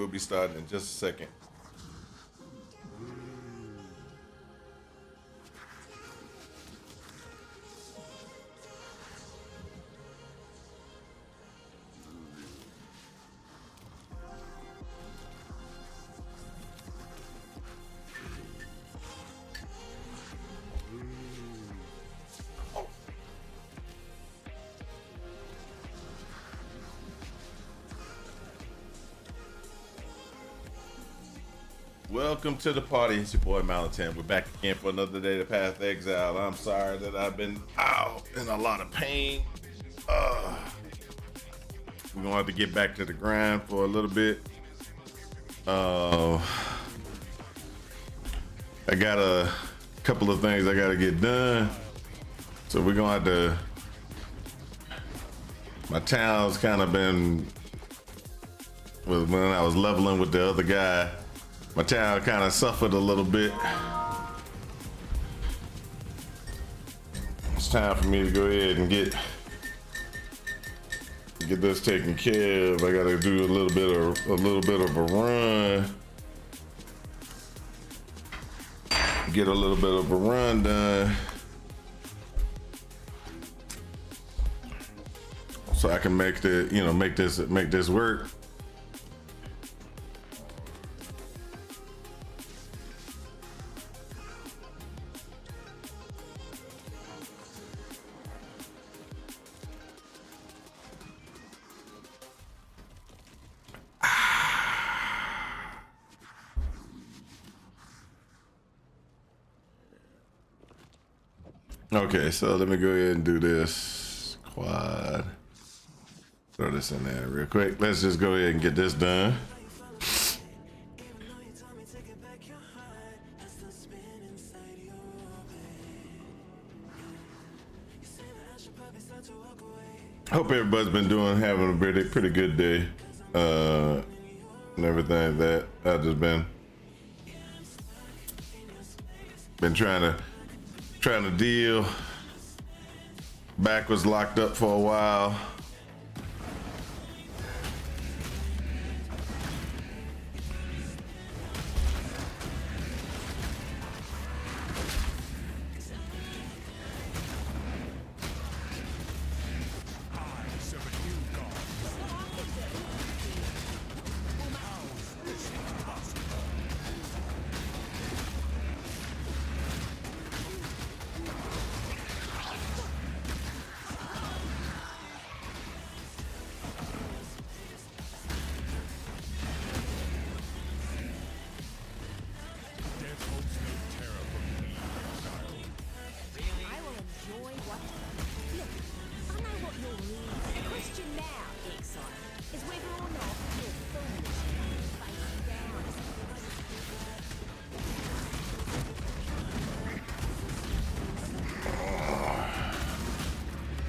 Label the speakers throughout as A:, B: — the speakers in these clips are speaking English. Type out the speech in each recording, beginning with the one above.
A: We'll be starting in just a second. Welcome to the party. It's your boy Malatin. We're back again for another day to pass Exile. I'm sorry that I've been out in a lot of pain. We're gonna have to get back to the grind for a little bit. I got a couple of things I gotta get done. So we're gonna have to, my town's kind of been, when I was leveling with the other guy, my town kind of suffered a little bit. It's time for me to go ahead and get this taken care of. I gotta do a little bit of a run. Get a little bit of a run done, so I can make this work. Okay, so let me go ahead and do this quad. Throw this in there real quick. Let's just go ahead and get this done. Hope everybody's been having a pretty good day, and everything that I've just been trying to deal. Back was locked up for a while.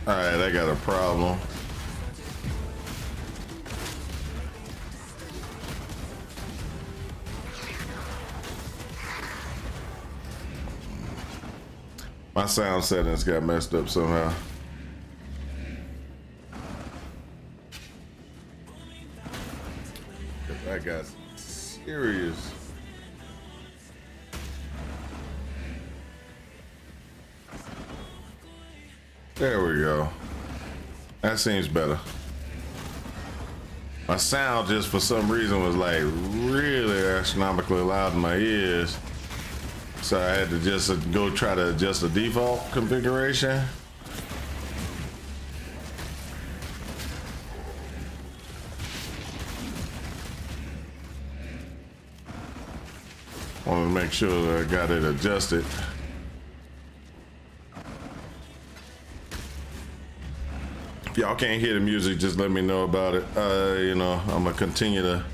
A: All right, I got a problem. My sound settings got messed up somehow. I got serious. There we go. That seems better. My sound just for some reason was like really astronomically loud in my ears. So I had to just go try to adjust the default configuration. Wanted to make sure that I got it adjusted. If y'all can't hear the music, just let me know about it. I'm gonna continue to.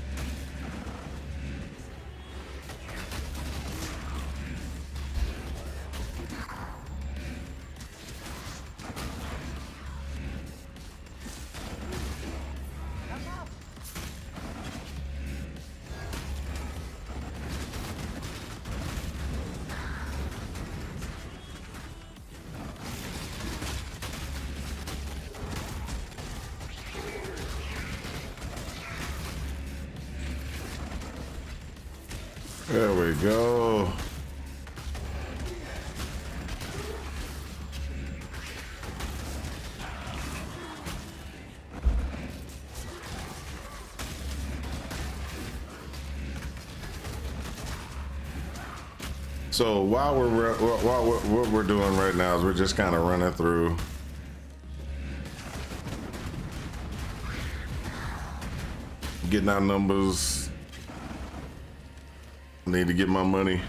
A: There we go. So what we're doing right now is we're just kind of running through. Getting our numbers. Need to get my money.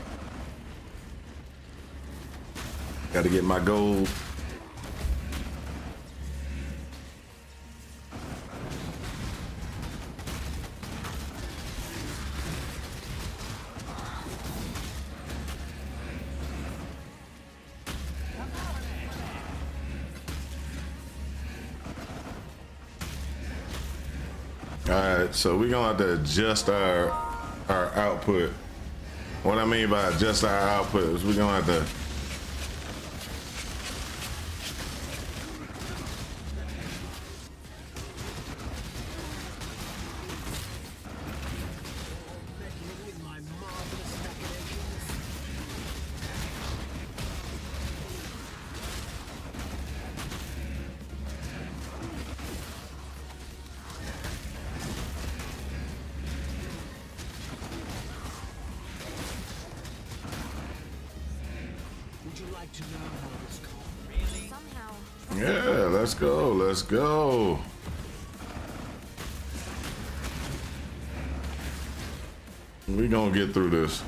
A: Got to get my gold. All right, so we're gonna have to adjust our output. What I mean by adjust our output is we're gonna have to let's go, let's go. We gonna get through this.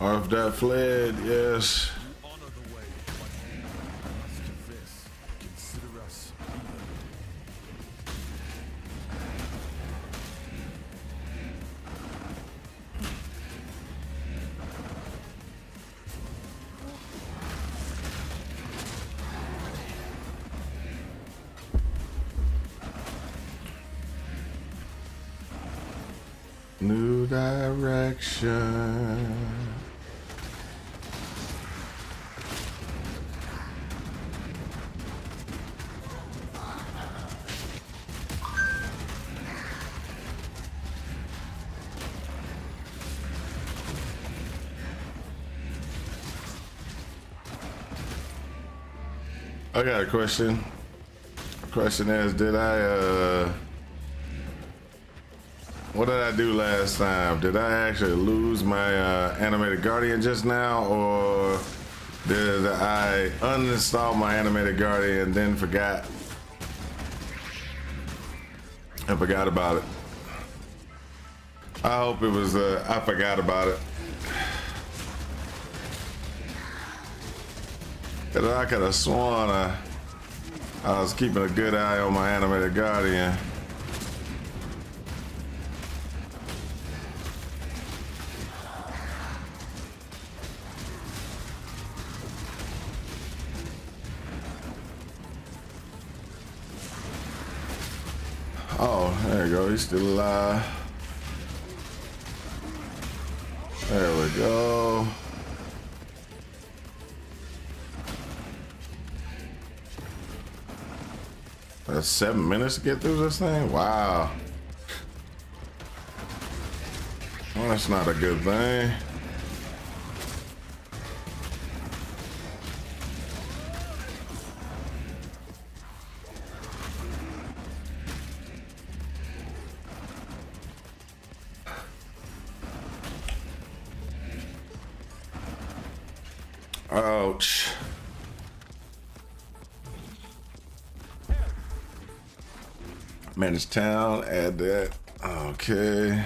A: Off that fled, yes. New direction. I got a question. The question is, what did I do last time? Did I actually lose my animated guardian just now, or did I uninstall my animated guardian and then forgot? I forgot about it. I hope it was I forgot about it. Cause I could have sworn I was keeping a good eye on my animated guardian. Oh, there you go. He's still alive. There we go. That's 7 minutes to get through this thing? Wow. Well, that's not a good thing. Ouch. Manage town, add that. Okay.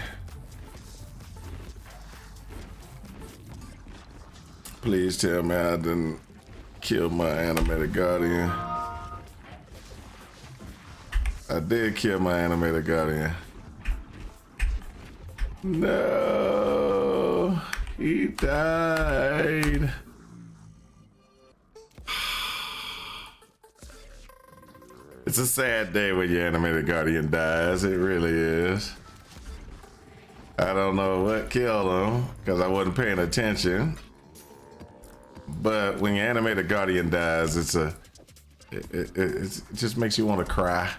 A: Please tell me I didn't kill my animated guardian. I did kill my animated guardian. No, he died. It's a sad day when your animated guardian dies. It really is. I don't know what killed him because I wasn't paying attention. But when your animated guardian dies, it just makes you want to cry.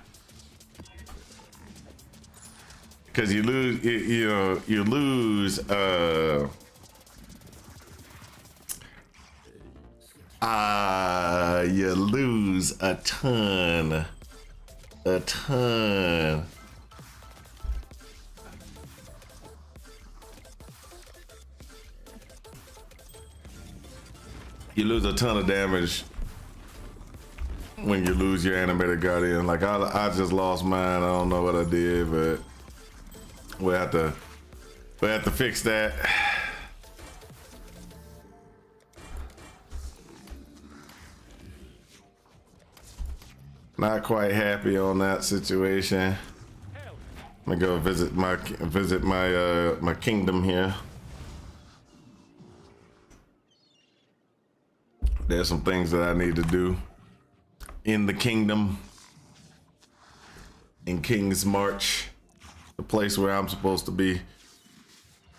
A: Because you lose, you lose a ton. You lose a ton of damage when you lose your animated guardian. Like I just lost mine. I don't know what I did, but we'll have to fix that. Not quite happy on that situation. I'm gonna go visit my my kingdom here. There's some things that I need to do in the kingdom, in King's March, the place where I'm supposed to be.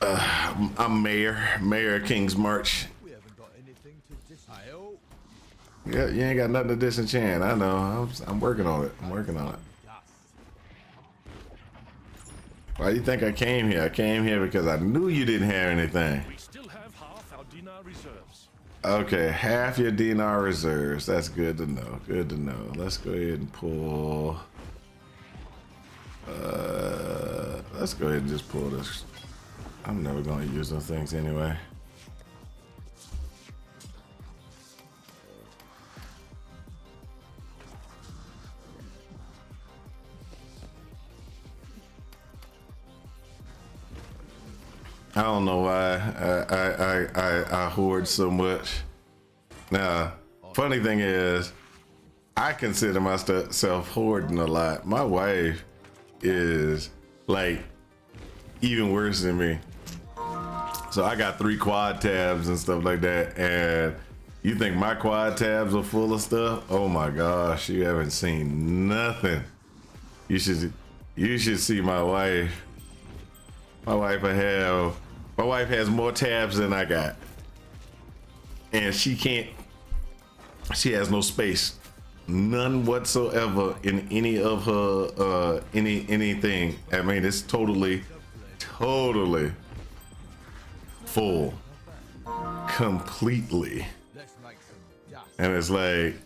A: I'm mayor of King's March.
B: We haven't got anything to disenchant.
A: Yeah, you ain't got nothing to disenchant. I know. I'm working on it. Why do you think I came here? I came here because I knew you didn't have anything.
C: We still have half our dinar reserves.
A: Okay, half your dinar reserves. That's good to know. Good to know. Let's go ahead and pull. Let's go ahead and just pull this. I'm never gonna use those things anyway. I don't know why I hoard so much. Now, funny thing is, I consider myself hoarding a lot. My wife is like even worse than me. So I got 3 quad tabs and stuff like that. And you think my quad tabs are full of stuff? Oh my gosh, you haven't seen nothing. You should see my wife. My wife has more tabs than I got. And she has no space. None whatsoever in any of her anything. I mean, it's totally full. Completely. And it's like,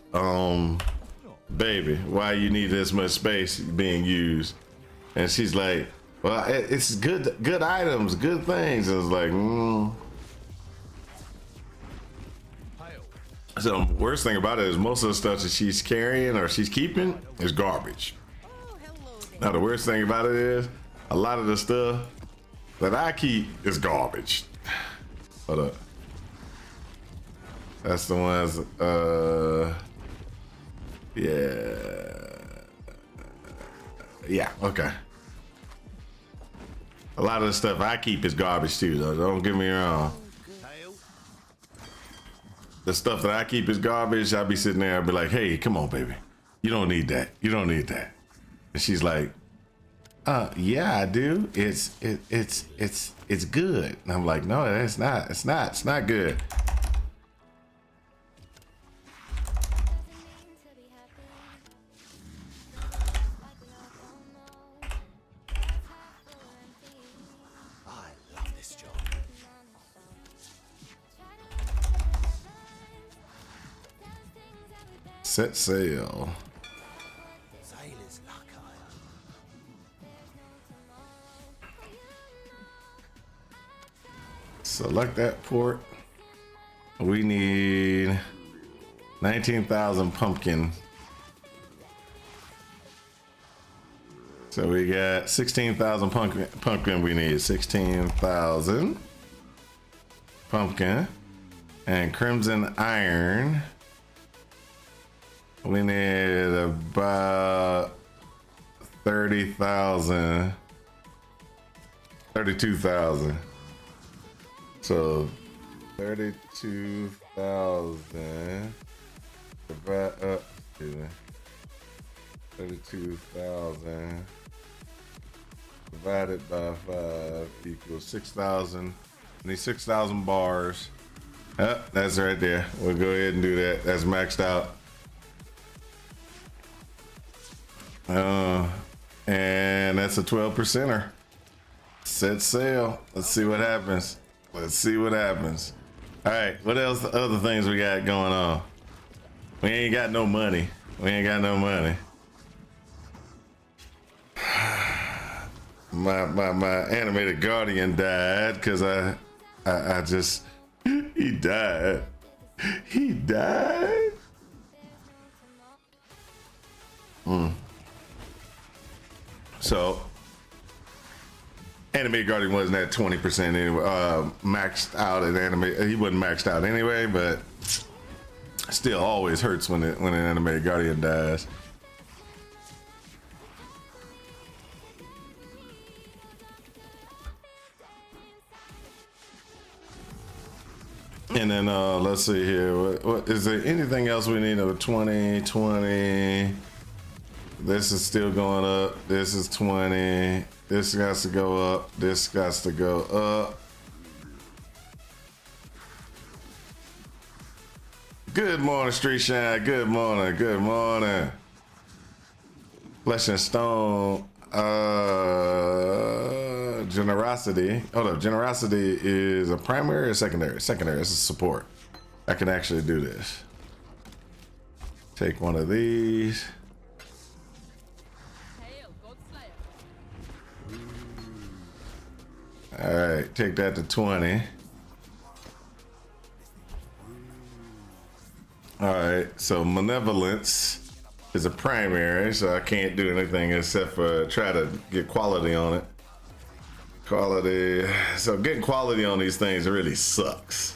A: baby, why you need this much space being used? And she's like, well, it's good items, good things. It's like, So worst thing about it is most of the stuff that she's carrying or she's keeping is garbage. Now the worst thing about it is a lot of the stuff that I keep is garbage. Hold up. That's the ones, yeah, okay. A lot of the stuff I keep is garbage too, though. Don't get me wrong. The stuff that I keep is garbage. I'll be sitting there, I'll be like, hey, come on, baby. You don't need that. You don't need that. And she's like, yeah, I do. It's good. And I'm like, no, it's not. It's not good. Set sail. Select that port. We need 19,000 pumpkin. So we got 16,000 pumpkin. We need 16,000 pumpkin and crimson iron. We need about 30,000, 32,000. So 32,000 divided 32,000 divided by 5 equals 6,000. Need 6,000 bars. That's right there. We'll go ahead and do that. That's maxed out. And that's a 12%er. Set sail. Let's see what happens. Let's see what happens. All right, what else? Other things we got going on? We ain't got no money. We ain't got no money. My animated guardian died because I just he died. He died. So animated guardian wasn't at 20% anyway. Maxed out at animated. He wasn't maxed out anyway, but still always hurts when an animated guardian dies. And then let's see here. What is there anything else we need? Of 2020. This is still going up. This is 20. This has to go up. This has to go up. Good morning, Street Shine. Good morning. Good morning. Flesh and Stone. Generosity. Hold up. Generosity is a primary or secondary? Secondary. It's a support. I can actually do this. Take one of these. All right, take that to 20. All right, so Malevolence is a primary, so I can't do anything except for try to get quality on it. Quality. So getting quality on these things really sucks.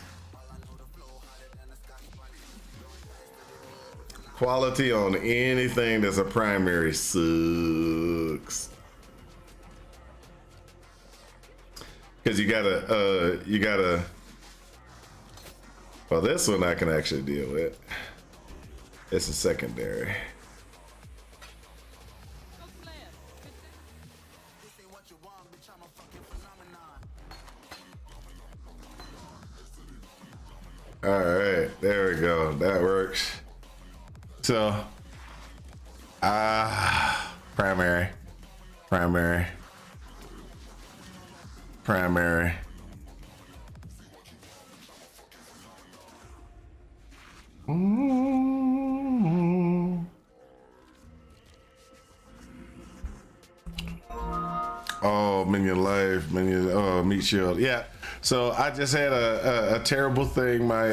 A: Quality on anything that's a primary sucks. Because you gotta, well, this one I can actually deal with. It's a secondary. All right, there we go. That works. So, primary. Oh, minion life, minion, meat shield. Yeah. So I just had a terrible thing. My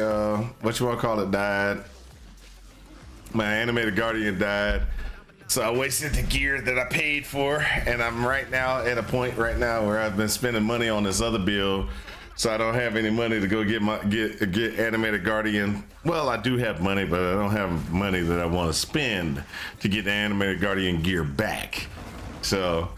A: whatchamacallit died. My animated guardian died. So I wasted the gear that I paid for, and I'm right now at a point right now where I've been spending money on this other build, so I don't have any money to go get animated guardian. Well, I do have money, but I don't have money that I want to spend to get the animated guardian gear back. So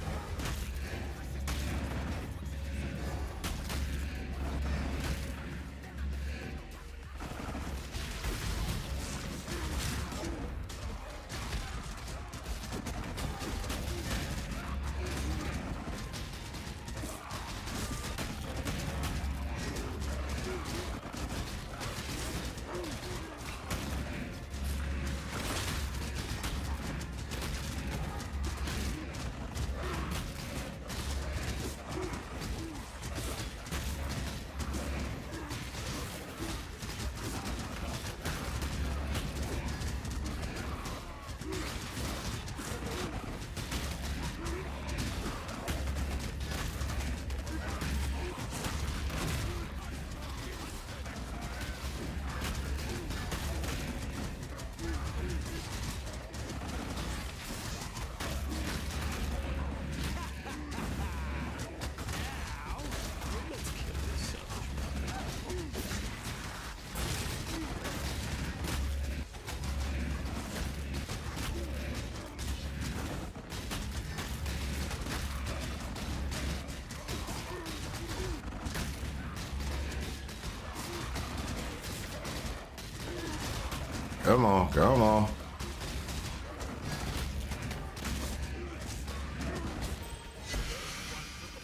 A: Come on, come on.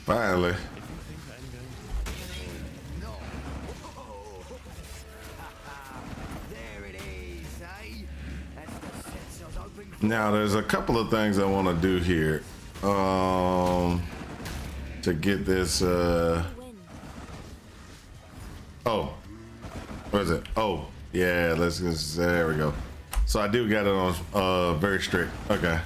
A: Finally.
B: There it is, eh? That's the sense I was hoping for.
A: Now there's a couple of things I want to do here. To get this oh. Where is it? Oh, yeah, let's just there we go. So I do got it on very strict. Okay.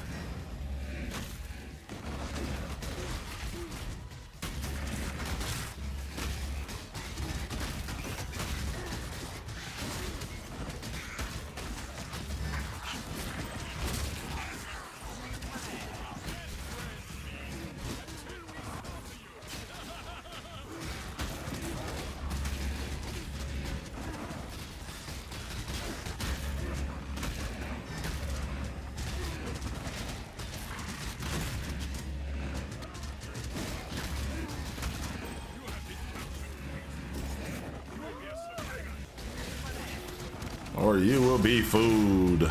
A: Or you will be food.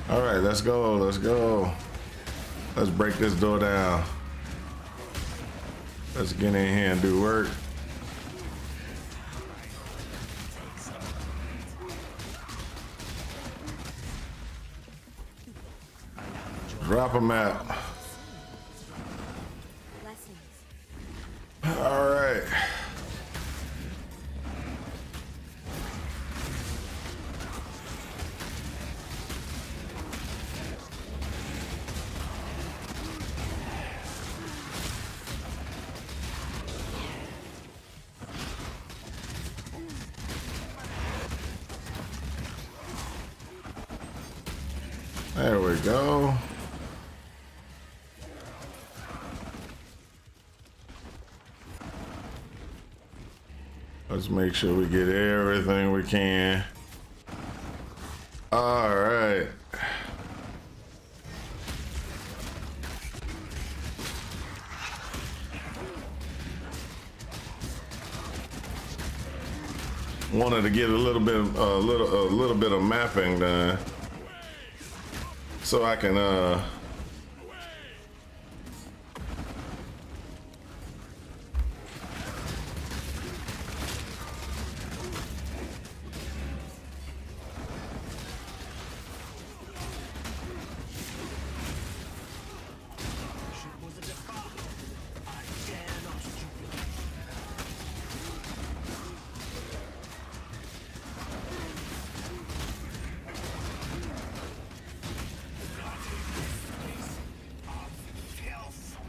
A: All right, let's go. Let's go. Let's break this door down. Let's get in here and do work. Drop a map. All right. There we go. Let's make sure we get everything we can. All right. Wanted to get a little bit of mapping done, so I can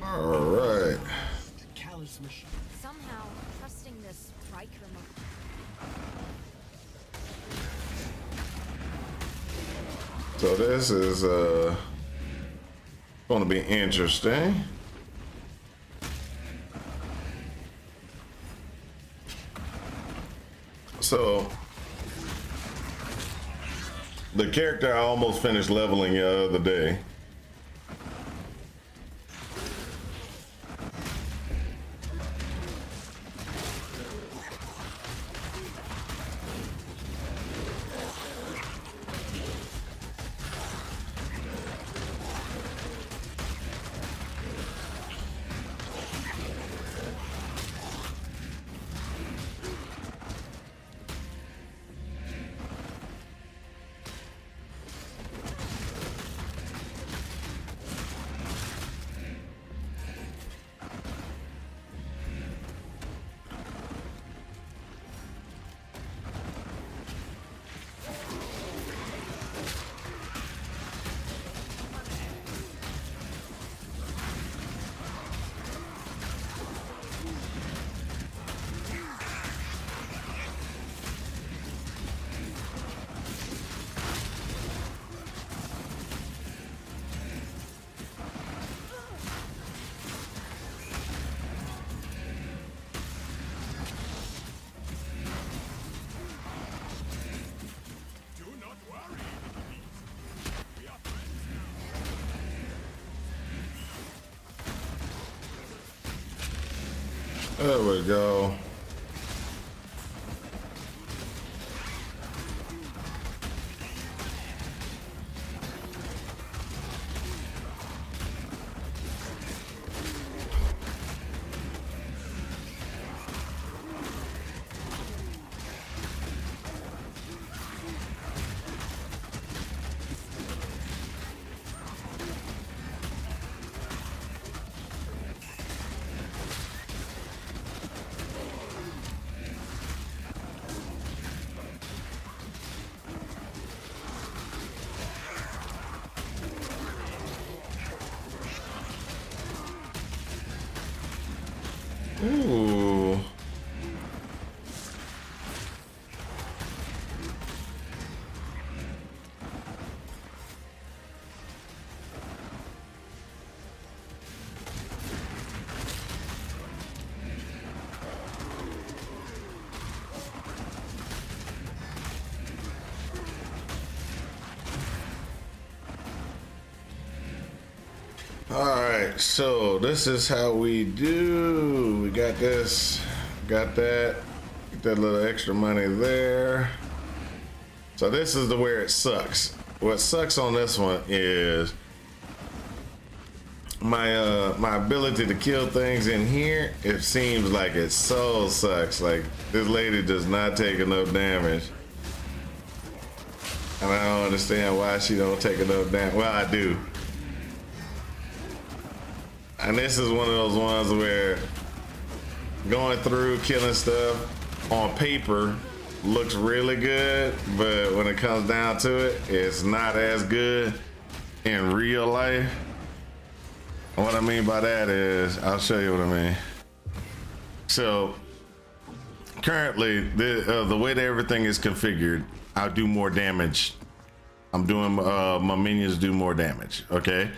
A: all right.
D: Somehow, trusting this Riker
A: So this is going to be interesting. So the character I almost finished leveling the other day. There we go. Ooh. All right, so this is how we do. We got this, got that, get that little extra money there. So this is the where it sucks. What sucks on this one is my ability to kill things in here. It seems like it so sucks. Like this lady does not take enough damage, and I don't understand why she don't take enough damage. Well, I do. And this is one of those ones where going through killing stuff on paper looks really good, but when it comes down to it, it's not as good in real life. And what I mean by that is, I'll show you what I mean. So currently, the way that everything is configured, I'll do more damage. I'm doing my minions do more damage. Okay,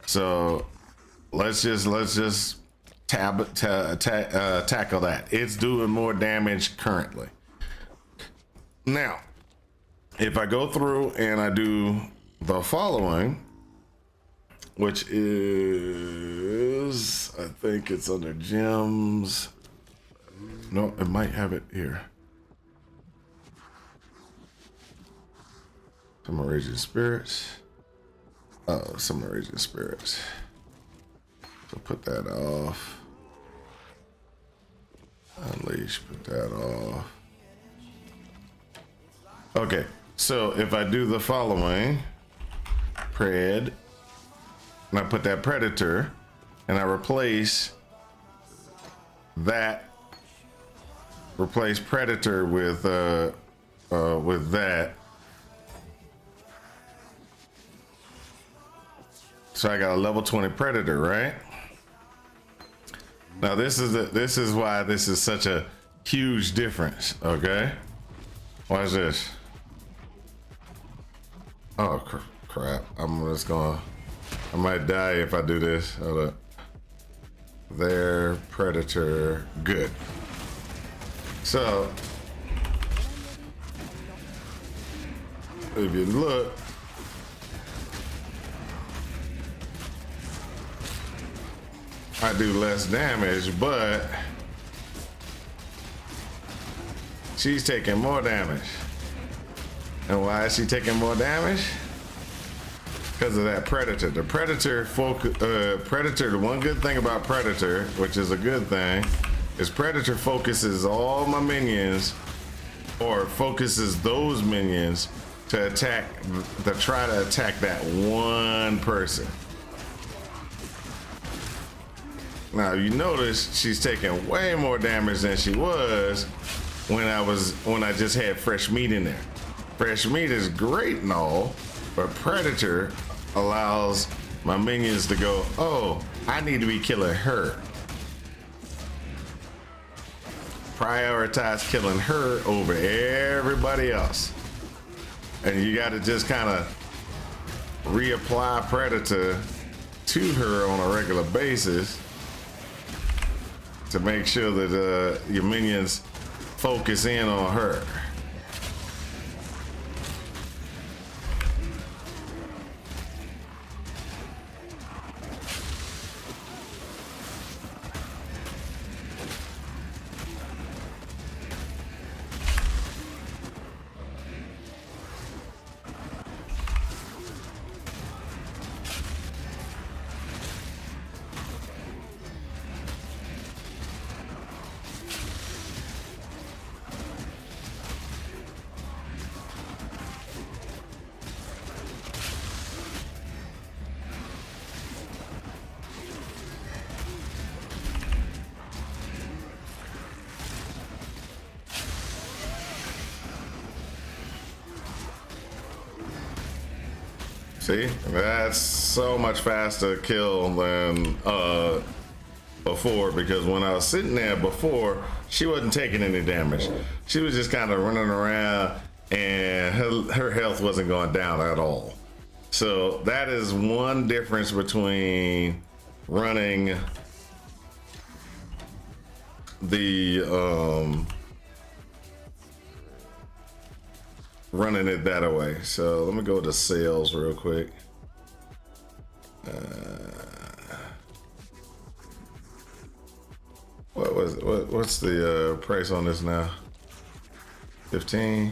A: so let's just tackle that. It's doing more damage currently. Now, if I go through and I do the following, which is, I think it's under gems. No, it might have it here. Some raging spirits. Oh, some raging spirits. So put that off. Unleash, put that off. Okay, so if I do the following, pred, and I put that predator, and I replace predator with that. So I got a level 20 predator, right? Now this is why this is such a huge difference. Okay, watch this. Oh crap! I might die if I do this. Hold up. There, predator, good. So if you look, I do less damage, but she's taking more damage. And why is she taking more damage? Because of that predator. The predator, the one good thing about predator, which is a good thing, is predator focuses all my minions, or focuses those minions to try to attack that one person. Now you notice she's taking way more damage than she was when I just had fresh meat in there. Fresh meat is great and all, but predator allows my minions to go, oh, I need to be killing her. Prioritize killing her over everybody else. And you got to just kind of reapply predator to her on a regular basis to make sure that your minions focus in on her. See, that's so much faster kill than before, because when I was sitting there before, she wasn't taking any damage. She was just kind of running around and her health wasn't going down at all. So that is one difference between running the running it that way. So let me go to sales real quick. What's the price on this now? 15.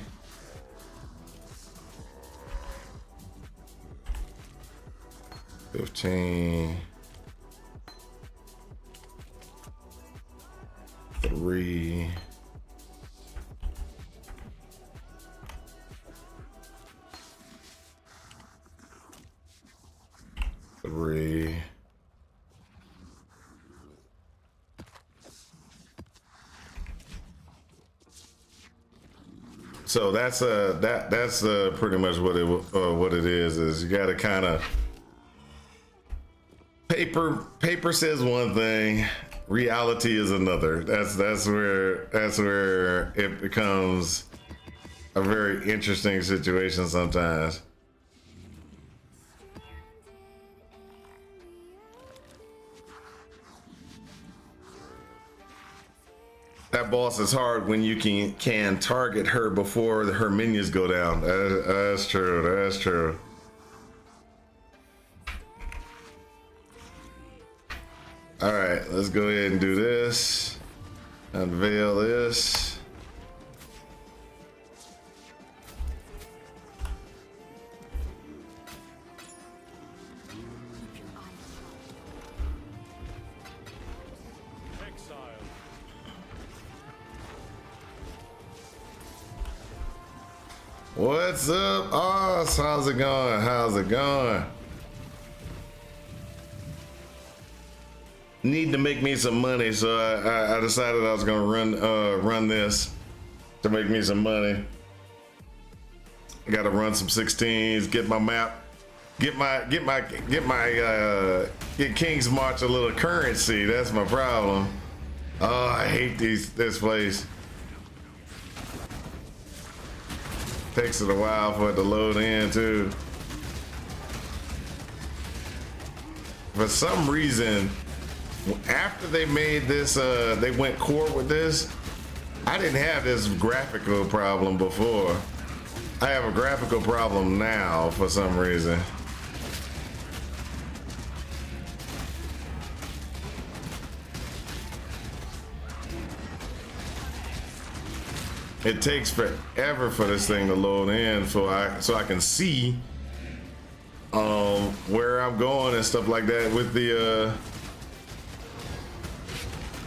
A: $15. 3. 3. So that's pretty much what it is you got to kind of paper says one thing, reality is another. That's where it becomes a very interesting situation sometimes. That boss is hard when you can target her before her minions go down. That's true. That's true. All right, let's go ahead and do this. Unveil this.
C: Exile.
A: What's up, Oz? How's it going? How's it going? Need to make me some money, so I decided I was gonna run this to make me some money. I gotta run some 16s, get my map, get King's March a little currency. That's my problem. Oh, I hate this place. Takes it a while for it to load in too. For some reason, after they made this, they went core with this. I didn't have this graphical problem before. I have a graphical problem now for some reason. It takes forever for this thing to load in so I can see where I'm going and stuff like that with the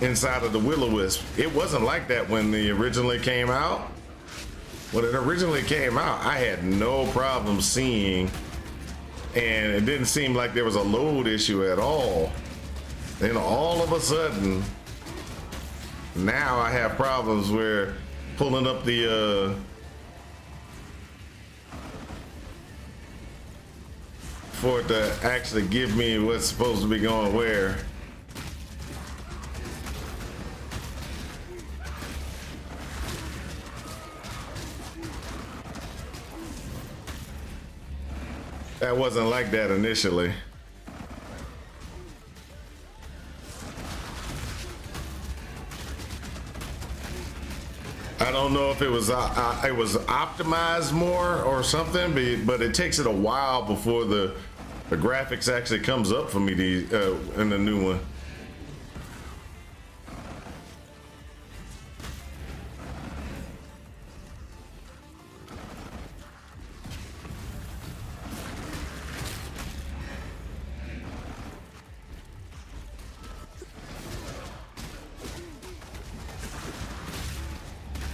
A: inside of the Will-O-Wisp. It wasn't like that when it originally came out. When it originally came out, I had no problem seeing, and it didn't seem like there was a load issue at all. Then all of a sudden, now I have problems where pulling up the for it to actually give me what's supposed to be going where. That wasn't like that initially. I don't know if it was optimized more or something, but it takes it a while before the graphics actually comes up for me in the new one.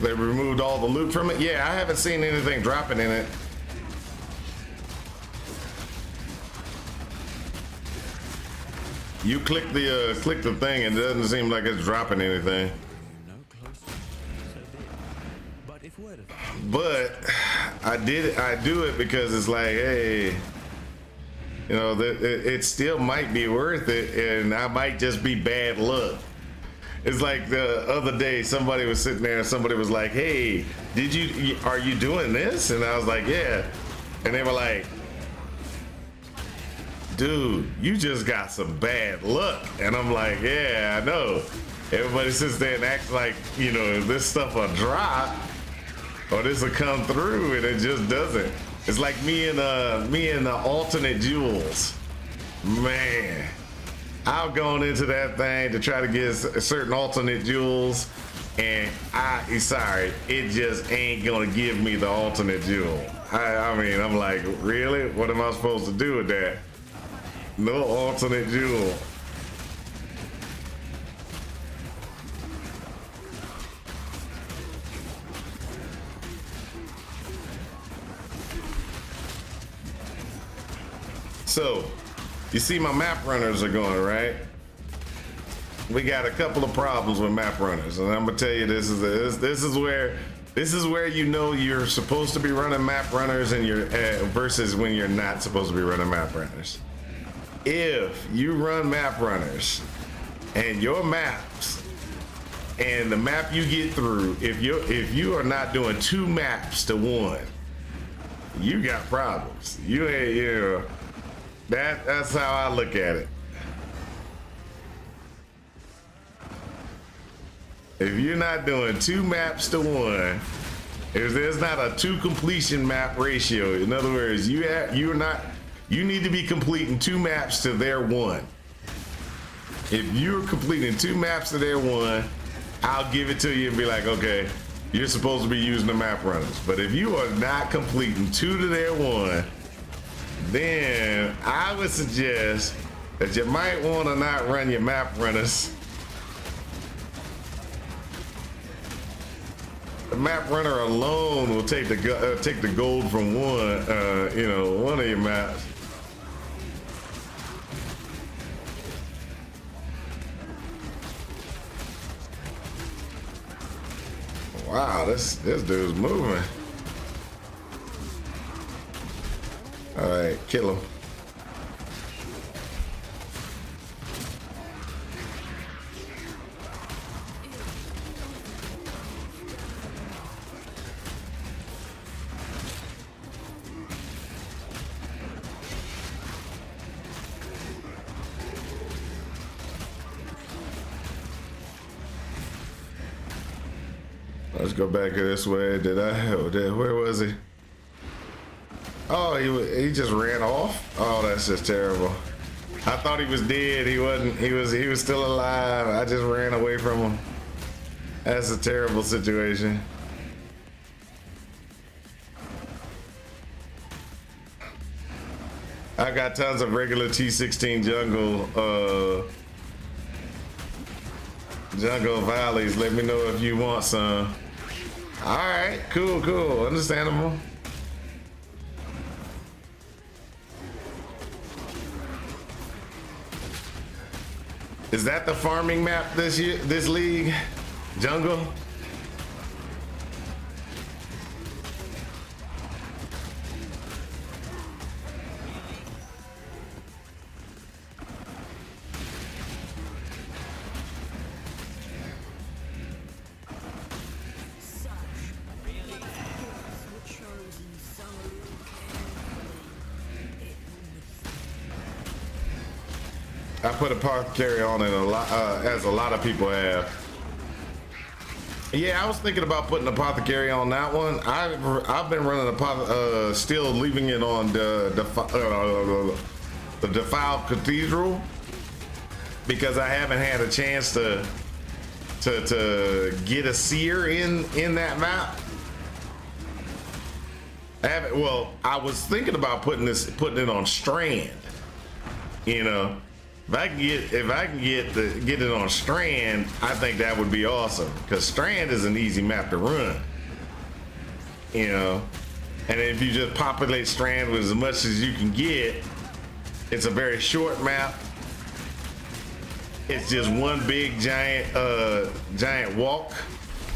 A: They removed all the loot from it. Yeah, I haven't seen anything dropping in it. You click the thing and it doesn't seem like it's dropping anything. But I do it because it's like, hey, You know, that it still might be worth it, and I might just be bad luck. It's like the other day, somebody was sitting there and somebody was like, "Hey, are you doing this?" And I was like, "Yeah." And they were like, "Dude, you just got some bad luck." And I'm like, "Yeah, I know." Everybody sits there and acts like, you know, this stuff will drop or this will come through, and it just doesn't. It's like me and the alternate jewels. Man, I've gone into that thing to try to get certain alternate jewels, and it just ain't gonna give me the alternate jewel. I mean, I'm like, really? What am I supposed to do with that? No alternate jewel. So, you see my map runners are going, right? We got a couple of problems with map runners, and I'm gonna tell you this is where you know you're supposed to be running map runners and you're versus when you're not supposed to be running map runners. If you run map runners and your maps and the map you get through, if you are not doing 2 maps to 1, you got problems. That's how I look at it. If you're not doing 2 maps to 1, if there's not a 2 completion map ratio, in other words, you need to be completing 2 maps to their 1. If you're completing 2 maps to their 1, I'll give it to you and be like, okay, you're supposed to be using the map runners. But if you are not completing 2 to their 1, then I would suggest that you might want to not run your map runners. The map runner alone will take the gold from one of your maps. Wow, this dude's moving. All right, kill him. Let's go back this way. Where was he? Oh, he just ran off. Oh, that's just terrible. I thought he was dead. He wasn't. He was still alive. I just ran away from him. That's a terrible situation. I got tons of regular T16 jungle valleys. Let me know if you want some. All right, cool, understandable. Is that the farming map this league? Jungle? I put apothecary on it a lot, as a lot of people have. Yeah, I was thinking about putting apothecary on that one. I've been running still leaving it on the defiled cathedral because I haven't had a chance to get a seer in that map. I haven't. Well, I was thinking about putting it on Strand. You know. If I can get it on Strand, I think that would be awesome. Because Strand is an easy map to run. You know? And if you just populate Strand with as much as you can get, it's a very short map. It's just one big giant walk.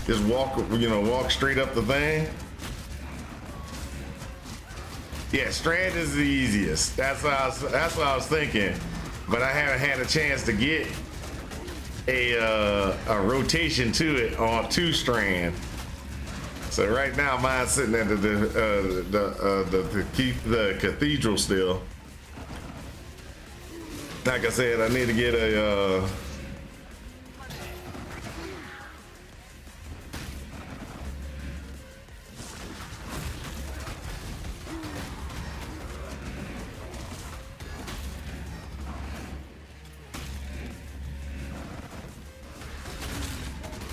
A: Just walk straight up the thing. Yeah, strand is the easiest. That's what I was thinking, but I haven't had a chance to get a rotation to it on 2-strand. So right now mine's sitting at the cathedral still. Like I said, I need to get a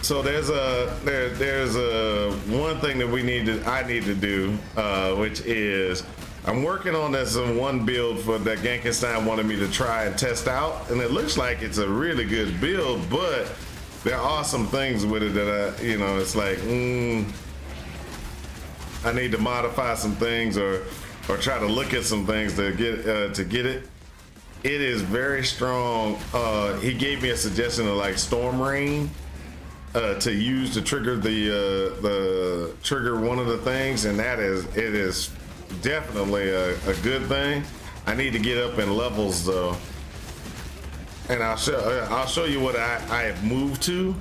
A: so there's a one thing that I need to do, which is I'm working on this one build for that Genkenstein wanted me to try and test out, and it looks like it's a really good build, but there are some things with it that it's like I need to modify some things or try to look at some things to get it. It is very strong. He gave me a suggestion of like Storm Rain. To use to trigger the trigger one of the things, and it is definitely a good thing. I need to get up in levels though, and I'll show you what I have moved to.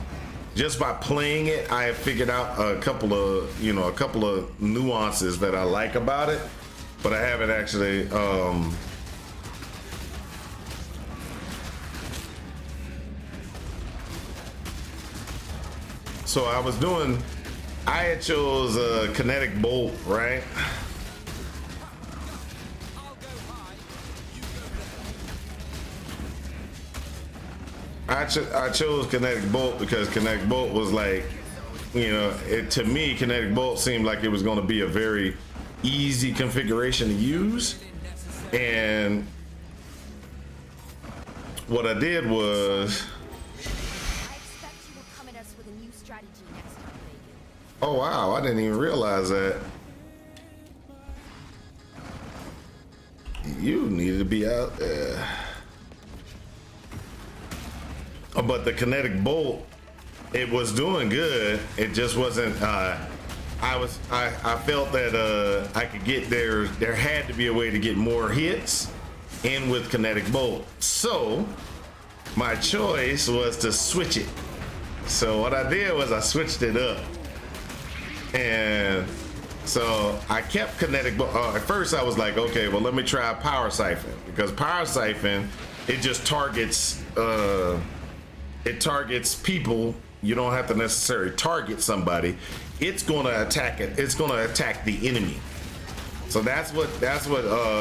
A: Just by playing it, I have figured out a couple of nuances that I like about it, but I haven't actually so I had chose kinetic bolt, right? I chose kinetic bolt because kinetic bolt was like, to me, kinetic bolt seemed like it was going to be a very easy configuration to use. And what I did was, oh wow, I didn't even realize that. You needed to be out there. But the kinetic bolt, it was doing good. It just wasn't I felt that I could get there had to be a way to get more hits in with kinetic bolt. So my choice was to switch it. So what I did was I switched it up. And so I kept kinetic bolt. At first I was like, okay, well let me try power siphon, because power siphon, it just targets people. You don't have to necessarily target somebody. It's gonna attack it. It's gonna attack the enemy. So that's what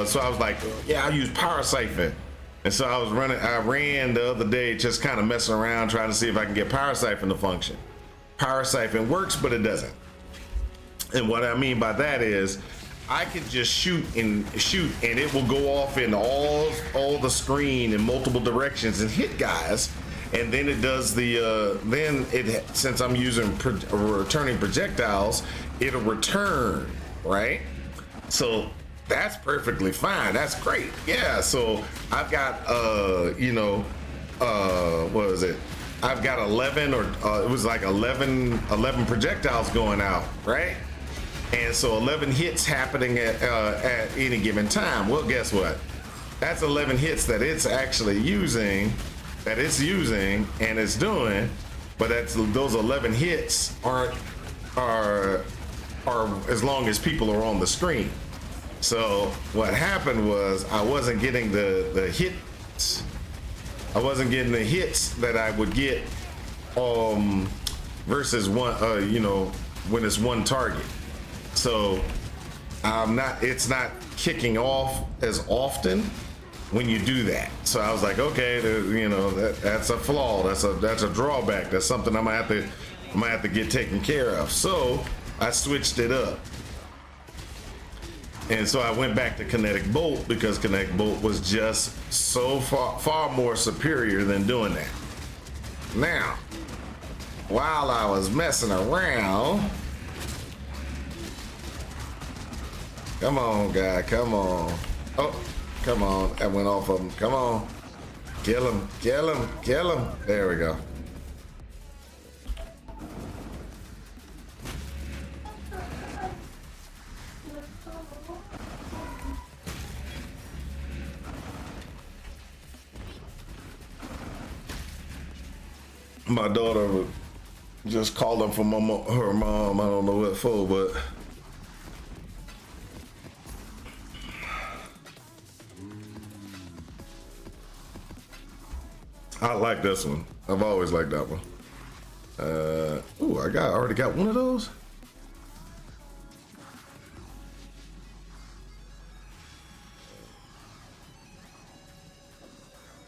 A: so I was like, yeah, I'll use power siphon. And so I ran the other day just kind of messing around trying to see if I can get power siphon to function. Power siphon works, but it doesn't. And what I mean by that is I could just shoot and it will go off in all the screen in multiple directions and hit guys. And then it does since I'm using returning projectiles, it'll return, right? So that's perfectly fine. That's great. Yeah. So I've got what is it? I've got 11 it was like 11 projectiles going out, right? And so 11 hits happening at any given time. Well, guess what? That's 11 hits that it's actually using, and it's doing, but those 11 hits are as long as people are on the screen. So what happened was I wasn't getting the hits. I wasn't getting the hits that I would get versus one when it's one target. So it's not kicking off as often when you do that. So I was like, okay, that's a flaw. That's a drawback. That's something I'm gonna have to get taken care of. So I switched it up. And so I went back to kinetic bolt because kinetic bolt was just so far more superior than doing that. Now, while I was messing around, come on, guy, come on. Oh, come on, that went off of him. Come on, kill him, kill him, kill him. There we go. My daughter would just call them from her mom. I don't know what for, but I like this one. I've always liked that one. Ooh, already got one of those.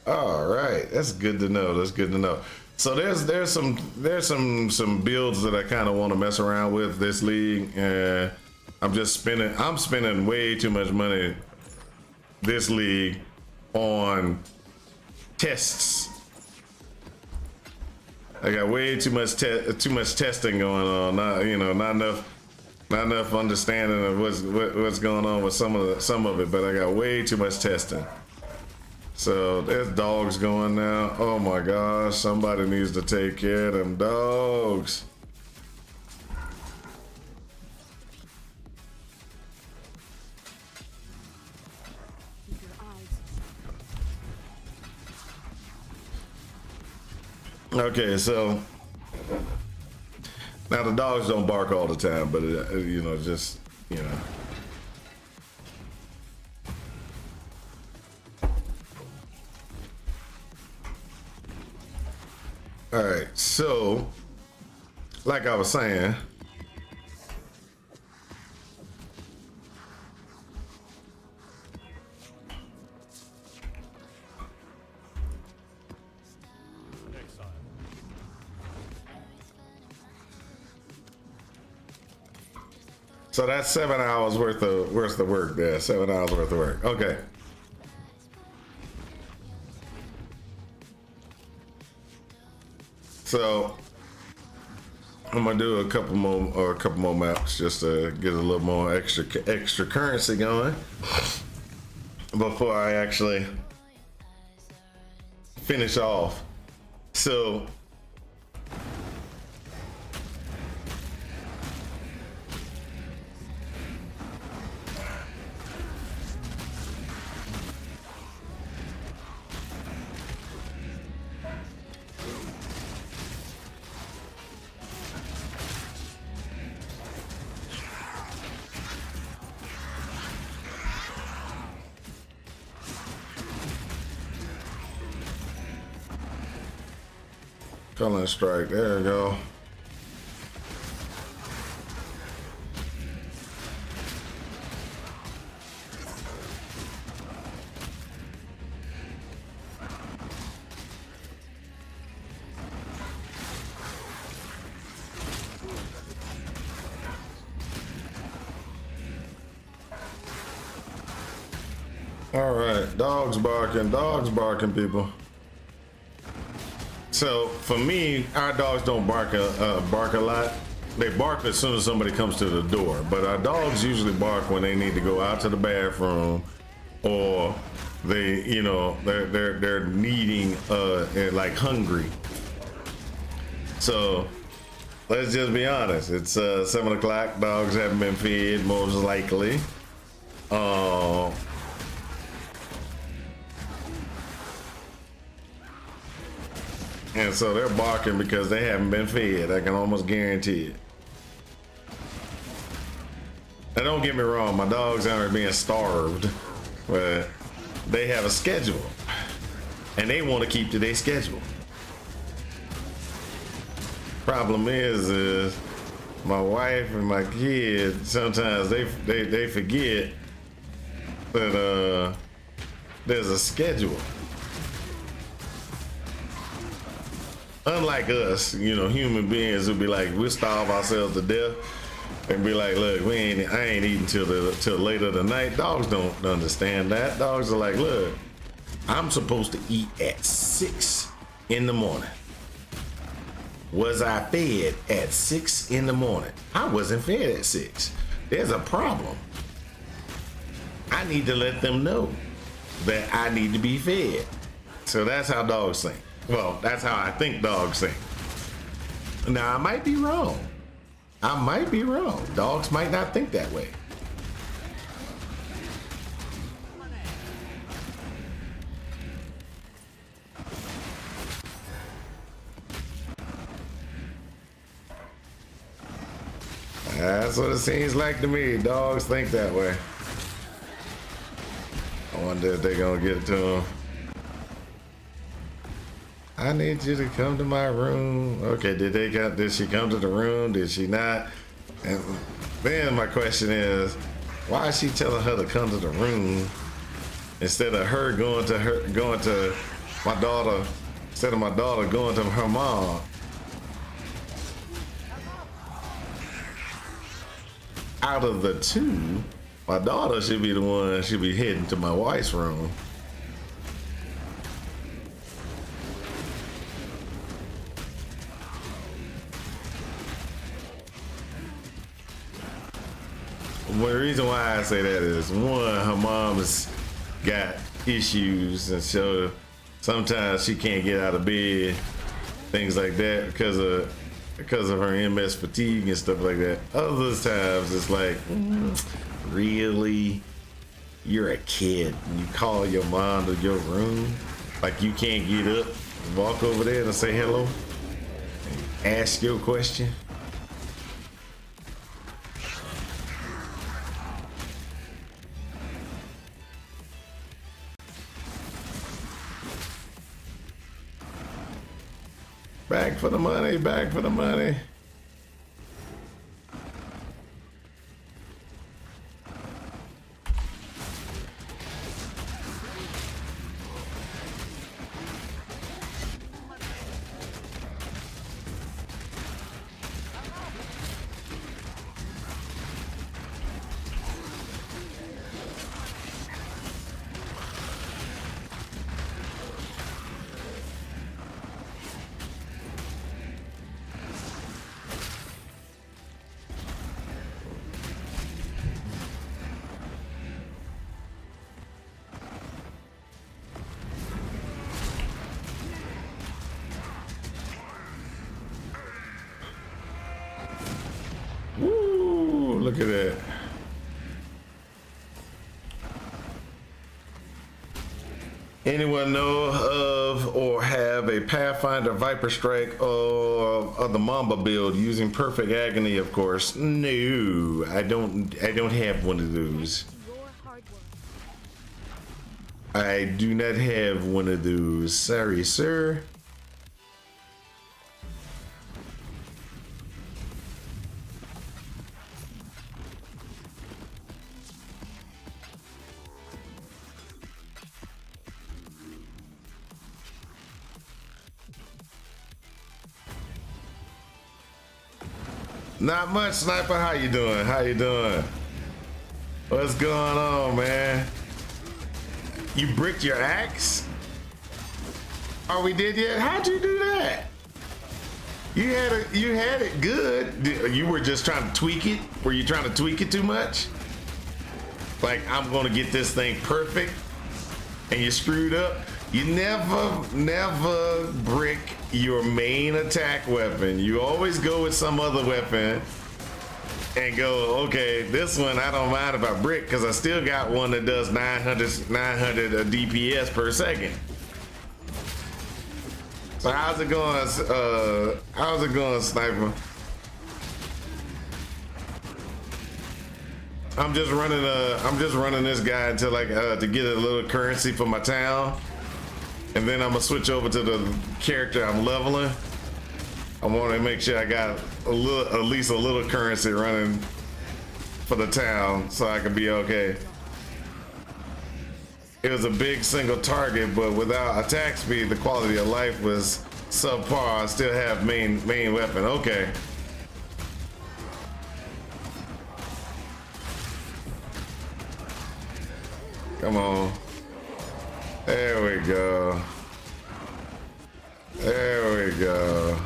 A: All right, that's good to know. That's good to know. So there's some builds that I kind of want to mess around with this league. I'm spending way too much money this league on tests. I got way too much testing going on. Not enough understanding of what's going on with some of it. But I got way too much testing. So there's dogs going now. Oh my gosh, somebody needs to take care of them dogs.
D: Keep your eyes.
A: Okay, so now the dogs don't bark all the time, but just. All right, so like I was saying,
C: Exile.
A: so that's 7 hours worth of work there. 7 hours worth of work. Okay. So I'm gonna do a couple more maps just to get a little more extra currency going before I actually finish off. So Culling strike, there we go. All right, dogs barking, people. So for me, our dogs don't bark a lot. They bark as soon as somebody comes to the door, but our dogs usually bark when they need to go out to the bathroom, or they're needing like hungry. So let's just be honest. It's 7 o'clock. Dogs haven't been fed, most likely. And so they're barking because they haven't been fed. I can almost guarantee it. Now don't get me wrong, my dogs aren't being starved, but they have a schedule and they want to keep to their schedule. Problem is my wife and my kids, sometimes they forget that there's a schedule. Unlike us, human beings would be like, we'll starve ourselves to death and be like, look, I ain't eating till later tonight. Dogs don't understand that. Dogs are like, look, I'm supposed to eat at 6 in the morning. Was I fed at 6 in the morning? I wasn't fed at 6. There's a problem. I need to let them know that I need to be fed. So that's how dogs think. Well, that's how I think dogs think. Now, I might be wrong. Dogs might not think that way. That's what it seems like to me. Dogs think that way. I wonder if they're gonna get it to him. I need you to come to my room. Okay, did she come to the room? Did she not? And then my question is, why is she telling her to come to the room instead of her going to my daughter, instead of my daughter going to her mom? Out of the two, my daughter should be the one should be heading to my wife's room. Well, the reason why I say that is, one, her mom has got issues, and so sometimes she can't get out of bed, things like that, because of her MS fatigue and stuff like that. Other times it's like, really, you're a kid and you call your mom to your room, like you can't get up, walk over there and say hello, and ask your question. Back for the money, back for the money. Woo, look at that. Anyone know of or have a Pathfinder Viper Strike or the Mamba build using Perfect Agony, of course? No, I don't have one of those.
D: Your hard work.
A: I do not have one of those. Sorry, sir. Not much, Sniper. How you doing? How you doing? What's going on, man? You bricked your axe? Are we dead yet? How'd you do that? You had it good. You were just trying to tweak it? Were you trying to tweak it too much? Like, I'm gonna get this thing perfect, and you screwed up? You never brick your main attack weapon. You always go with some other weapon and go, okay, this one I don't mind if I brick because I still got one that does 900 DPS per second. So how's it going? How's it going, Sniper? I'm just running this guy until to get a little currency for my town. And then I'm gonna switch over to the character I'm leveling. I want to make sure I got at least a little currency running for the town so I can be okay. It was a big single target, but without attack speed, the quality of life was subpar. I still have main weapon. Okay. Come on. There we go. There we go.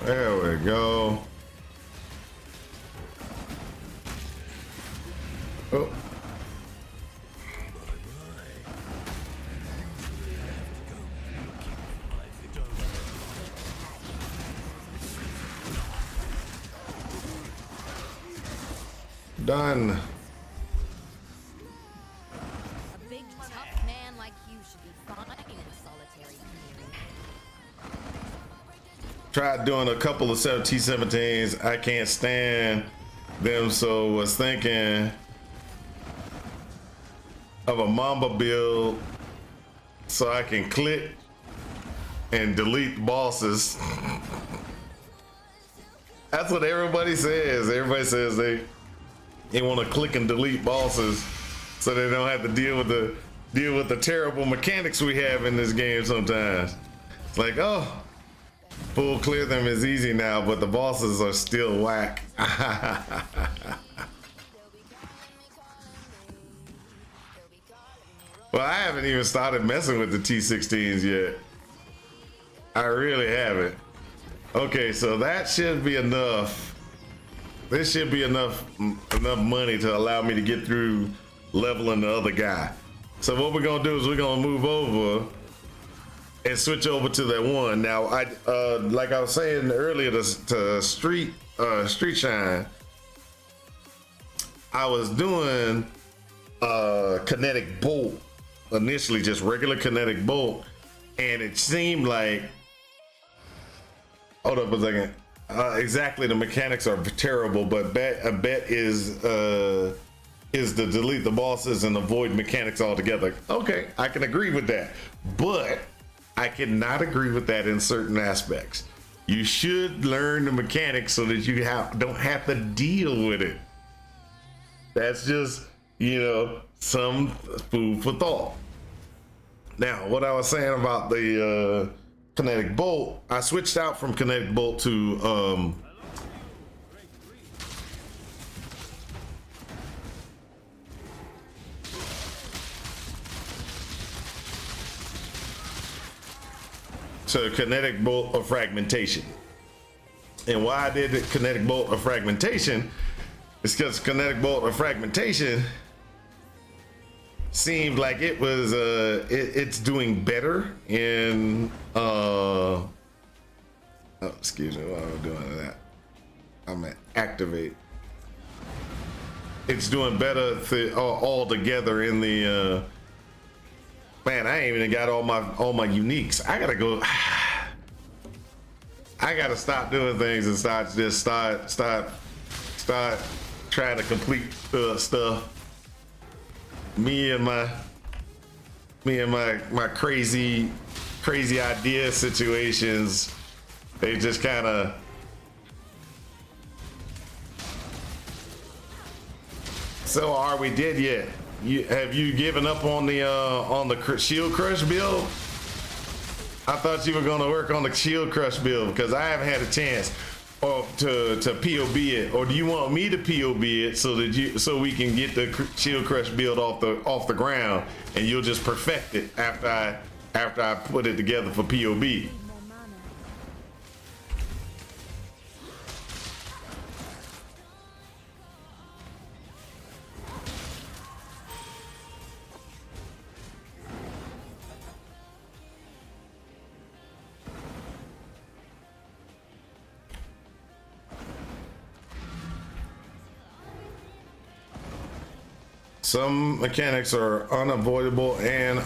A: There we go. Oh. Done.
E: A big tough man like you should be fine in a solitary canoe.
A: Tried doing a couple of T-17s. I can't stand them, so was thinking of a Mamba build so I can click and delete bosses. That's what everybody says. Everybody says they want to click and delete bosses so they don't have to deal with the terrible mechanics we have in this game sometimes. It's like, oh, full clear them is easy now, but the bosses are still whack. Well, I haven't even started messing with the T-16s yet. I really haven't. Okay, so that should be enough. This should be enough money to allow me to get through leveling the other guy. So what we're gonna do is we're gonna move over and switch over to that one. Now, like I was saying earlier to Street Shine, I was doing kinetic bolt initially, just regular kinetic bolt, and it seemed like, hold up a second. Exactly, the mechanics are terrible, but a bet is to delete the bosses and avoid mechanics altogether. Okay, I can agree with that, but I cannot agree with that in certain aspects. You should learn the mechanics so that you don't have to deal with it. That's just, some food for thought. Now, what I was saying about the kinetic bolt, I switched out from kinetic bolt to kinetic bolt of fragmentation. And why I did the kinetic bolt of fragmentation is because kinetic bolt of fragmentation seemed like it was it's doing better in excuse me, while I'm doing that, I'm gonna activate. It's doing better all together in the man, I ain't even got all my uniques. I gotta go. I gotta stop doing things and start trying to complete stuff. Me and my crazy idea situations, they just kind of. So are we dead yet? Have you given up on the shield crush build? I thought you were going to work on the shield crush build because I haven't had a chance to POB it. Or do you want me to POB it so we can get the shield crush build off the ground and you'll just perfect it after I put it together for POB? Some mechanics are unavoidable and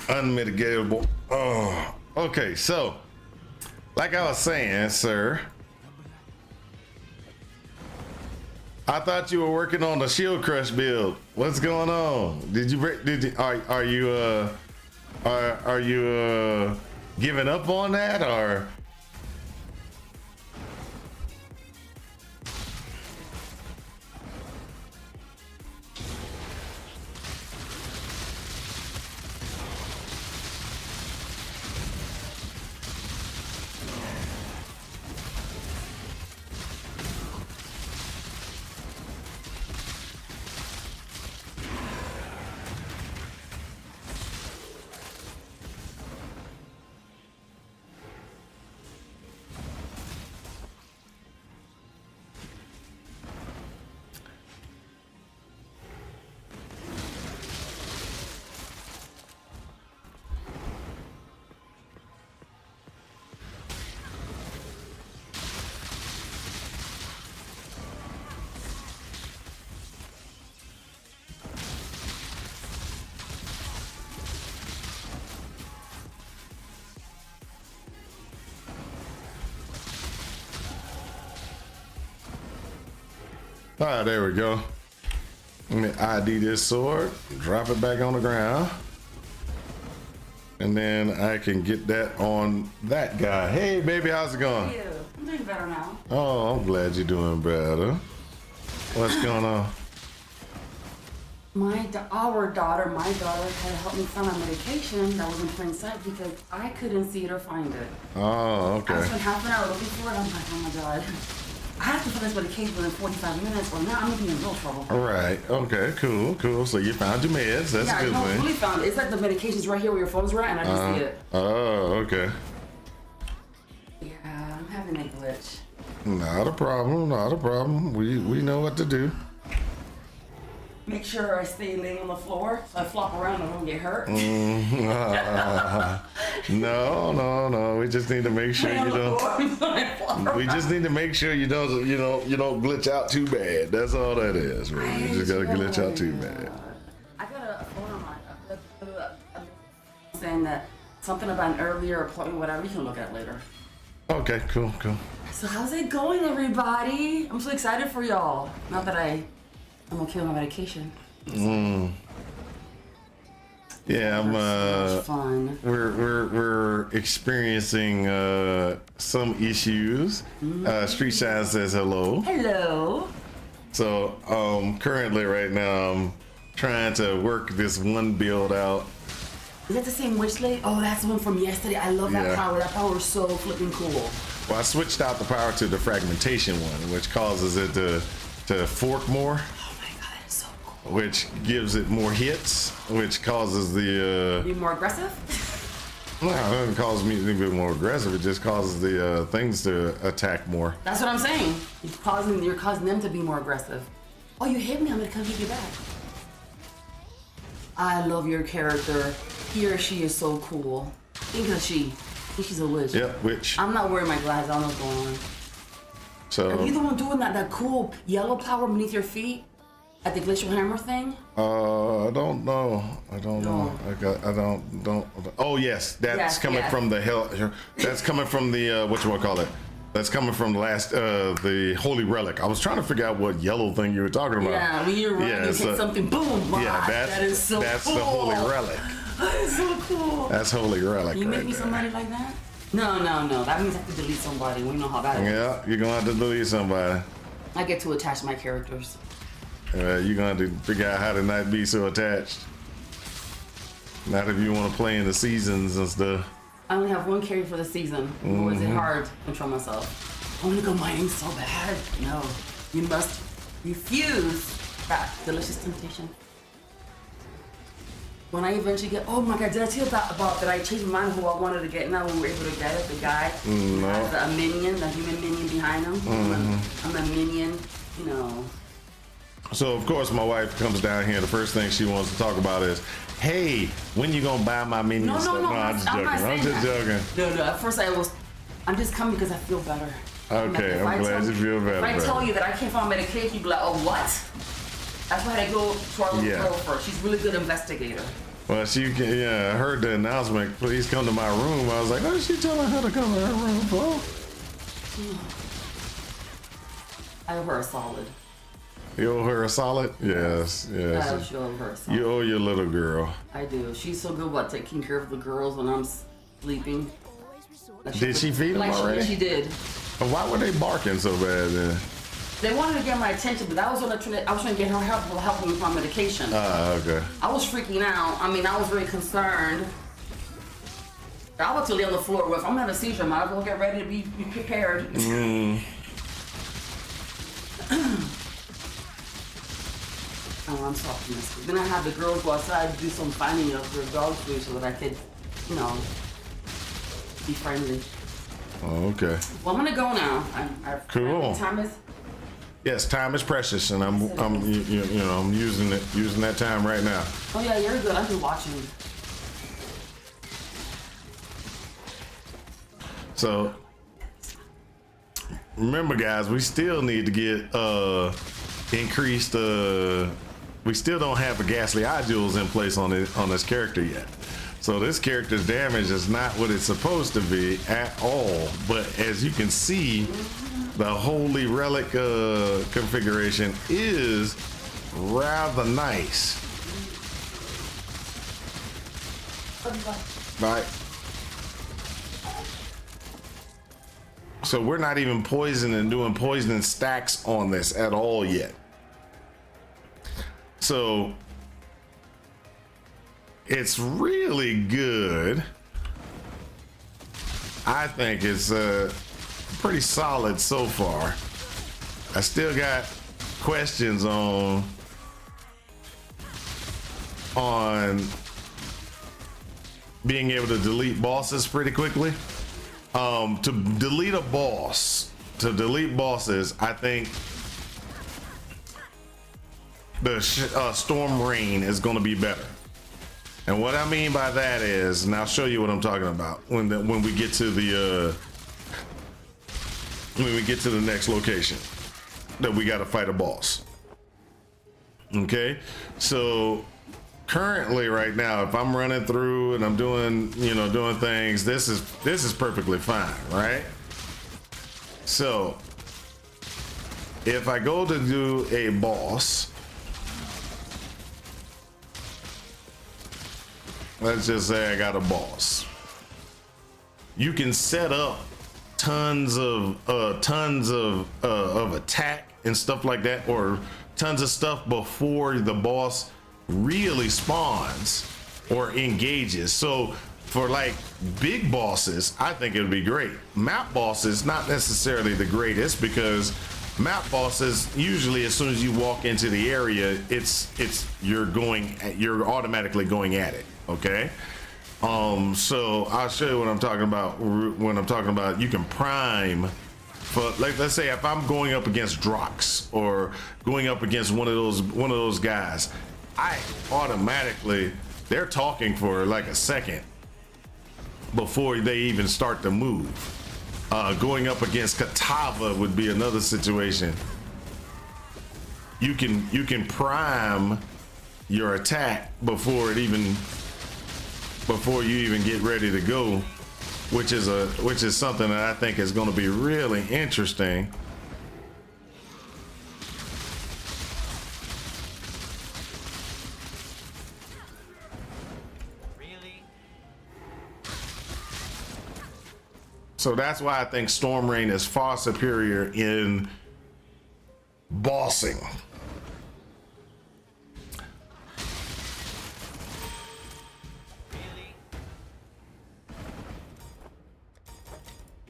A: Unmitigatable. Oh, okay. So, like I was saying, sir, I thought you were working on the Shield Crush build. What's going on? Did you break? Did you? Are you giving up on that or? Ah, there we go. Let me ID this sword, drop it back on the ground. And then I can get that on that guy. Hey, baby, how's it going?
D: You. I'm doing better now.
A: Oh, I'm glad you're doing better. What's going on?
D: My daughter had to help me find my medication that was in plain sight because I couldn't see it or find it.
A: Oh,
D: I
A: okay.
D: spent half an hour looking for it. I'm like, oh my God. I have to find this medication within 45 minutes or now I'm gonna be in real trouble.
A: All right. Okay, cool. So you found your meds. That's
D: Yeah,
A: a good
D: I
A: thing.
D: really found it. It's like the medication's right here where your phone's right and I didn't see it.
A: Oh, okay.
D: Yeah, I'm having a glitch.
A: Not a problem. We know what to do.
D: Make sure I stay laying on the floor so I flop around and I don't get hurt.
A: No. We just need to make sure you don't. We just need to make sure you don't glitch out too bad. That's all that is. Really. You just gotta glitch out too bad.
D: I got a phone on my saying that something about an earlier appointment, whatever. You can look at it later.
A: Okay, cool.
D: So how's it going, everybody? I'm so excited for y'all. Not that I'm okay with my medication.
A: Yeah, I'm.
D: So much fun.
A: We're experiencing some issues. Street Shine says hello.
D: Hello.
A: So currently right now I'm trying to work this one build out.
D: Is that the same wish list? Oh, that's the one from yesterday. I love that
A: Yeah.
D: power. That power is so flipping cool.
A: Well, I switched out the power to the fragmentation one, which causes it to fork more,
D: Oh my God, that is so cool.
A: which gives it more hits, which causes the
D: Be more aggressive?
A: no, it doesn't cause me to be more aggressive. It just causes the things to attack more.
D: That's what I'm saying. You're causing them to be more aggressive. Oh, you hit me. I'm gonna come hit you back. I love your character. He or she is so cool. Think of she. I think she's a witch.
A: Yep, which
D: I'm not wearing my glasses. I don't know what's going on. Are you
A: so
D: the one doing that cool yellow power beneath your feet at the glacial hammer thing?
A: I don't know. I don't. Oh yes, that's
D: Yes,
A: coming
D: yes.
A: from the hell. That's coming from the whatchamacallit. That's coming from the last the holy relic. I was trying to figure out what yellow thing you were talking about.
D: Yeah, when you're running, you
A: so-
D: hit something, boom! Wow,
A: Yeah,
D: that is so
A: that's
D: cool.
A: the holy relic.
D: That is so cool.
A: That's holy relic
D: Can you make
A: right
D: me
A: there.
D: somebody like that? No. That means I have to delete somebody. We know how that is.
A: Yeah, you're gonna have to delete somebody.
D: I get too attached to my characters.
A: You're gonna have to figure out how to not be so attached. Not if you want to play in the seasons and stuff.
D: I only have one carry for the season. Or is it hard to control myself? I want to go mining so bad. No, you must refuse that delicious temptation. When I eventually get, oh my God, did I tell you about that I changed my mind who I wanted to get now when we were able to get it? The guy who has a minion, the human minion behind him. I'm a minion, you know.
A: So of course my wife comes down here. The first thing she wants to talk about is, "Hey, when you gonna buy my minion
D: No,
A: stuff?"
D: I'm
A: just
D: not
A: joking. I'm
D: saying
A: just
D: that.
A: joking.
D: No, at first I'm just coming because I feel better.
A: Okay,
D: If
A: I'm
D: I
A: glad
D: tell-
A: you feel better.
D: If I
A: bro.
D: tell you that I can't find medication, you'd be like, oh, what? That's why I go to our little
A: Yeah.
D: girl first. She's a really good investigator.
A: Well, she yeah, I heard the announcement. Please come to my room. I was like, oh, she telling her to come to her room, bro.
D: I owe her a solid.
A: You owe her a solid? Yes,
D: I
A: yes.
D: owe her a solid.
A: You owe your little girl.
D: I do. She's so good about taking care of the girls when I'm sleeping. Like
A: Did she feed them already?
D: She did.
A: Why were they barking so bad then?
D: They wanted to get my attention, but I was trying to get her help with my medication.
A: Okay.
D: I was freaking out. I mean, I was very concerned. I was to lay on the floor with. I'm having a seizure. Might as well get ready to be prepared. Oh, I'm so optimistic. Then I have the girls go outside to do some finding of their dog food so that I could, you know, be friendly.
A: Oh, okay.
D: Well, I'm gonna go now.
A: Cool.
D: Time is.
A: Yes, time is precious, and I'm using that time right now.
D: Oh yeah, you're good. I'm just watching.
A: So remember, guys, we still need to get increased. We still don't have a ghastly eye jewels in place on this character yet. So this character's damage is not what it's supposed to be at all. But as you can see, the holy relic configuration is rather nice. Right. So we're not even doing poisoning stacks on this at all yet. So it's really good. I think it's pretty solid so far. I still got questions on being able to delete bosses pretty quickly. To delete bosses, I think the Storm Rain is going to be better. And what I mean by that is, and I'll show you what I'm talking about when we get to the next location that we got to fight a boss. Okay, so currently right now, if I'm running through and I'm doing things, this is perfectly fine, right? So if I go to do a boss, let's just say I got a boss. You can set up tons of attack and stuff like that, or tons of stuff before the boss really spawns or engages. So for like big bosses, I think it would be great. Map bosses, not necessarily the greatest, because map bosses usually as soon as you walk into the area, you're automatically going at it. Okay. So I'll show you what I'm talking about when I'm talking about you can prime. But like, let's say if I'm going up against Drox or going up against one of those guys, I automatically, they're talking for like a second before they even start to move. Going up against Katava would be another situation. You can prime your attack before you even get ready to go, which is something that I think is going to be really interesting. So that's why I think Storm Rain is far superior in bossing.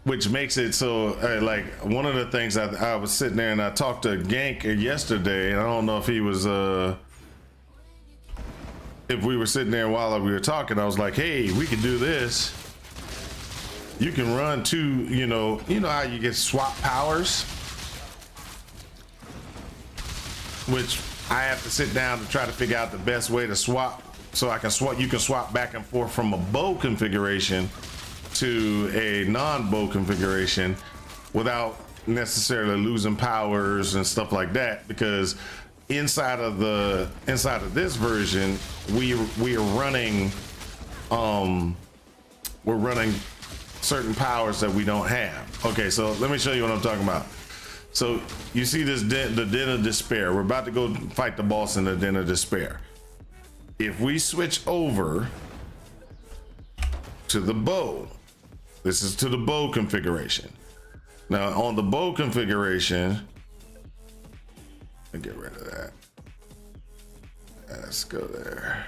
A: Which makes it so, like, one of the things I was sitting there and I talked to Gank yesterday, and I don't know if he was, if we were sitting there while we were talking, I was like, hey, we could do this. You can run two, you know how you get swap powers? Which I have to sit down to try to figure out the best way to swap, so I can swap. You can swap back and forth from a bow configuration to a non-bow configuration without necessarily losing powers and stuff like that, because inside of this version, we are running we're running certain powers that we don't have. Okay, so let me show you what I'm talking about. So you see this the Den of Despair. We're about to go fight the boss in the Den of Despair. If we switch over to the bow, this is to the bow configuration. Now on the bow configuration, let me get rid of that. Let's go there.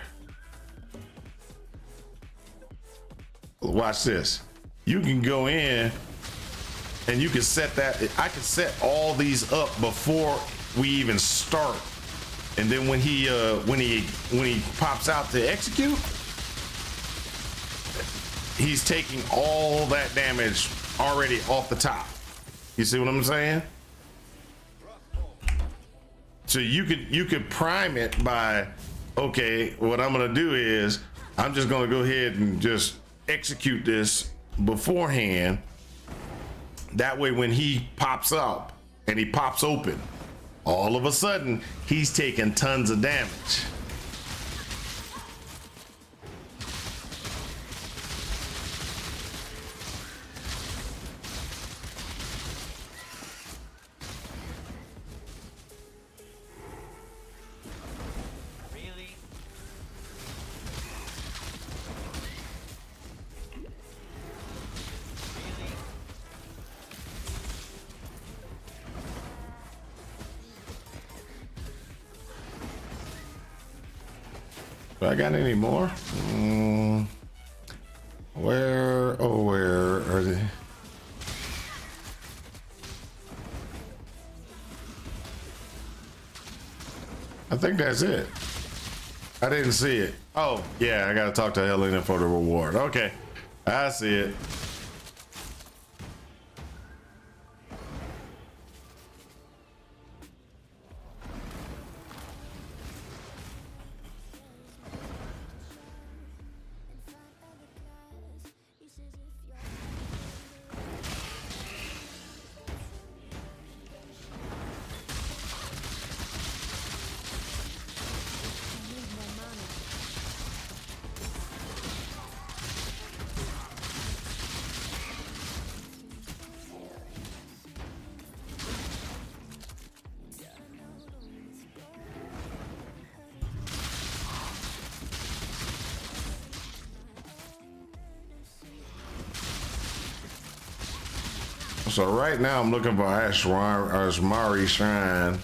A: Watch this. You can go in and you can set that. I can set all these up before we even start. And then when he pops out to execute, he's taking all that damage already off the top. You see what I'm saying? So you could prime it by, okay, what I'm gonna do is I'm just gonna go ahead and just execute this beforehand. That way when he pops up and he pops open, all of a sudden he's taking tons of damage. Do I got any more? Where are they? I think that's it. I didn't see it. Oh, yeah, I gotta talk to Helena for the reward. Okay, I see it. So right now I'm looking for Ashmari Shrine.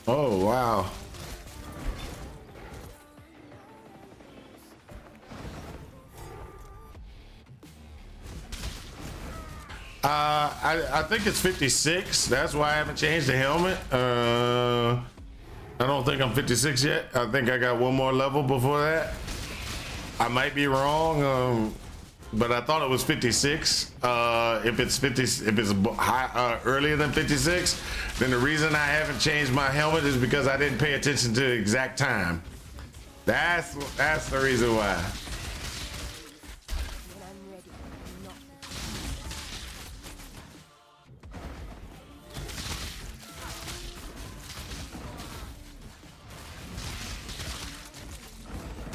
A: Oh, wow. I think it's 56. That's why I haven't changed the helmet. I don't think I'm 56 yet. I think I got one more level before that. I might be wrong, but I thought it was 56. If it's earlier than 56, then the reason I haven't changed my helmet is because I didn't pay attention to the exact time. That's the reason why.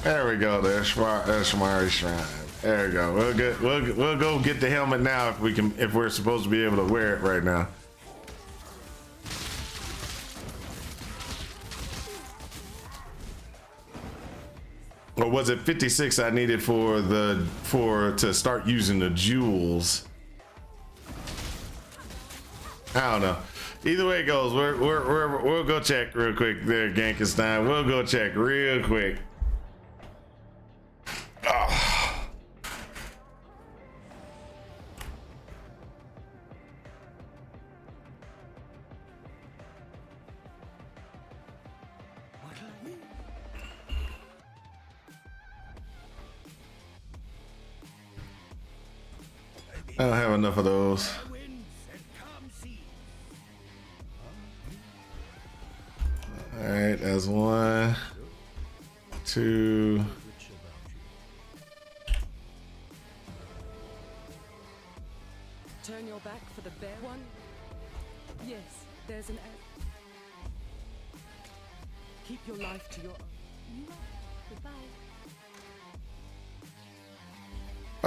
A: There we go. There's Shmari Shrine. There we go. We'll go get the helmet now if we're supposed to be able to wear it right now. Or was it 56 I needed to start using the jewels? I don't know. Either way it goes, we'll go check real quick there, Gankenstein. We'll go check real quick. I don't have enough of those. All right, that's one. to.
F: Turn your back for the bear one? Yes, there's an keep your life to your own.
E: You are. Goodbye.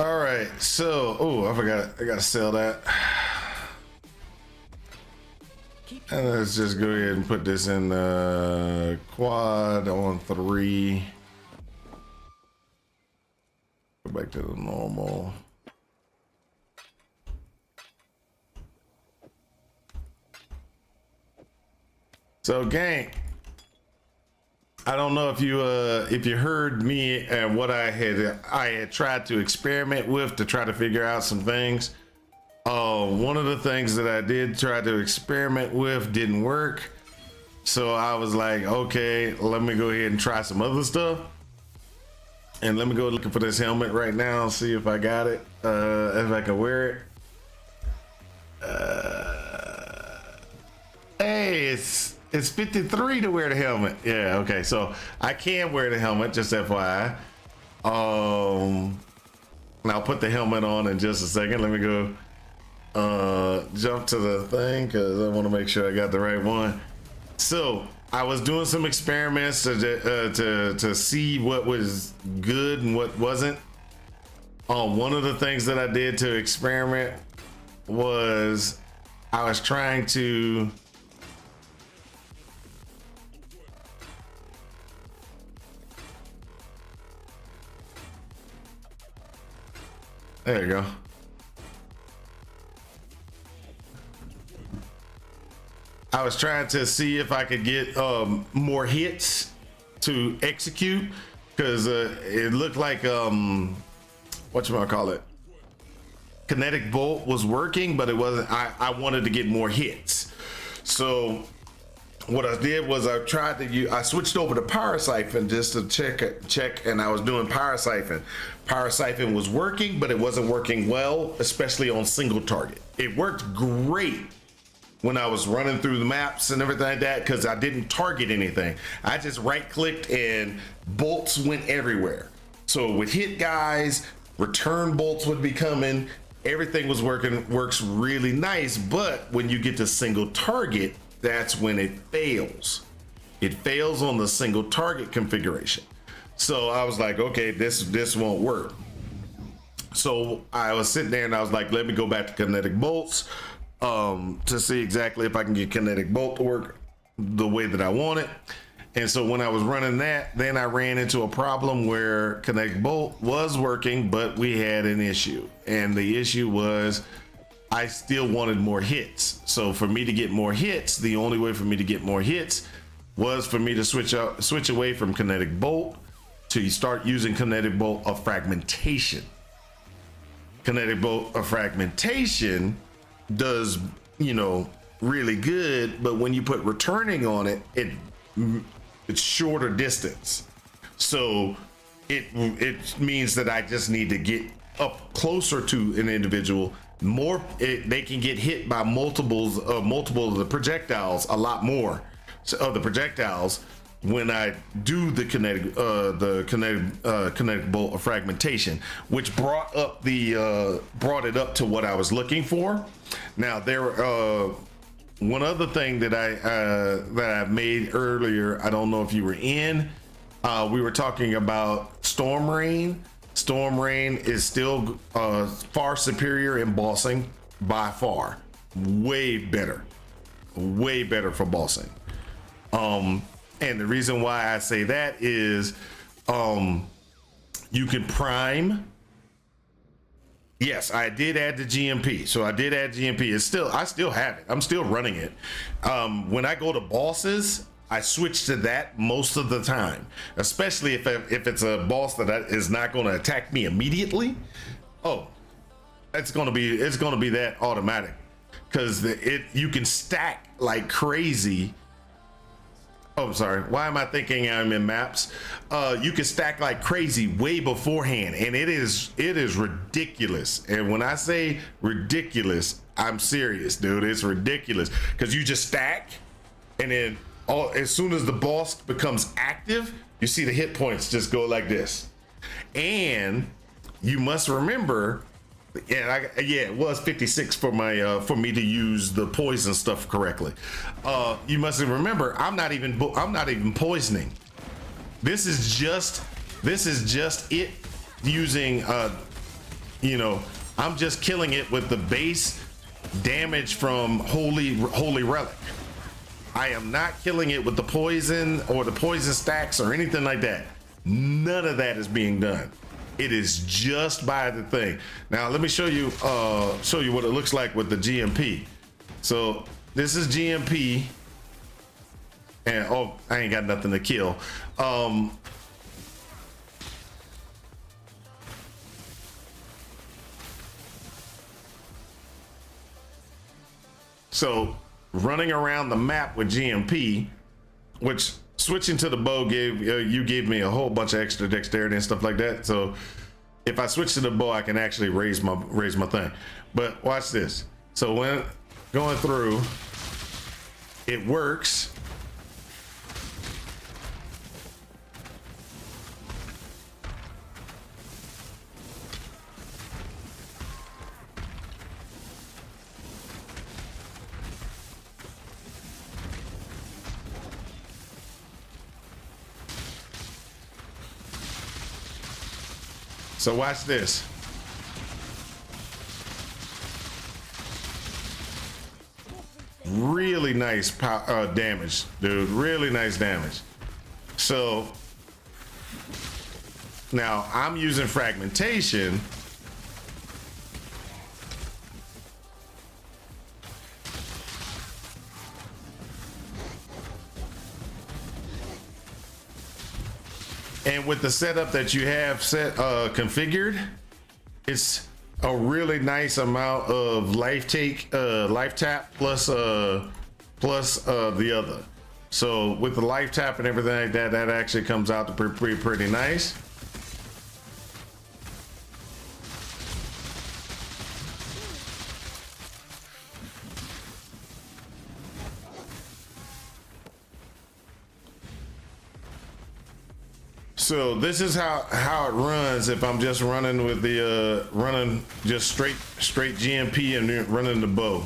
A: All right, so I forgot. I gotta sell that. And let's just go ahead and put this in quad on 3. Go back to the normal. So, gang, I don't know if you heard me and what I had tried to experiment with to try to figure out some things. One of the things that I did try to experiment with didn't work. So I was like, okay, let me go ahead and try some other stuff. And let me go looking for this helmet right now and see if I got it, if I can wear it. Hey, it's 53 to wear the helmet. Yeah, okay, so I can wear the helmet, just FYI. And I'll put the helmet on in just a second. Let me go jump to the thing because I want to make sure I got the right one. So I was doing some experiments to see what was good and what wasn't. One of the things that I did to experiment was I was trying to there you go. I was trying to see if I could get more hits to execute because it looked like whatchamacallit, kinetic bolt was working, but it wasn't. I wanted to get more hits. So what I did was I tried to I switched over to power siphon just to check, and I was doing power siphon. Power siphon was working, but it wasn't working well, especially on single target. It worked great when I was running through the maps and everything like that because I didn't target anything. I just right clicked and bolts went everywhere. So with hit guys, return bolts would be coming. Everything was works really nice. But when you get to single target, that's when it fails. It fails on the single target configuration. So I was like, okay, this won't work. So I was sitting there and I was like, let me go back to kinetic bolts to see exactly if I can get kinetic bolt to work the way that I want it. And so when I was running that, then I ran into a problem where kinetic bolt was working, but we had an issue. And the issue was I still wanted more hits. So for me to get more hits, the only way for me to get more hits was for me to switch away from kinetic bolt to start using kinetic bolt of fragmentation. Kinetic bolt of fragmentation does, really good, but when you put returning on it, it's shorter distance. So it means that I just need to get up closer to an individual more. They can get hit by multiple of the projectiles, a lot more of the projectiles when I do the kinetic bolt of fragmentation, which brought it up to what I was looking for. Now there one other thing that I made earlier, I don't know if you were in, we were talking about Storm Rain. Storm Rain is still far superior in bossing by far. Way better for bossing. And the reason why I say that is you can prime. Yes, I did add the GMP. So I did add GMP. I still have it. I'm still running it. When I go to bosses, I switch to that most of the time, especially if it's a boss that is not going to attack me immediately. Oh, it's going to be that automatic because you can stack like crazy. Oh, I'm sorry. Why am I thinking I'm in maps? You can stack like crazy way beforehand, and it is ridiculous. And when I say ridiculous, I'm serious, dude. It's ridiculous because you just stack, and then as soon as the boss becomes active, You see the hit points just go like this. And you must remember, it was 56 for my for me to use the poison stuff correctly. You must remember, I'm not even poisoning. This is just it using I'm just killing it with the base damage from holy relic. I am not killing it with the poison or the poison stacks or anything like that. None of that is being done. It is just by the thing. Now let me show you what it looks like with the GMP. So this is GMP, and I ain't got nothing to kill. So running around the map with GMP, which switching to the bow gave me a whole bunch of extra dexterity and stuff like that. So if I switch to the bow, I can actually raise my thing. But watch this. So when going through, it works. So watch this. Really nice damage, dude. Really nice damage. So now I'm using fragmentation. And with the setup that you have configured, it's a really nice amount of life tap plus the other. So with the life tap and everything like that, that actually comes out to pretty nice. So this is how it runs if I'm just running with the running just straight GMP and running the bow.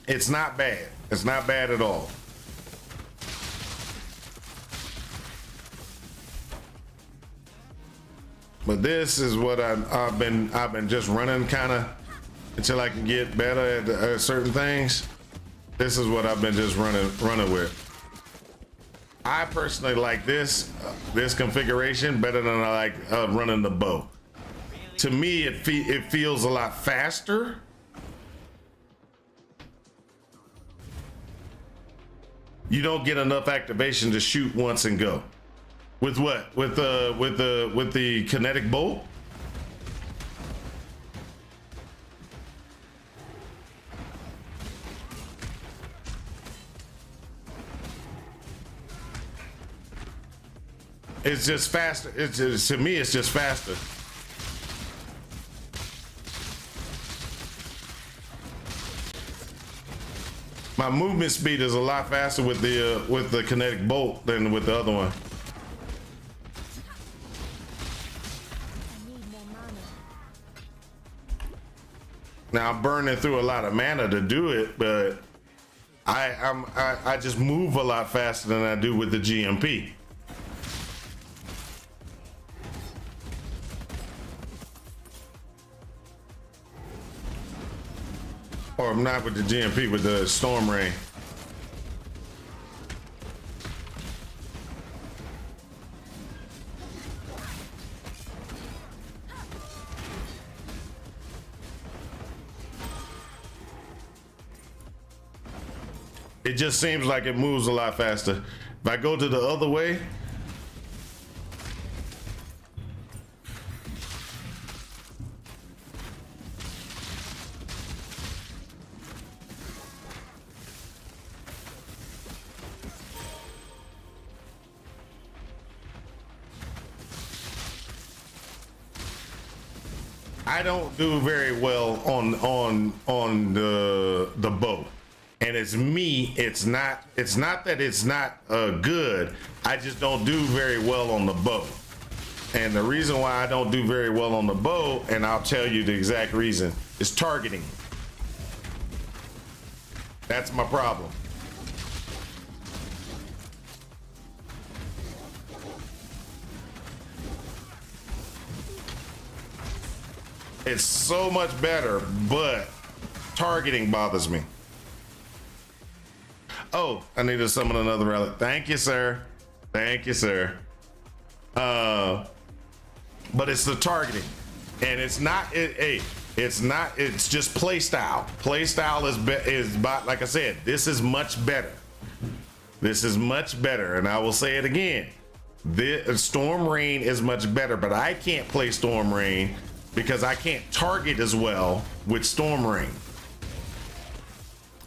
A: It's not bad. It's not bad at all. But this is what I've been just running kind of until I can get better at certain things. This is what I've been just running with. I personally like this configuration better than I like running the bow. To me, it feels a lot faster. You don't get enough activation to shoot once and go. With what? With the kinetic bolt? It's just faster. To me, it's just faster. My movement speed is a lot faster with the kinetic bolt than with the other one. Now I'm burning through a lot of mana to do it, but I just move a lot faster than I do with the GMP. Or not with the GMP, with the Storm Rain. It just seems like it moves a lot faster. If I go to the other way, I don't do very well on the bow, And it's me. It's not that it's not good. I just don't do very well on the bow. And the reason why I don't do very well on the bow, and I'll tell you the exact reason, is targeting. That's my problem. It's so much better, but targeting bothers me. Oh, I need to summon another relic. Thank you, sir. Thank you, sir. But it's the targeting, and it's not. It's not. It's just play style. Play style is like I said. This is much better. This is much better, and I will say it again. The Storm Rain is much better, but I can't play Storm Rain because I can't target as well with Storm Rain.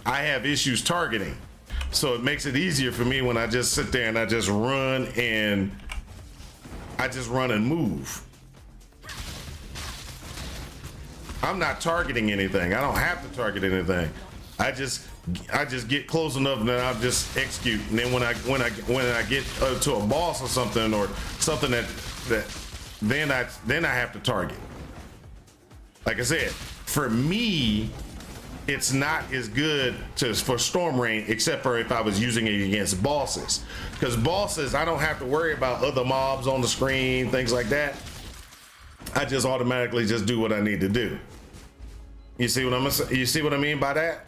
A: I have issues targeting, so it makes it easier for me when I just sit there and I just run and move. I'm not targeting anything. I don't have to target anything. I just get close enough and then I'll just execute. And then when I get to a boss or something that then I have to target. Like I said, for me, it's not as good for Storm Rain, except for if I was using it against bosses. Because bosses, I don't have to worry about other mobs on the screen, things like that. I just automatically just do what I need to do. You see what I mean by that?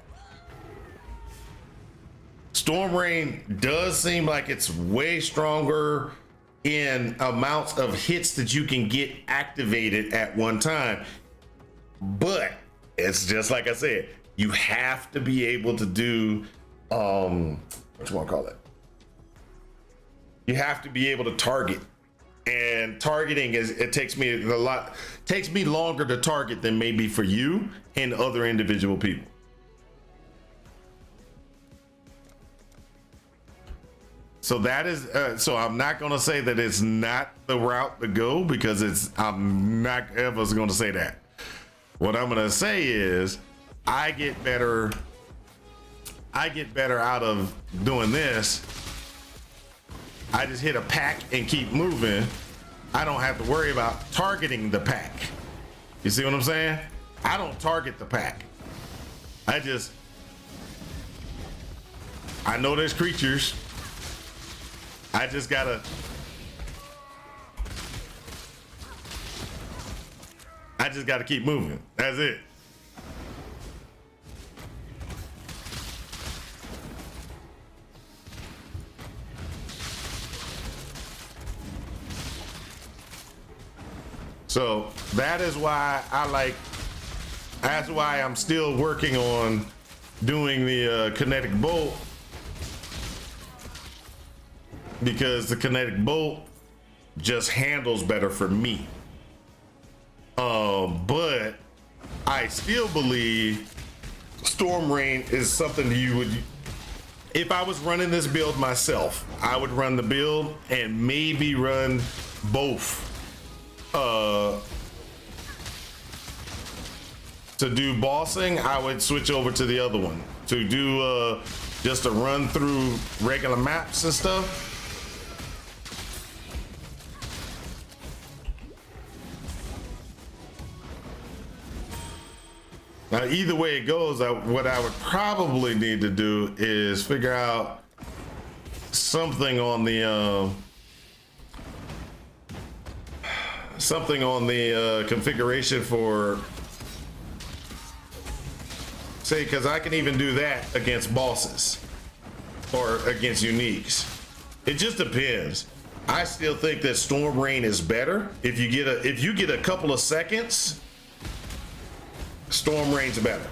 A: Storm Rain does seem like it's way stronger in amounts of hits that you can get activated at one time. But it's just like I said, you have to be able to do what you want to call it? You have to be able to target. And targeting takes me longer to target than maybe for you and other individual people. So that is so I'm not going to say that it's not the route to go, because I'm not ever going to say that. What I'm going to say is I get better out of doing this. I just hit a pack and keep moving. I don't have to worry about targeting the pack. You see what I'm saying? I don't target the pack. I know there's creatures. I just gotta keep moving. That's it. So that is why that's why I'm still working on doing the kinetic bolt, because the kinetic bolt just handles better for me. But I still believe Storm Rain is something you would, if I was running this build myself, I would run the build and maybe run both. To do bossing, I would switch over to the other one. To do just a run through regular maps and stuff. Now, either way it goes, what I would probably need to do is figure out something on the configuration for, say, because I can even do that against bosses or against uniques. It just depends. I still think that Storm Rain is better. If you get a couple of seconds, Storm Rain's better.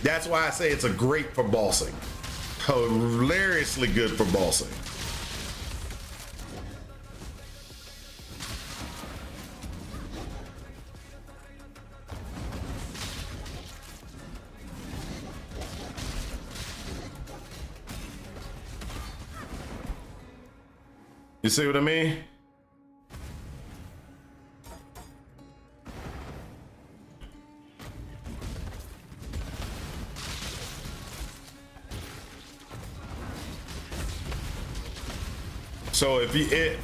A: That's why I say it's a great for bossing. Hilariously good for bossing. You see what I mean? So if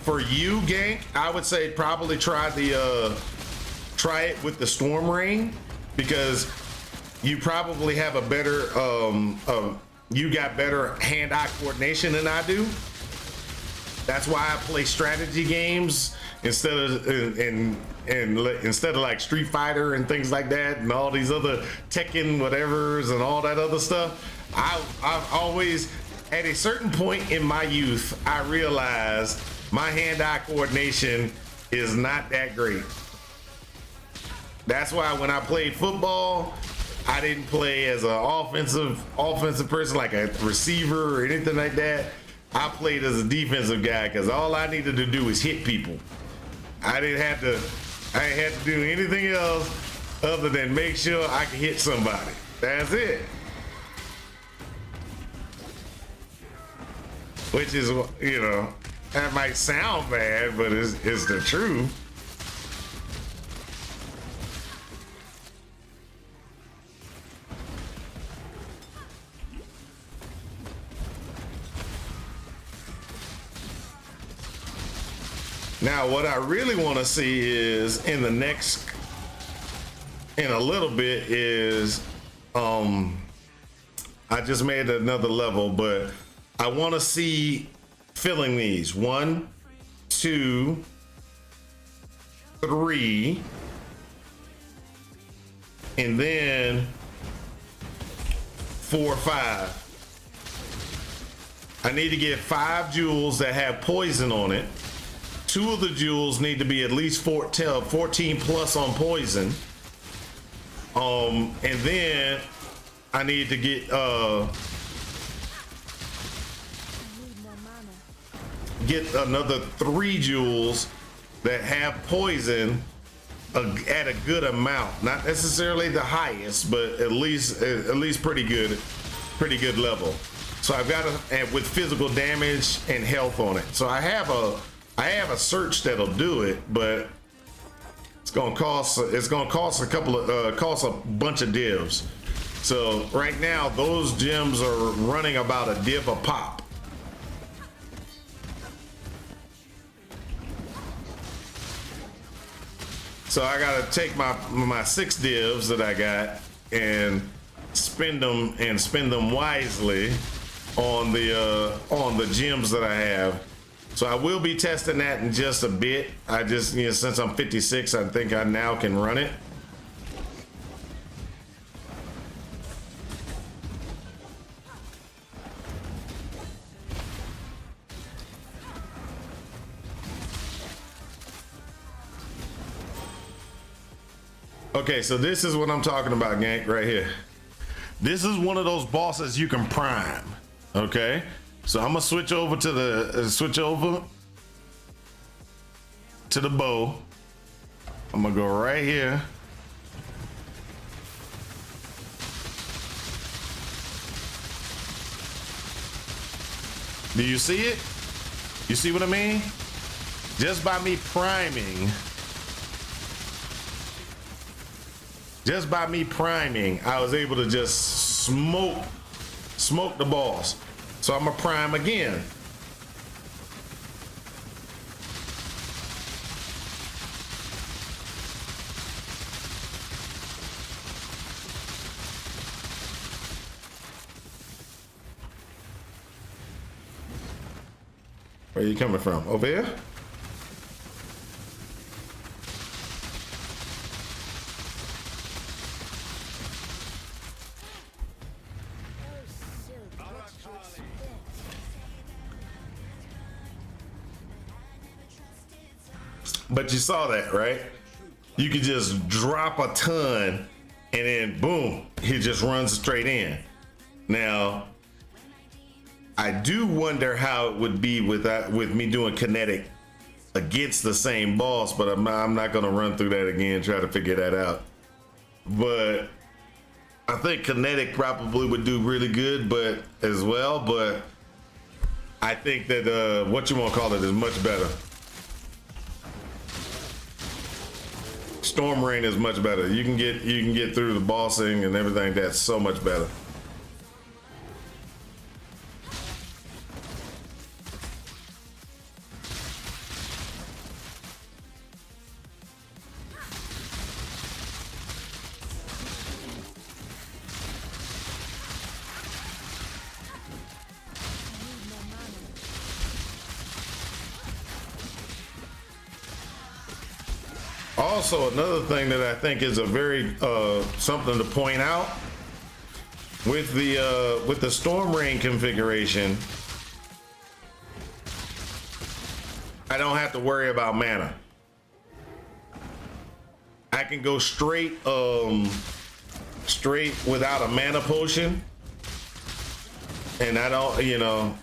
A: for you, Gank, I would say probably try it with the Storm Ring, because you probably have a better you got better hand-eye coordination than I do. That's why I play strategy games instead of like Street Fighter and things like that, and all these other Tekken whatevers and all that other stuff. I've always, at a certain point in my youth, I realized my hand-eye coordination is not that great. That's why when I played football, I didn't play as an offensive person, like a receiver or anything like that. I played as a defensive guy because all I needed to do was hit people. I didn't have to do anything else other than make sure I could hit somebody. That's it. Which is, you know, that might sound bad, but it's the truth. Now, what I really want to see is in a little bit is, I just made another level, but I want to see filling these 1, 2, 3, and then 4, 5. I need to get 5 jewels that have poison on it. 2 of the jewels need to be at least 14 plus on poison. And then I need to get another 3 jewels that have poison at a good amount. Not necessarily the highest, but at least pretty good level. So I've got with physical damage and health on it. So I have a search that'll do it, but it's gonna cost cost a bunch of divs. So right now those gems are running about a div a pop. So I gotta take my 6 divs that I got and spend them wisely on the gems that I have. So I will be testing that in just a bit. I just, since I'm 56, I think I now can run it. Okay, so this is what I'm talking about, Gank, right here. This is one of those bosses you can prime, okay? So I'm gonna switch over to the bow. I'm gonna go right here. Do you see it? You see what I mean? Just by me priming, I was able to just smoke the boss. So I'm gonna prime again. Where are you coming from? Over here? But you saw that, right? You could just drop a ton and then boom, he just runs straight in. Now, I do wonder how it would be with me doing kinetic against the same boss, but I'm not gonna run through that again, try to figure that out. But I think kinetic probably would do really good, but I think that what you want to call it is much better. Storm Rain is much better. You can get through the bossing and everything. That's so much better. Also, another thing that I think is a very something to point out with the Storm Rain configuration, I don't have to worry about mana. I can go straight without a mana potion, and I don't, you know,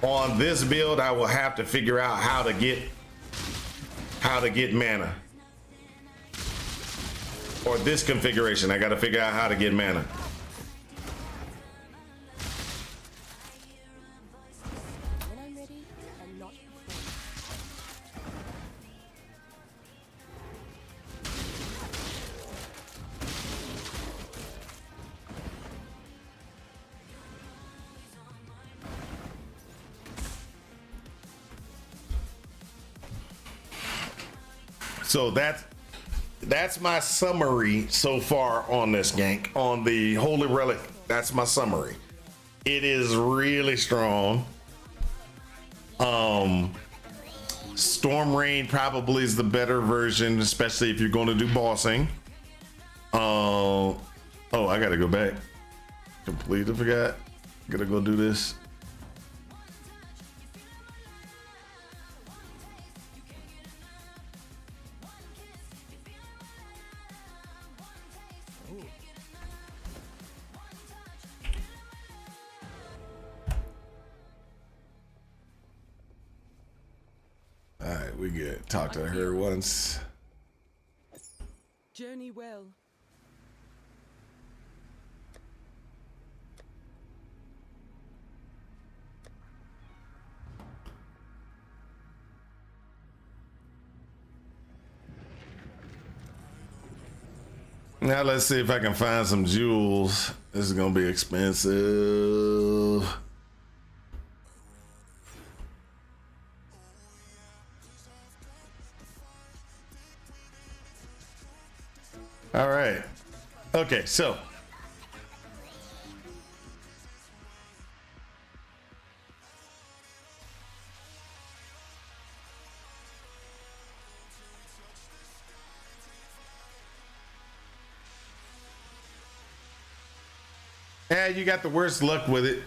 A: on this build I will have to figure out how to get mana. Or this configuration, I got to figure out how to get mana.
F: When I'm ready and not before.
A: So that's my summary so far on this gank, on the Holy Relic. That's my summary. It is really strong. Storm Rain probably is the better version, especially if you're going to do bossing. Oh, I gotta go back. Completely forgot. Gotta go do this. All right, we good. Talk to her once.
F: Journey well.
A: Now let's see if I can find some jewels. This is gonna be expensive. All right. Okay, so yeah, you got the worst luck with it.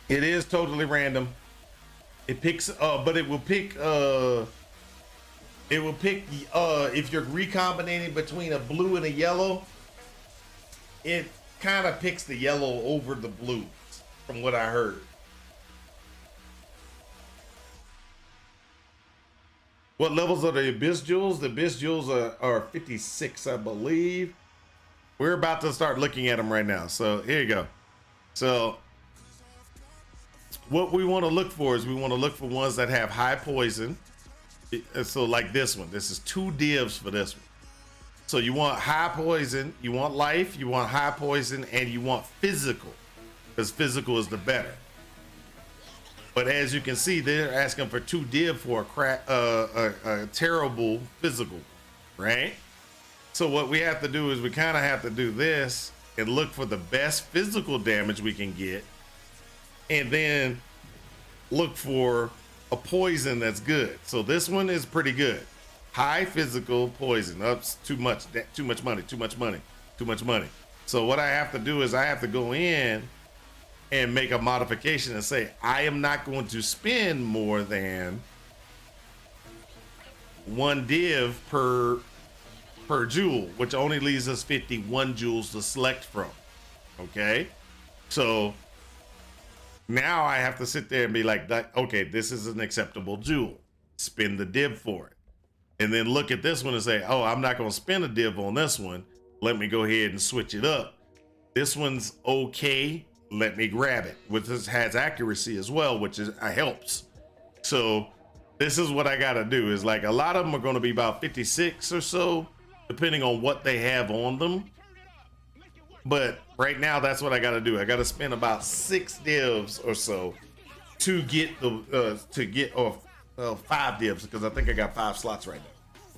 A: It is totally random. It picks, but it will pick, if you're recombinating between a blue and a yellow, it kind of picks the yellow over the blue, from what I heard. What levels are the Abyss Jewels? The Abyss Jewels are 56, I believe. We're about to start looking at them right now. So here you go. So what we want to look for is we want to look for ones that have high poison. So like this one, this is 2 divs for this one. So you want high poison, you want life, you want high poison, and you want physical, because physical is the better. But as you can see, they're asking for 2 div for a terrible physical, right? So what we have to do is we kind of have to do this and look for the best physical damage we can get, and then look for a poison that's good. So this one is pretty good. High physical poison. Ups too much money. So what I have to do is I have to go in and make a modification and say, I am not going to spend more than 1 div per jewel, which only leaves us 51 jewels to select from. Okay, so now I have to sit there and be like, okay, this is an acceptable jewel. Spend the div for it. And then look at this one and say, oh, I'm not going to spend a div on this one. Let me go ahead and switch it up. This one's okay. Let me grab it. Which has accuracy as well, which helps. So this is what I got to do is like a lot of them are going to be about 56 or so, depending on what they have on them. But right now, that's what I got to do. I got to spend about 6 divs or so to get the 5 divs, because I think I got 5 slots right now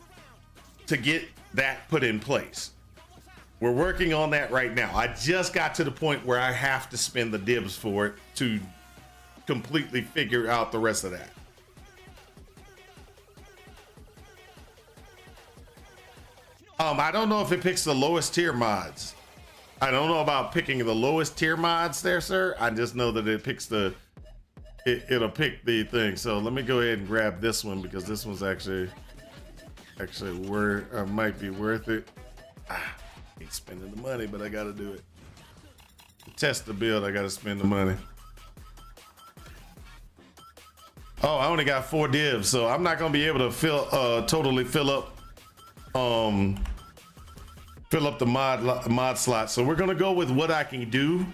A: to get that put in place. We're working on that right now. I just got to the point where I have to spend the divs for it to completely figure out the rest of that. I don't know if it picks the lowest tier mods. I don't know about picking the lowest tier mods there, sir. I just know that it picks it'll pick the thing. So let me go ahead and grab this one because this one's actually might be worth it. Ain't spending the money, but I gotta do it. To test the build, I gotta spend the money. Oh, I only got 4 divs, so I'm not gonna be able to totally fill up the mod slot. So we're gonna go with what I can do,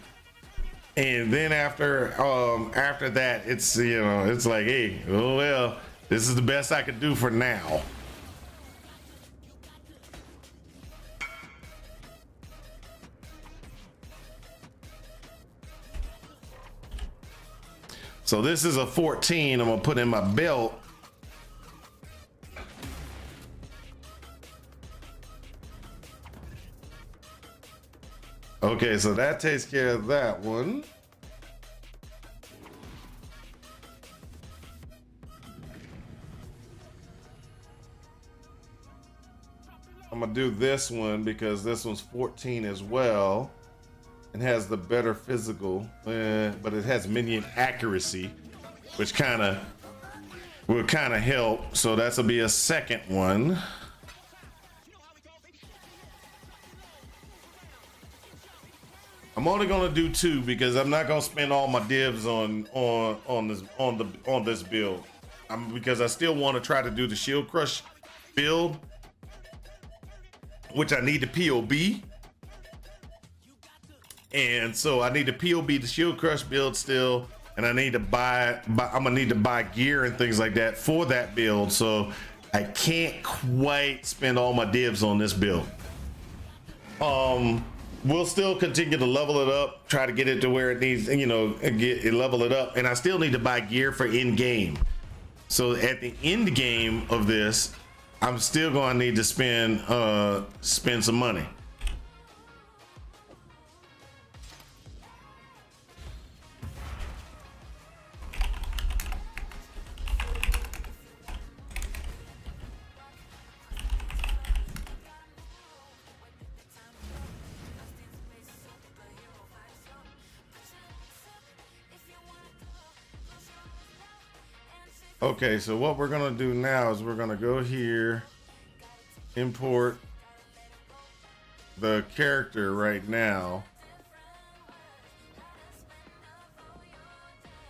A: and then after that, it's it's like, hey, oh well, this is the best I could do for now. So this is a 14. I'm gonna put in my belt. Okay, so that takes care of that one. I'm gonna do this one because this one's 14 as well and has the better physical, but it has minion accuracy, which will kind of help. So that's gonna be a second one. I'm only gonna do 2 because I'm not gonna spend all my divs on this build. Because I still want to try to do the shield crush build, which I need the POB, and so I need the POB, the shield crush build still, and I need to buy. I'm gonna need to buy gear and things like that for that build. So I can't quite spend all my divs on this build. We'll still continue to level it up, try to get it to where it needs, level it up. And I still need to buy gear for in game. So at the end game of this, I'm still going to need to spend some money. Okay, so what we're gonna do now is we're gonna go here, import the character right now,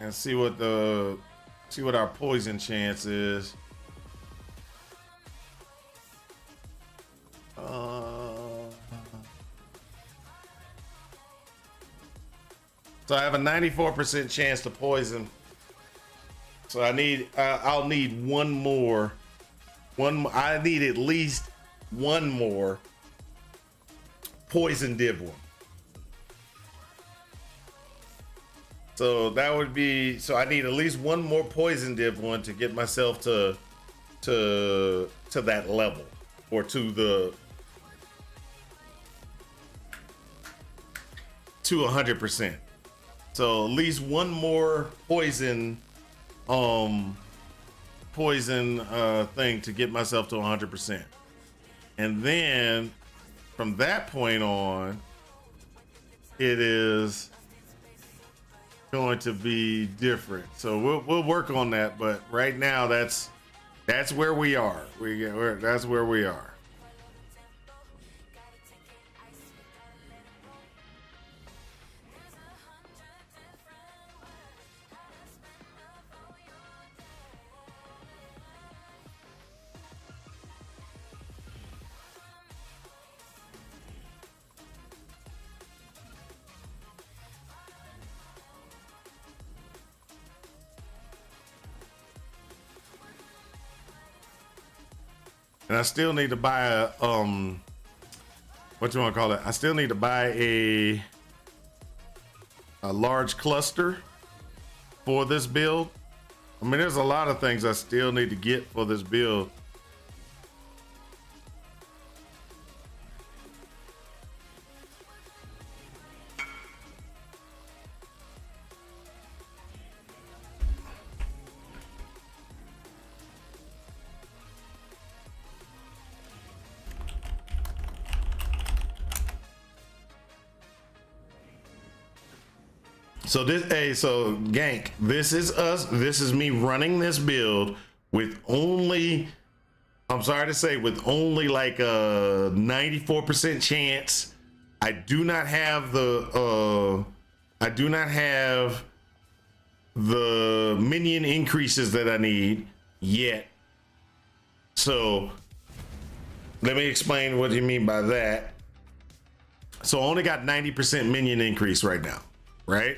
A: and see what our poison chance is. So I have a 94% chance to poison. So I'll need one more. I need at least one more poison div one. So that would be, so I need at least one more poison div one to get myself to that level, or to 100%. So at least one more poison thing to get myself to 100%. And then from that point on, it is going to be different. So we'll work on that, but right now that's where we are. That's where we are. And I still need to buy a what you want to call it? I still need to buy a large cluster for this build. I mean, there's a lot of things I still need to get for this build. So this, hey, so Gank, this is us. This is me running this build with only, I'm sorry to say, with only like a 94% chance. I do not have the minion increases that I need yet. So let me explain what you mean by that. So I only got 90% minion increase right now, right?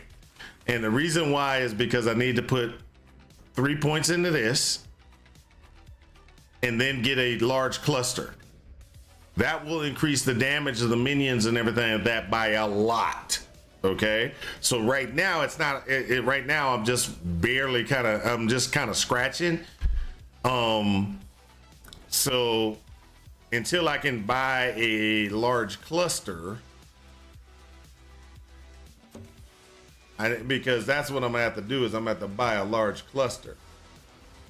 A: And the reason why is because I need to put 3 points into this and then get a large cluster. That will increase the damage of the minions and everything like that by a lot. Okay, so right now it's not. Right now I'm just barely I'm just kind of scratching. So until I can buy a large cluster. Because that's what I'm gonna have to do is I'm gonna have to buy a large cluster.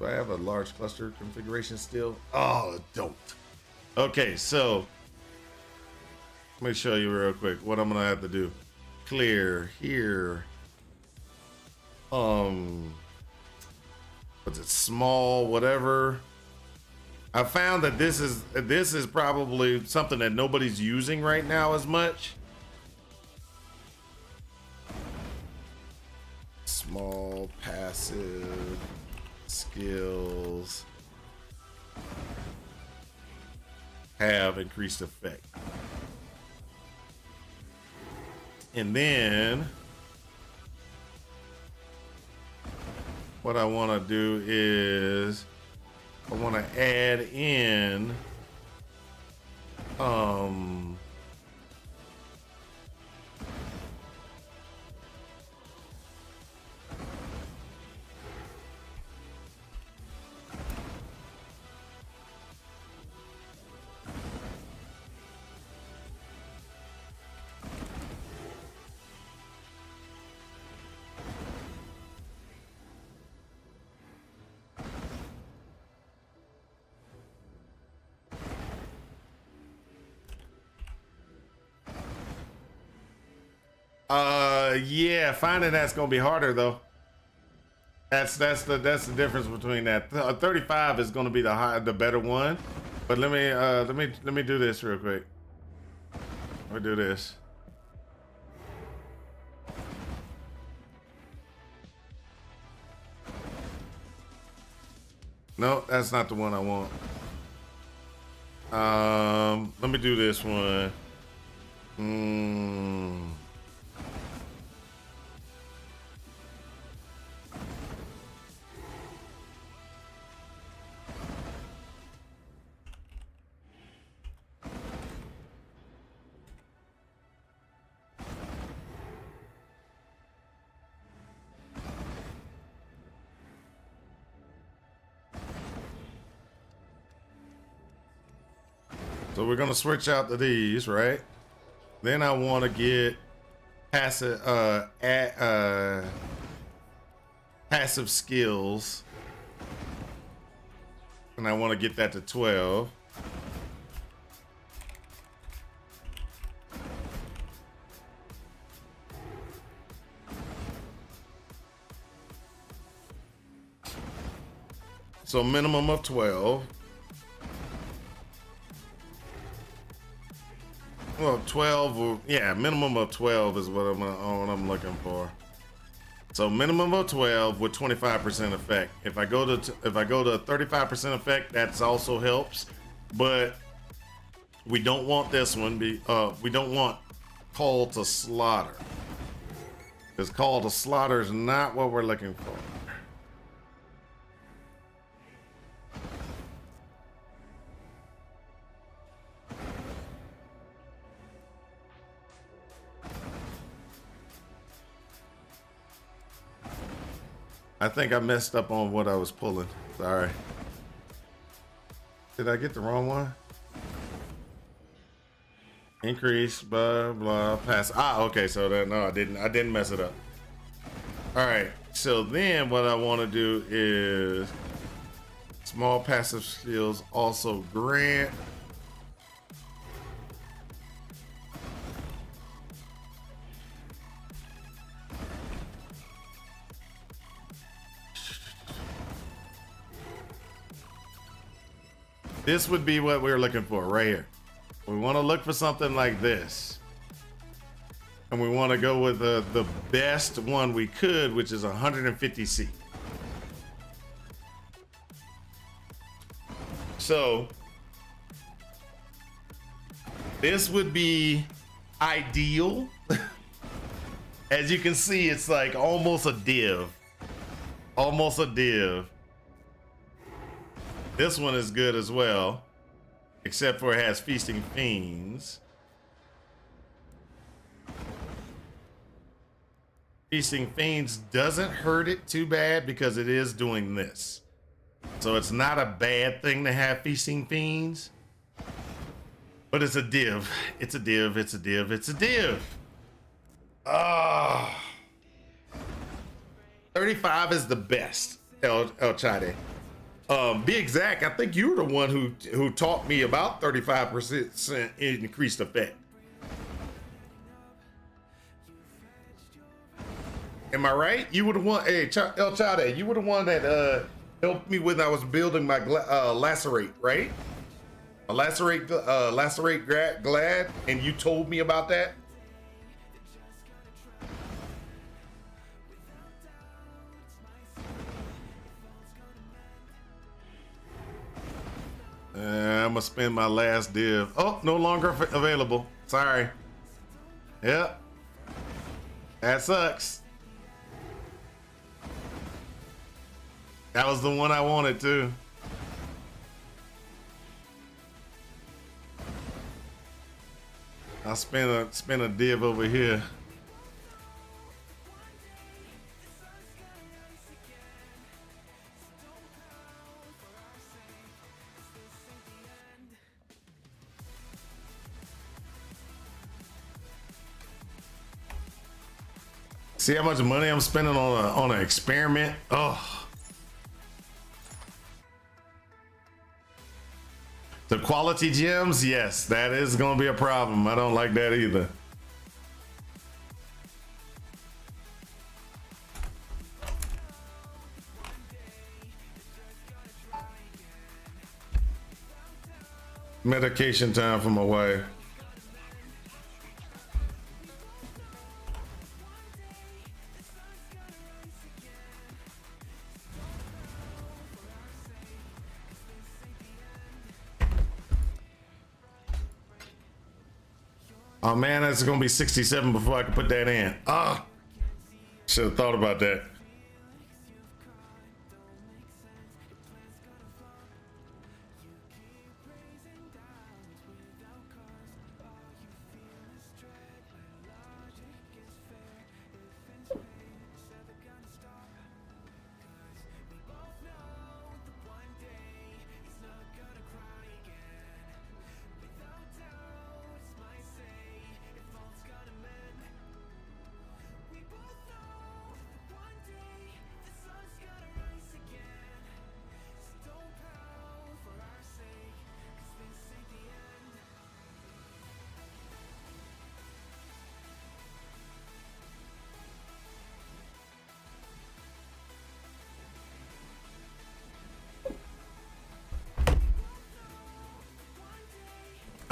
A: Do I have a large cluster configuration still? Oh, I don't. Okay, so let me show you real quick what I'm gonna have to do. Clear here. What's it? Small, whatever. I found that this is probably something that nobody's using right now as much. Small passive skills have increased effect. And then what I want to do is I want to add in yeah, finding that's gonna be harder though. That's the difference between that. 35 is gonna be the better one. But let me do this real quick. Let me do this. No, that's not the one I want. Let me do this one. So we're gonna switch out to these, right? Then I want to get passive passive skills, and I want to get that to 12. So minimum of 12. Well, 12, yeah, minimum of 12 is what I'm looking for. So minimum of 12 with 25% effect. If I go to 35% effect, that's also helps, but we don't want this one. We don't want call to slaughter. Because call to slaughter is not what we're looking for. I think I messed up on what I was pulling. Sorry. Did I get the wrong one? Increase, blah, blah, pass. Ah, okay, so that, no, I didn't mess it up. All right, so then what I want to do is small passive skills also grant. this would be what we're looking for right here. We want to look for something like this. And we want to go with the best one we could, which is 150C. So this would be ideal. As you can see, it's like almost a div. Almost a div. This one is good as well, except for it has Feasting Fiends. Feasting Fiends doesn't hurt it too bad because it is doing this. So it's not a bad thing to have Feasting Fiends. But it's a div. It's a div. It's a div. It's a div. Ah. 35 is the best, El Chade. Be exact, I think you were the one who taught me about 35% increased effect. Am I right? You were the one, hey, El Chade, you were the one that helped me when I was building my lacerate, right? A lacerate glad, and you told me about that. I'm gonna spend my last div. Oh, no longer available. Sorry. Yep. That sucks. That was the one I wanted too. I'll spend a div over here. See how much money I'm spending on an experiment? Oh. The quality gems, yes, that is gonna be a problem. I don't like that either. Medication time for my wife. Oh man, that's gonna be 67 before I can put that in. Ah, should have thought about that.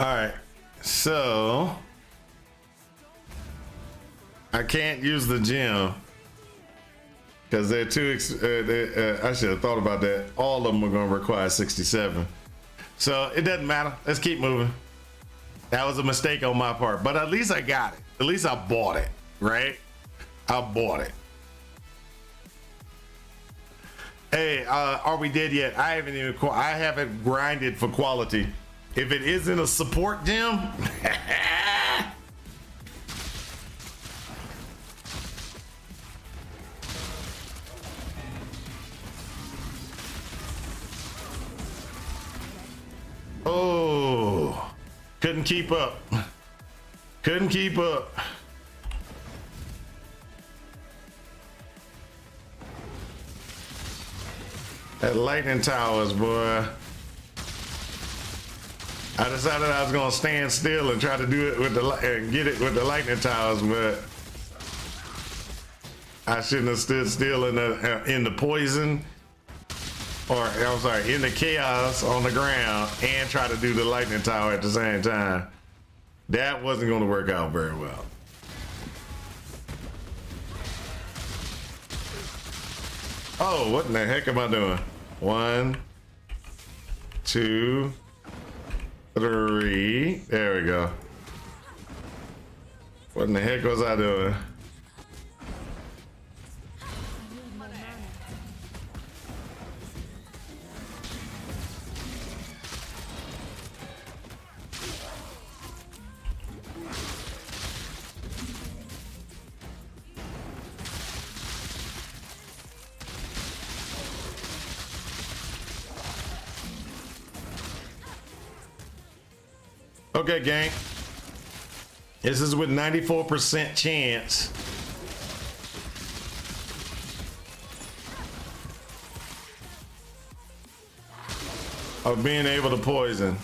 A: All right, so I can't use the gem because they're too. I should have thought about that. All of them are going to require 67, so it doesn't matter. Let's keep moving. That was a mistake on my part, but at least I got it. At least I bought it, right? I bought it. Hey, are we dead yet? I haven't grinded for quality. If it isn't a support gem, oh, couldn't keep up. Couldn't keep up. That lightning towers, boy. I decided I was gonna stand still and try to do it with and get it with the lightning towers, but I shouldn't have stood still in the poison. or I'm sorry, in the chaos on the ground and try to do the lightning tower at the same time. That wasn't going to work out very well. Oh, what in the heck am I doing? 1, 2, 3. There we go. What in the heck was I doing? Okay, gang. This is with 94% chance. Of being able to poison.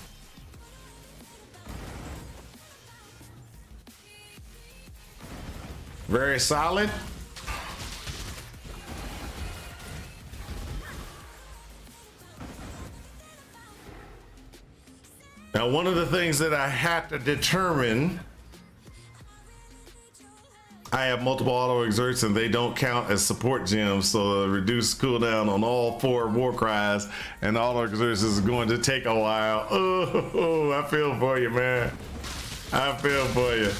A: Very solid. Now, one of the things that I have to determine, I have multiple auto exerts and they don't count as support gems, so the reduced cooldown on all 4 war cries and auto exerts is going to take a while. Oh, I feel for you, man. I feel for you.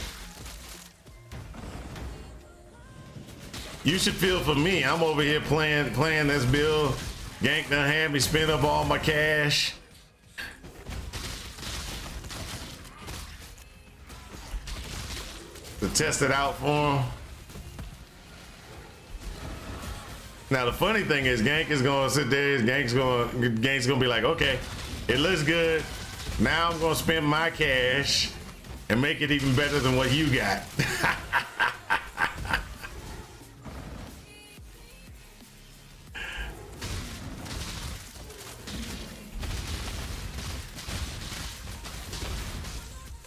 A: You should feel for me. I'm over here playing this build. Gank done had me spend up all my cash. To test it out for him. Now the funny thing is, Gank is gonna sit there. Gank's gonna be like, okay, it looks good. Now I'm gonna spend my cash and make it even better than what you got.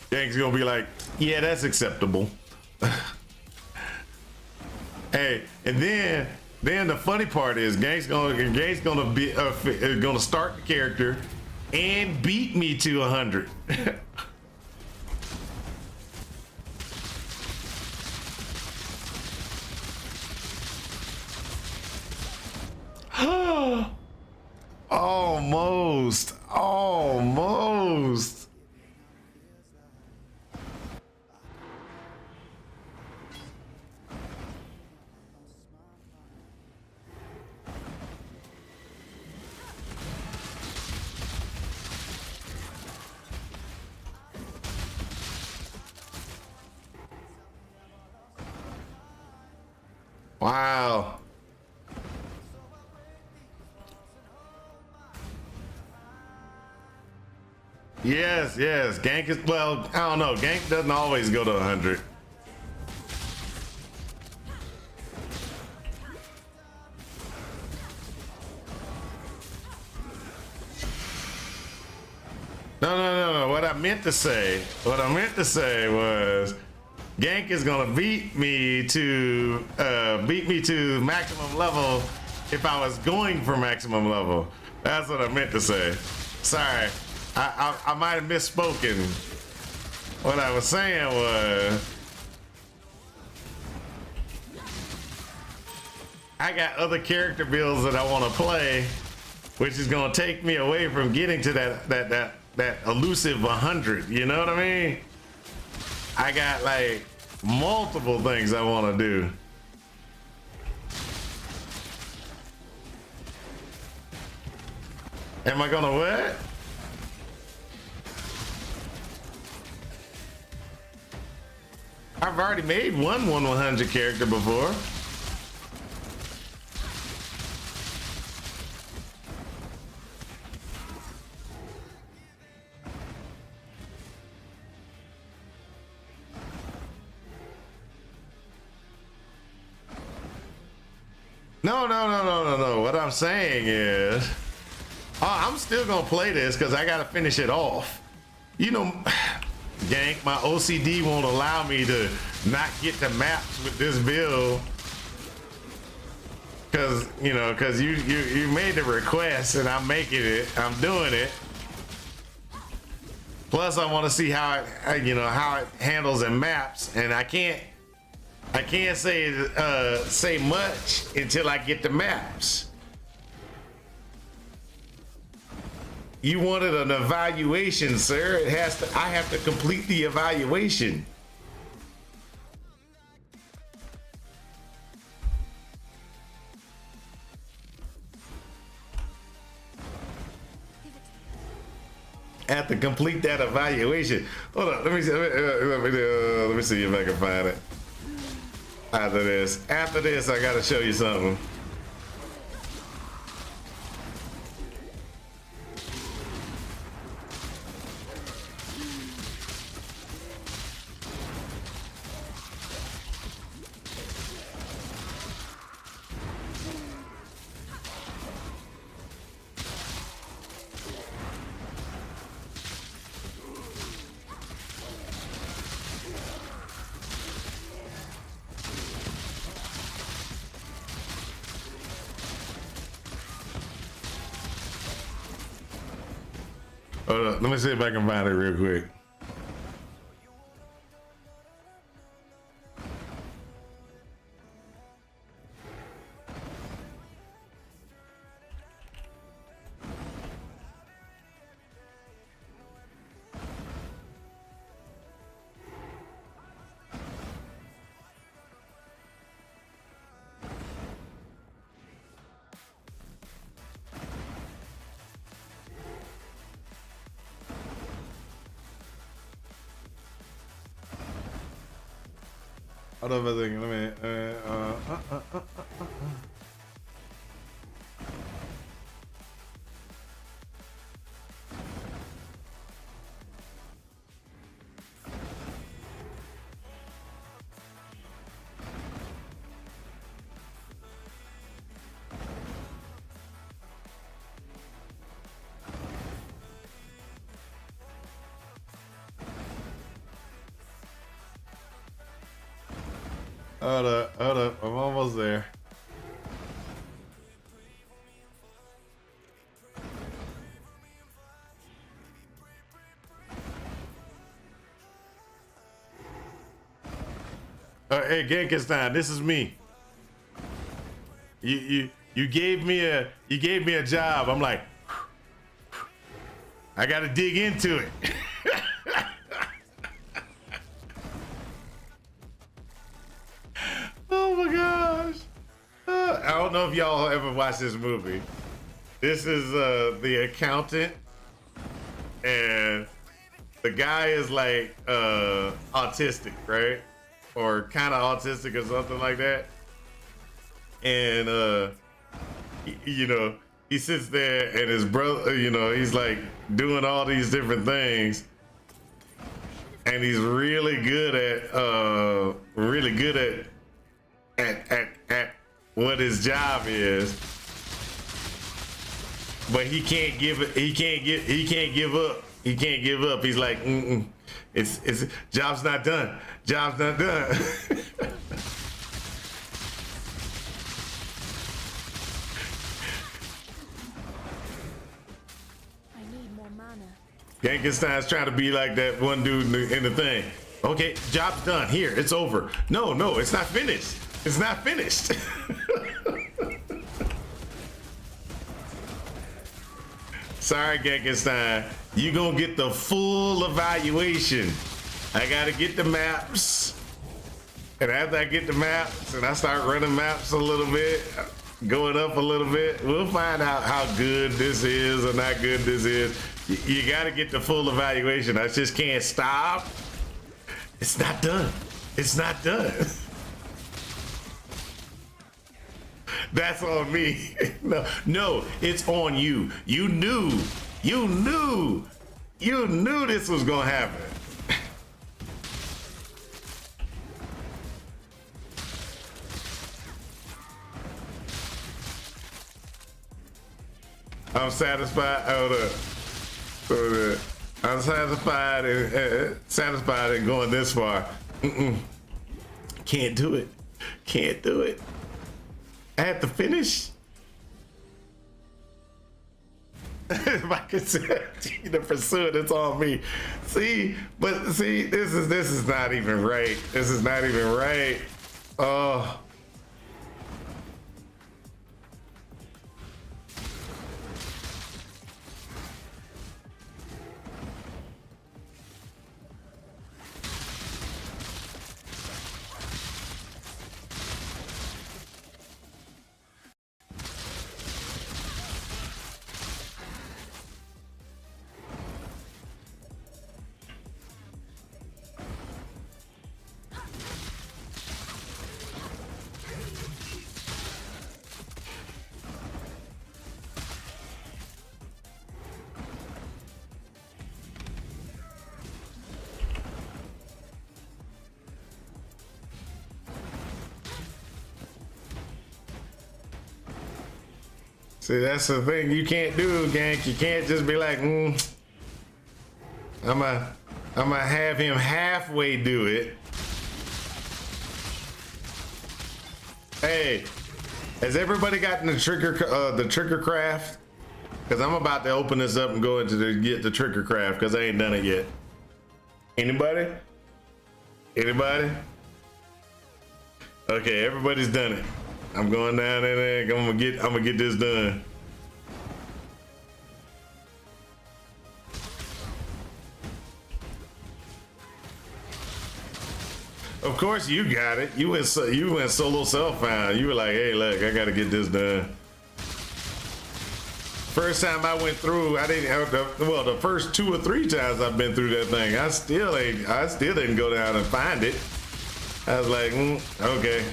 A: Gank's gonna be like, yeah, that's acceptable. Hey, and then the funny part is Gank's gonna start the character and beat me to 100. Almost. Wow. Yes. Gank is, well, I don't know. Gank doesn't always go to 100. No. What I meant to say was Gank is gonna beat me to maximum level if I was going for maximum level. That's what I meant to say. Sorry, I might have misspoken. What I was saying was I got other character builds that I want to play, which is gonna take me away from getting to that elusive 100. You know what I mean? I got like multiple things I want to do. Am I gonna what? I've already made one 100 character before. No. What I'm saying is, I'm still gonna play this because I gotta finish it off. You know, Gank, my OCD won't allow me to not get to maps with this build. Cause you made the request and I'm making it. I'm doing it. Plus, I want to see how it handles in maps, and I can't say much until I get the maps. You wanted an evaluation, sir. I have to complete the evaluation. I have to complete that evaluation. Hold on, let me see if I can find it. After this, I gotta show you something. Hold on, let me see if I can find it real quick. Hold on a second, let me, hold up, I'm almost there. Hey, Genkenstein, this is me. You gave me a job. I'm like, I gotta dig into it. Oh my gosh. I don't know if y'all ever watched this movie. This is the accountant, and the guy is like autistic, right? Or kind of autistic or something like that. And he sits there, and his brother, he's like doing all these different things, and he's really good at what his job is, but he can't give up. He can't give up. He's like, it's job's not done. Job's not done.
F: I need more mana.
A: Genkenstein's trying to be like that one dude in the thing. Okay, job's done. Here, it's over. No, it's not finished. It's not finished. Sorry, Genkenstein. You gonna get the full evaluation. I gotta get the maps. And after I get the maps and I start running maps a little bit, going up a little bit, we'll find out how good this is or not good this is. You gotta get the full evaluation. I just can't stop. It's not done. It's not done. That's on me. No, it's on you. You knew this was gonna happen. I'm satisfied. Hold up. I'm satisfied and going this far. Can't do it. Can't do it. I had to finish. If I could continue to pursue it, it's on me. See, but see, this is not even right. This is not even right. Oh. See, that's the thing you can't do, Gank. You can't just be like, I'ma have him halfway do it. Hey, has everybody gotten the trigger craft? Because I'm about to open this up and go into get the trigger craft because I ain't done it yet. Anybody? Anybody? Okay, everybody's done it. I'm going down in there. I'm gonna get this done. Of course you got it. You went solo self-found. You were like, hey, look, I gotta get this done. First time I went through, I didn't have well, the first 2 or 3 times I've been through that thing, I still didn't go down and find it. I was like, okay.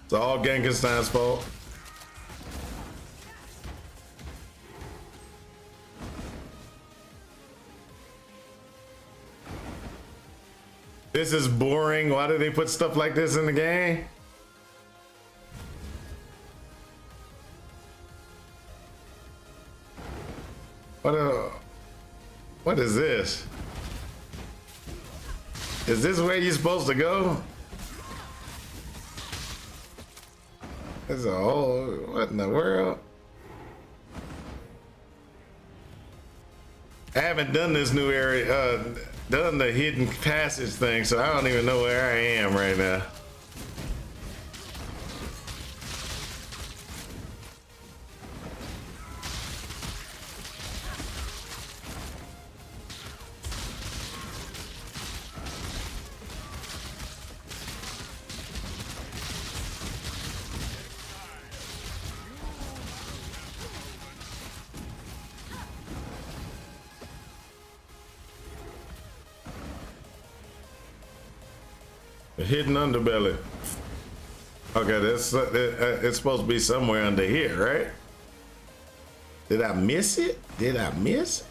A: It's all Genkenstein's fault. This is boring. Why do they put stuff like this in the game? What is this? Is this where you're supposed to go? There's a whole, what in the world? I haven't done this new area, done the hidden passage thing, so I don't even know where I am right now. The hidden underbelly. Okay, that's it's supposed to be somewhere under here, right? Did I miss it? Did I miss it?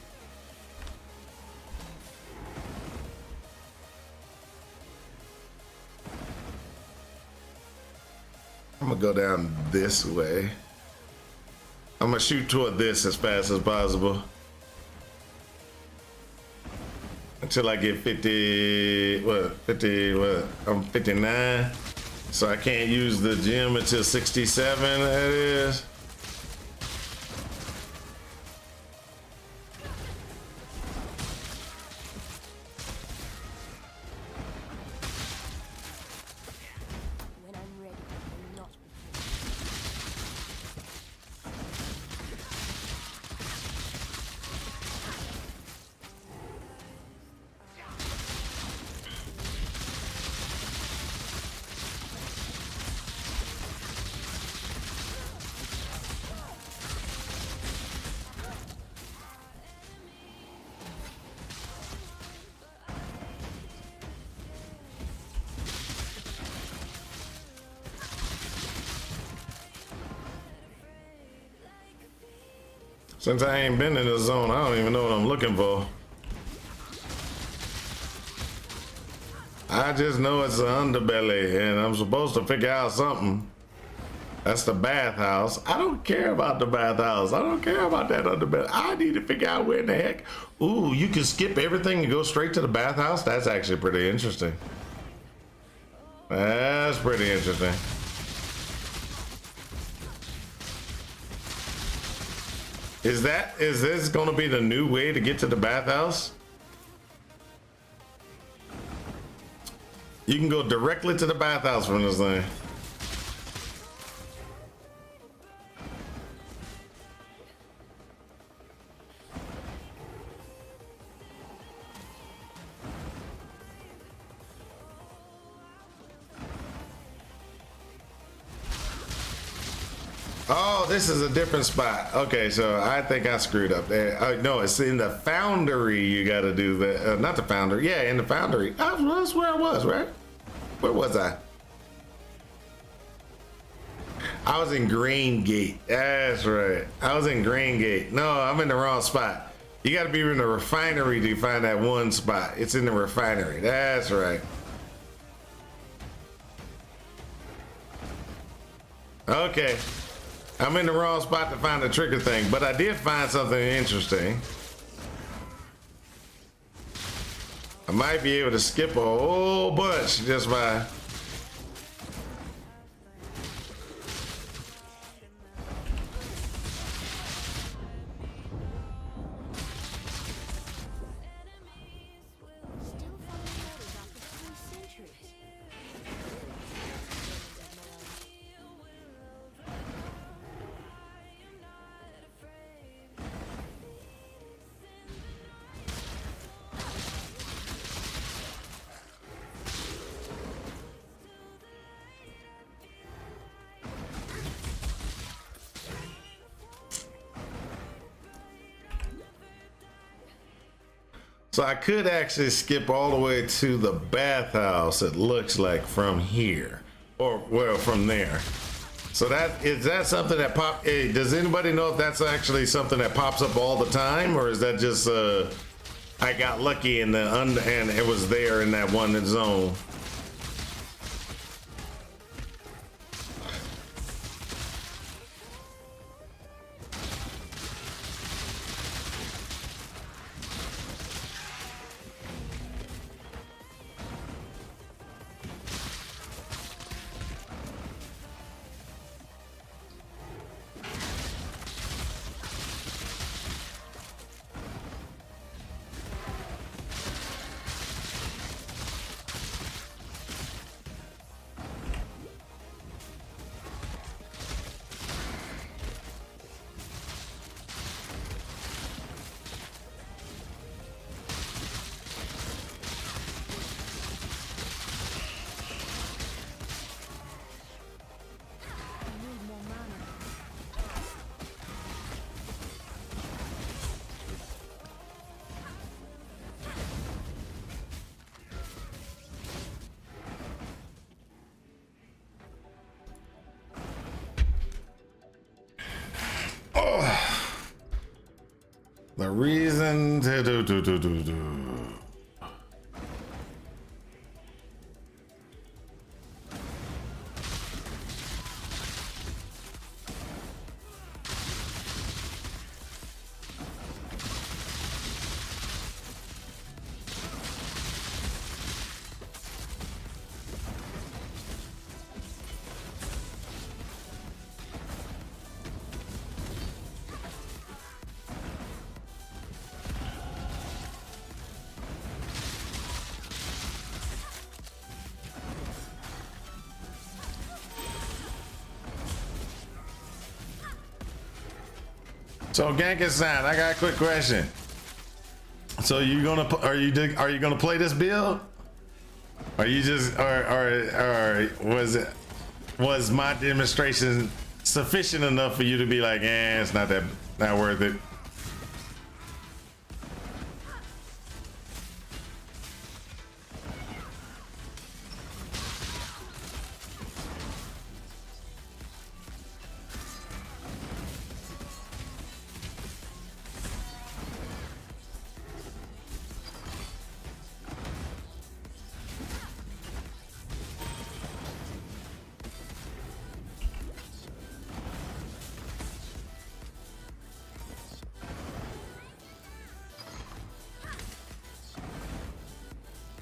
A: I'm gonna go down this way. I'm gonna shoot toward this as fast as possible. Until I get 50, I'm 59. So I can't use the gym until 67, that is.
F: When I'm ready, I will not be
A: Since I ain't been in the zone, I don't even know what I'm looking for. I just know it's an underbelly and I'm supposed to figure out something. That's the bathhouse. I don't care about the bathhouse. I don't care about that underbelly. I need to figure out where in the heck. Ooh, you can skip everything and go straight to the bathhouse? That's actually pretty interesting. That's pretty interesting. Is this gonna be the new way to get to the bathhouse? You can go directly to the bathhouse from this thing. Oh, this is a different spot. Okay, so I think I screwed up there. No, it's in the foundry. You got to do the, not the foundry. Yeah, in the foundry. That's where I was, right? Where was I? I was in Green Gate. That's right. I was in Green Gate. No, I'm in the wrong spot. You got to be in the refinery to find that one spot. It's in the refinery. That's right. Okay. I'm in the wrong spot to find the trigger thing, but I did find something interesting. I might be able to skip a whole bunch just by... So I could actually skip all the way to the bathhouse, it looks like, from here. Or, well, from there. So is that something that hey, does anybody know if that's actually something that pops up all the time? Or is that just, I got lucky and it was there in that one zone? The reason to do. So Gankin-san, I got a quick question. So are you gonna play this build? Are you just or was my demonstration sufficient enough for you to be like, it's not worth it?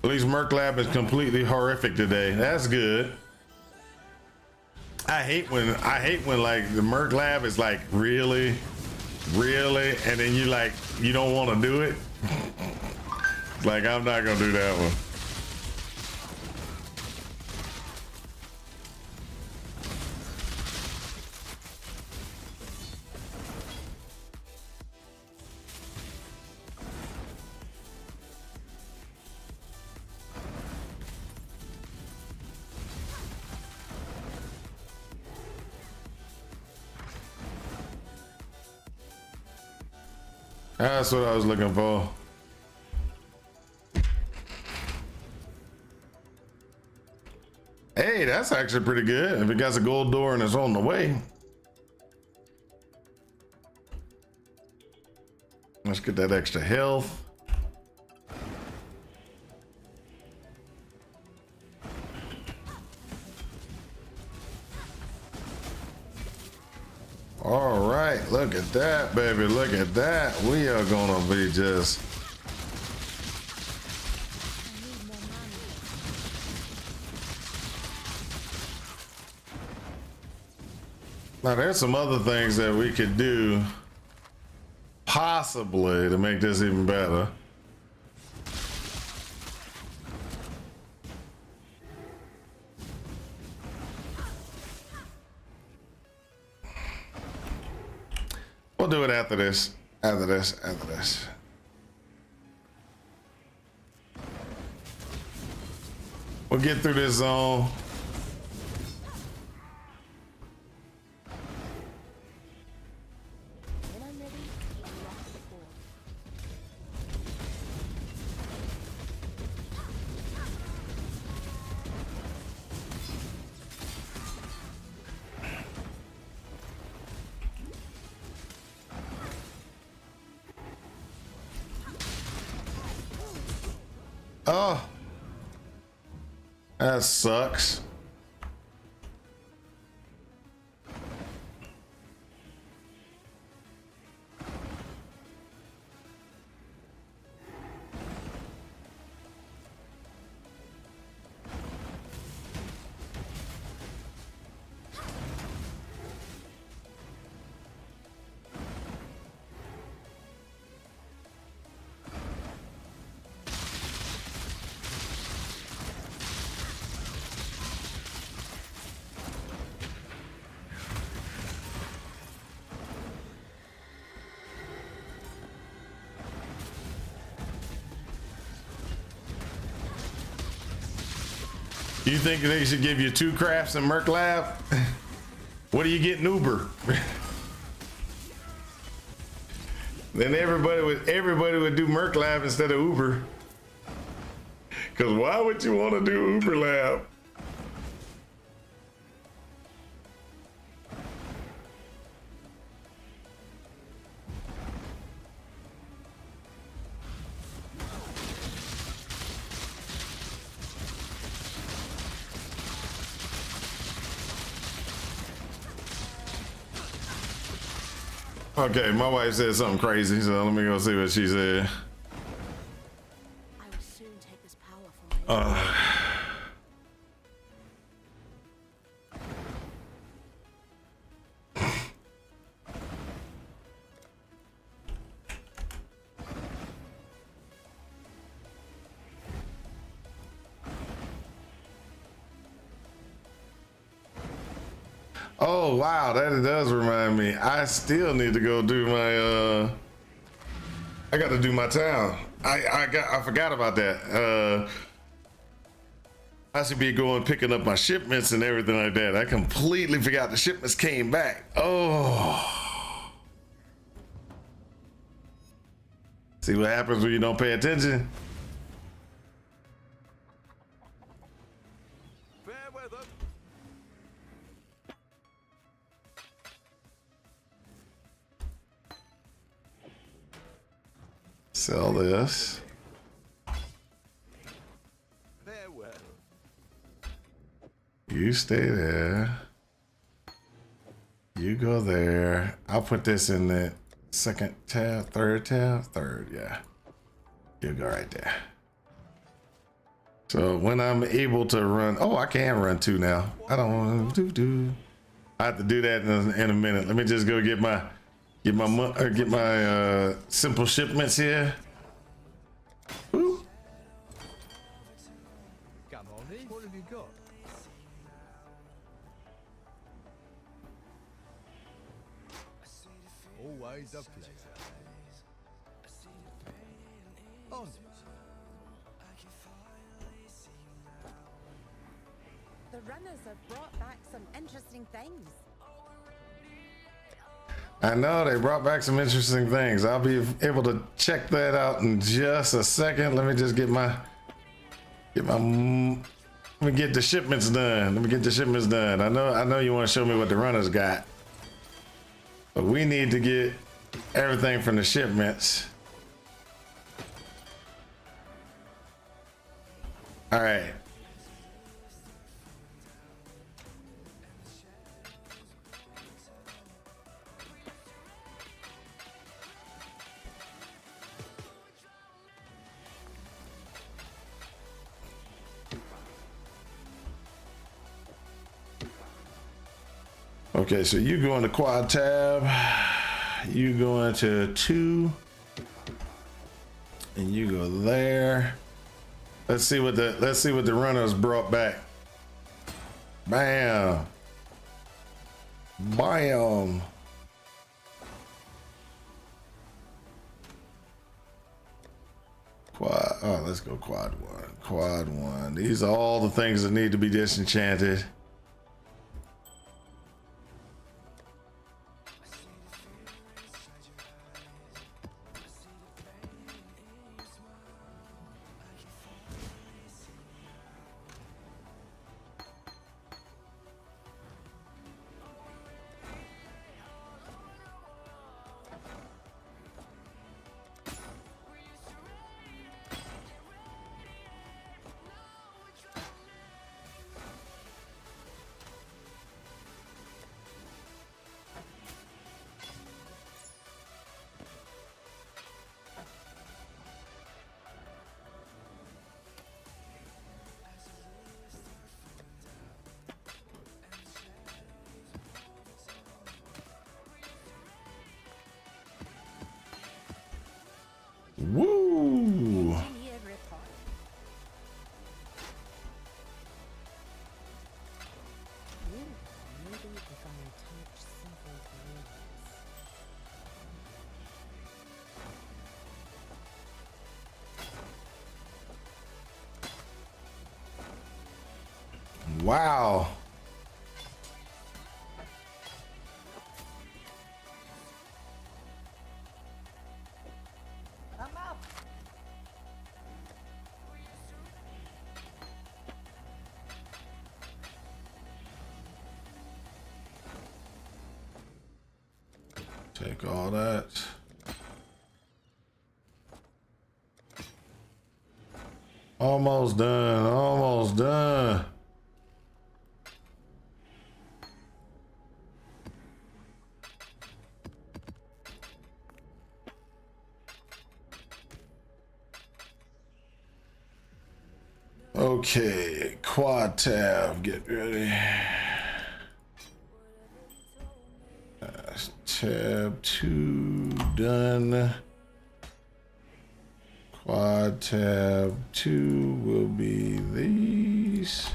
A: At least Merc Lab is completely horrific today. That's good. I hate when like the Merc Lab is like really, and then you don't want to do it. Like, I'm not gonna do that one. That's what I was looking for. Hey, that's actually pretty good. If it got a gold door and it's on the way. Let's get that extra health. All right, look at that, baby. Look at that. We are gonna be just. Now, there's some other things that we could do, possibly, to make this even better. We'll do it after this. After this. We'll get through this zone.
F: When I'm ready, I'll rock the board.
A: Oh, that sucks. You think they should give you 2 crafts in Merc Lab? What do you get in Uber? Then everybody would do Merc Lab instead of Uber. Cause why would you want to do Uber Lab? Okay, my wife said something crazy, so let me go see what she said.
F: I will soon take this power from my
A: Oh wow, that does remind me. I still need to go do my I got to do my town. I forgot about that. I should be going picking up my shipments and everything like that. I completely forgot the shipments came back. Oh. See what happens when you don't pay attention?
C: Fair weather.
A: Sell this.
C: Farewell.
A: You stay there. You go there. I'll put this in the second tab, third, yeah. You go right there. So when I'm able to run, oh, I can run 2 now. I don't want to do. I have to do that in a minute. Let me just go get my simple shipments here. Woo.
C: Come on in. What have you got? Always a pleasure. On it.
G: The runners have brought back some interesting things.
A: I know they brought back some interesting things. I'll be able to check that out in just a second. Let me just get let me get the shipments done. I know you want to show me what the runners got, but we need to get everything from the shipments. All right. Okay, so you go into quad tab, you go into 2, and you go there. Let's see what the runners brought back. Bam. Bam. Quad. Oh, let's go quad 1. Quad 1. These are all the things that need to be disenchanted. Woo!
G: Engineer report. Maybe if I attach several grills.
A: Wow. Take all that. Almost done. Almost done. Okay, quad tab, get ready. Tab 2 done. Quad tab 2 will be these.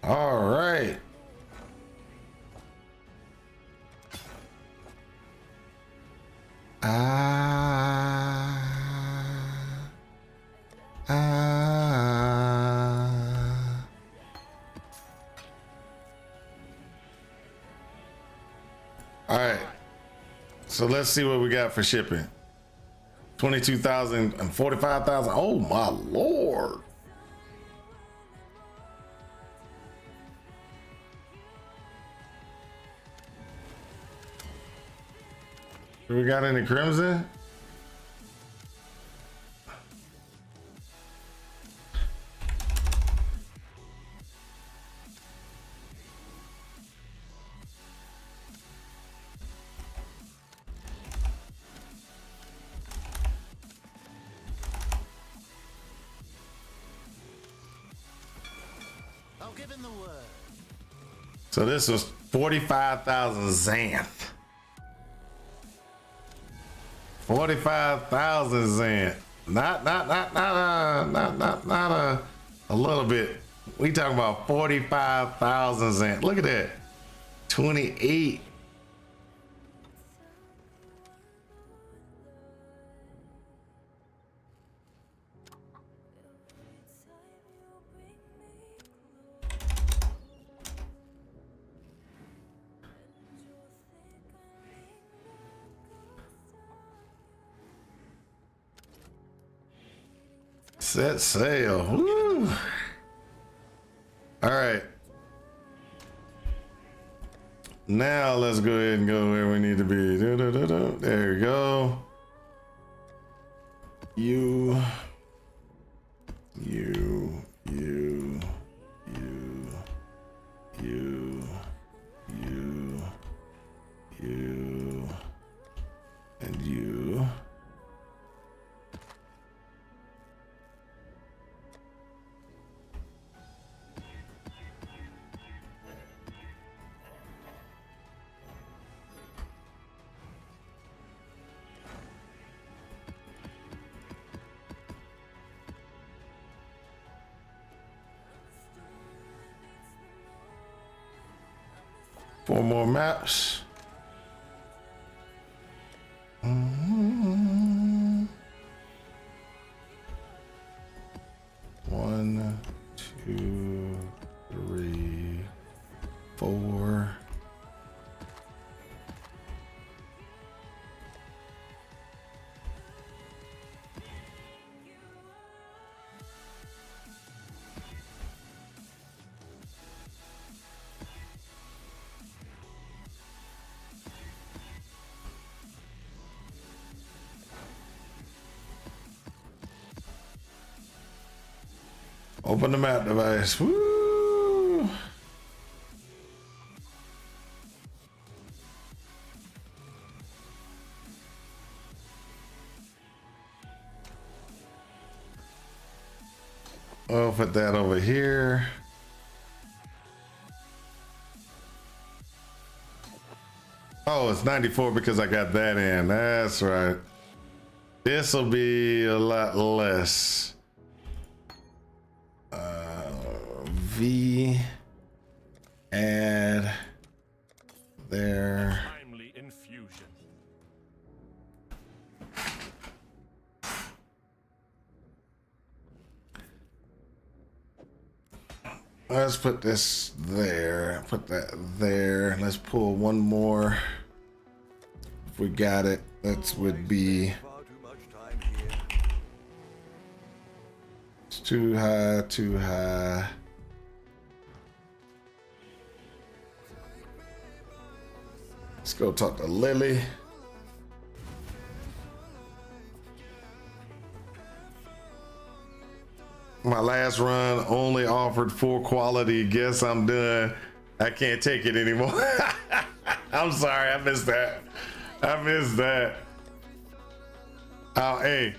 A: All right. All right. So let's see what we got for shipping. 22,000 and 45,000. Oh my Lord. Do we got any crimson? So this was 45,000 Xanth. 45,000 Xanth. Not a little bit. We talking about 45,000 Xanth. Look at that. 28. Set sail. Woo. All right. Now let's go ahead and go where we need to be. There we go. You. And you. Four more maps. One, two, three, four. Open the map device. Woo! I'll put that over here. Oh, it's 94 because I got that in. That's right. This will be a lot less. V add there.
H: Timely infusion.
A: Let's put this there. Put that there. Let's pull one more. If we got it, that would be.
C: Far too much time here.
A: It's too high, too high. Let's go talk to Lily. My last run only offered 4 quality. Guess I'm done. I can't take it anymore. I'm sorry, I missed that. I missed that. Oh, hey.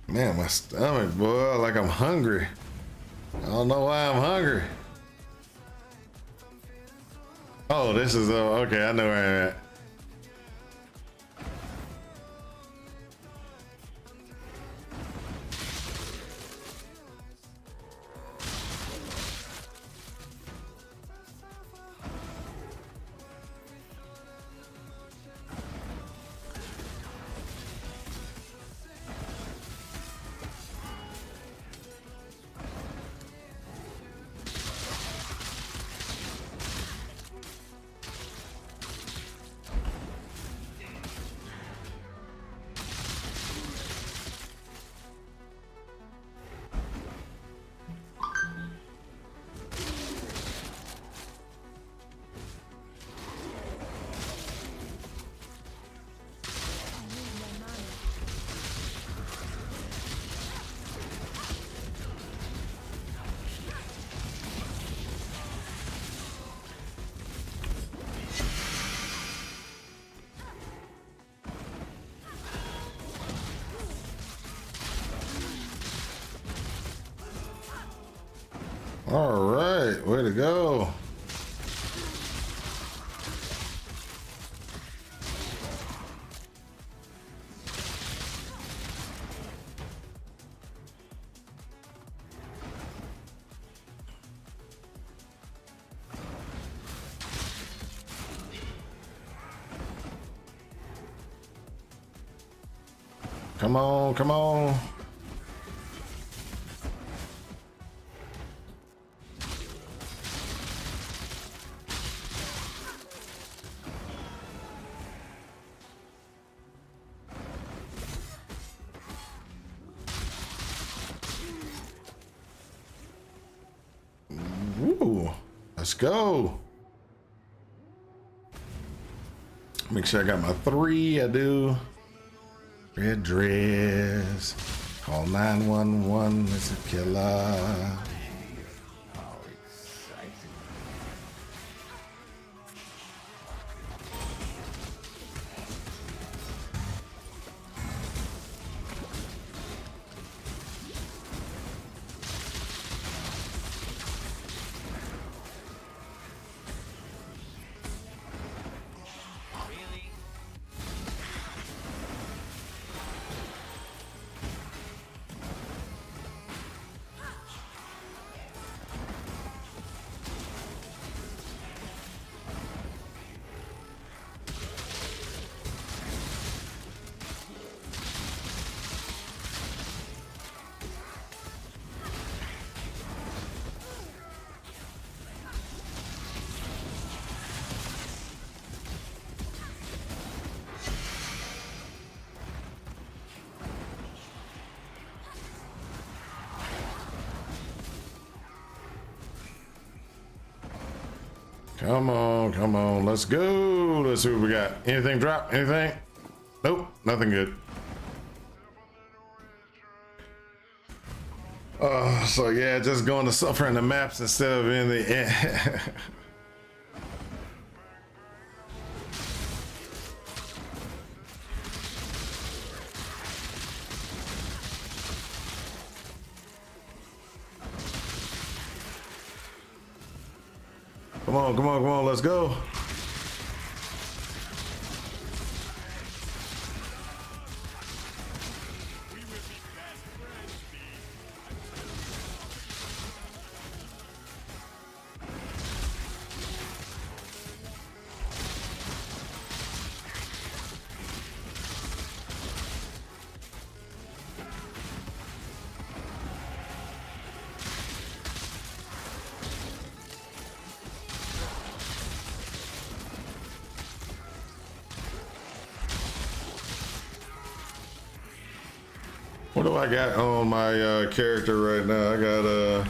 A: Man, my stomach, boy, like I'm hungry. I don't know why I'm hungry. Oh, this is, okay, I know where I'm at. All right, way to go. Come on, come on. Ooh, let's go. Make sure I got my 3. I do. Red dress. Call 911. It's a killer. Come on, let's go. Let's see what we got. Anything drop? Anything? Nope, nothing good. So yeah, just going to suffer in the maps instead of in the end. Come on, let's go. What do I got on my character right now? I got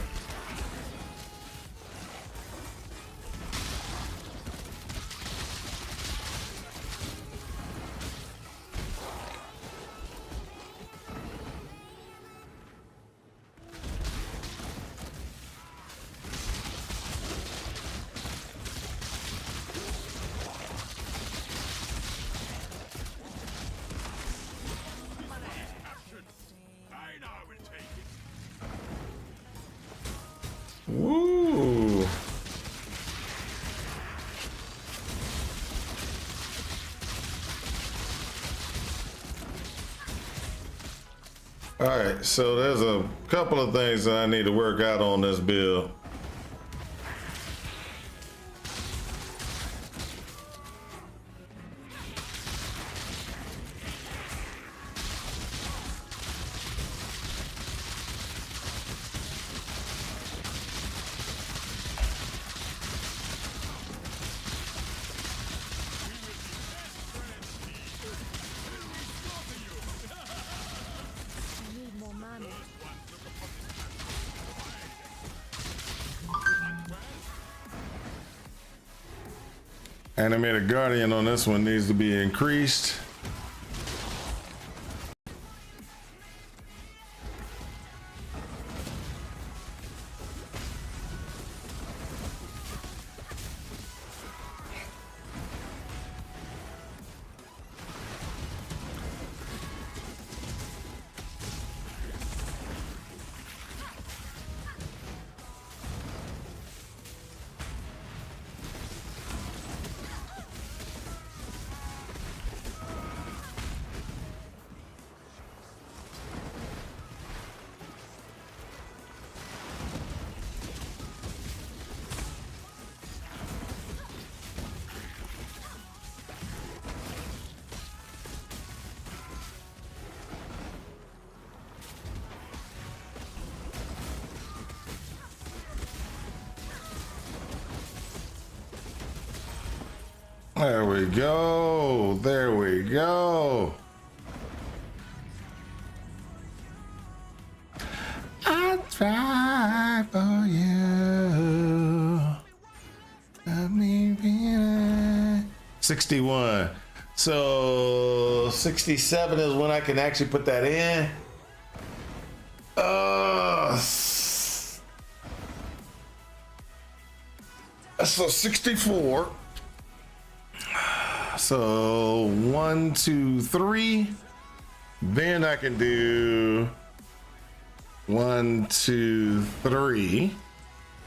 A: woo. All right, so there's a couple of things that I need to work out on this build.
F: Need more mana.
A: Animated Guardian on this one needs to be increased. There we go. There we go. I try for you. I mean, 61. So 67 is when I can actually put that in. So 64. So 1, 2, 3. Then I can do 1, 2, 3.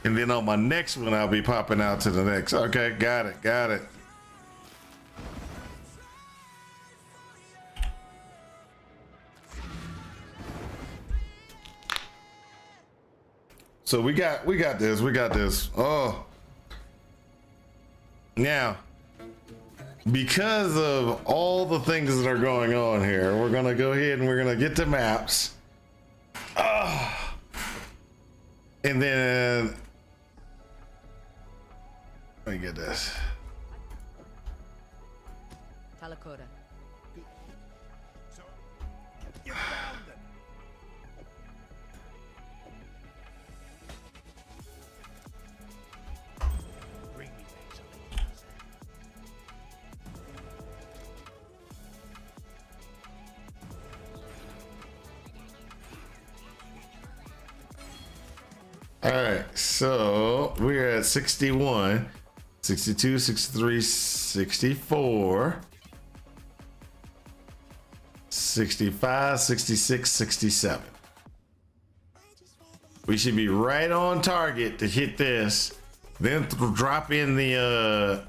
A: And then on my next one, I'll be popping out to the next. Okay, got it, got it. So we got this. Oh. Now, because of all the things that are going on here, we're gonna go ahead and we're gonna get to maps. And then let me get this.
F: Talakota.
C: You found them. Bring me back something else.
A: All right, so we're at 61, 62, 63, 64, 65, 66, 67. We should be right on target to hit this. Then drop in that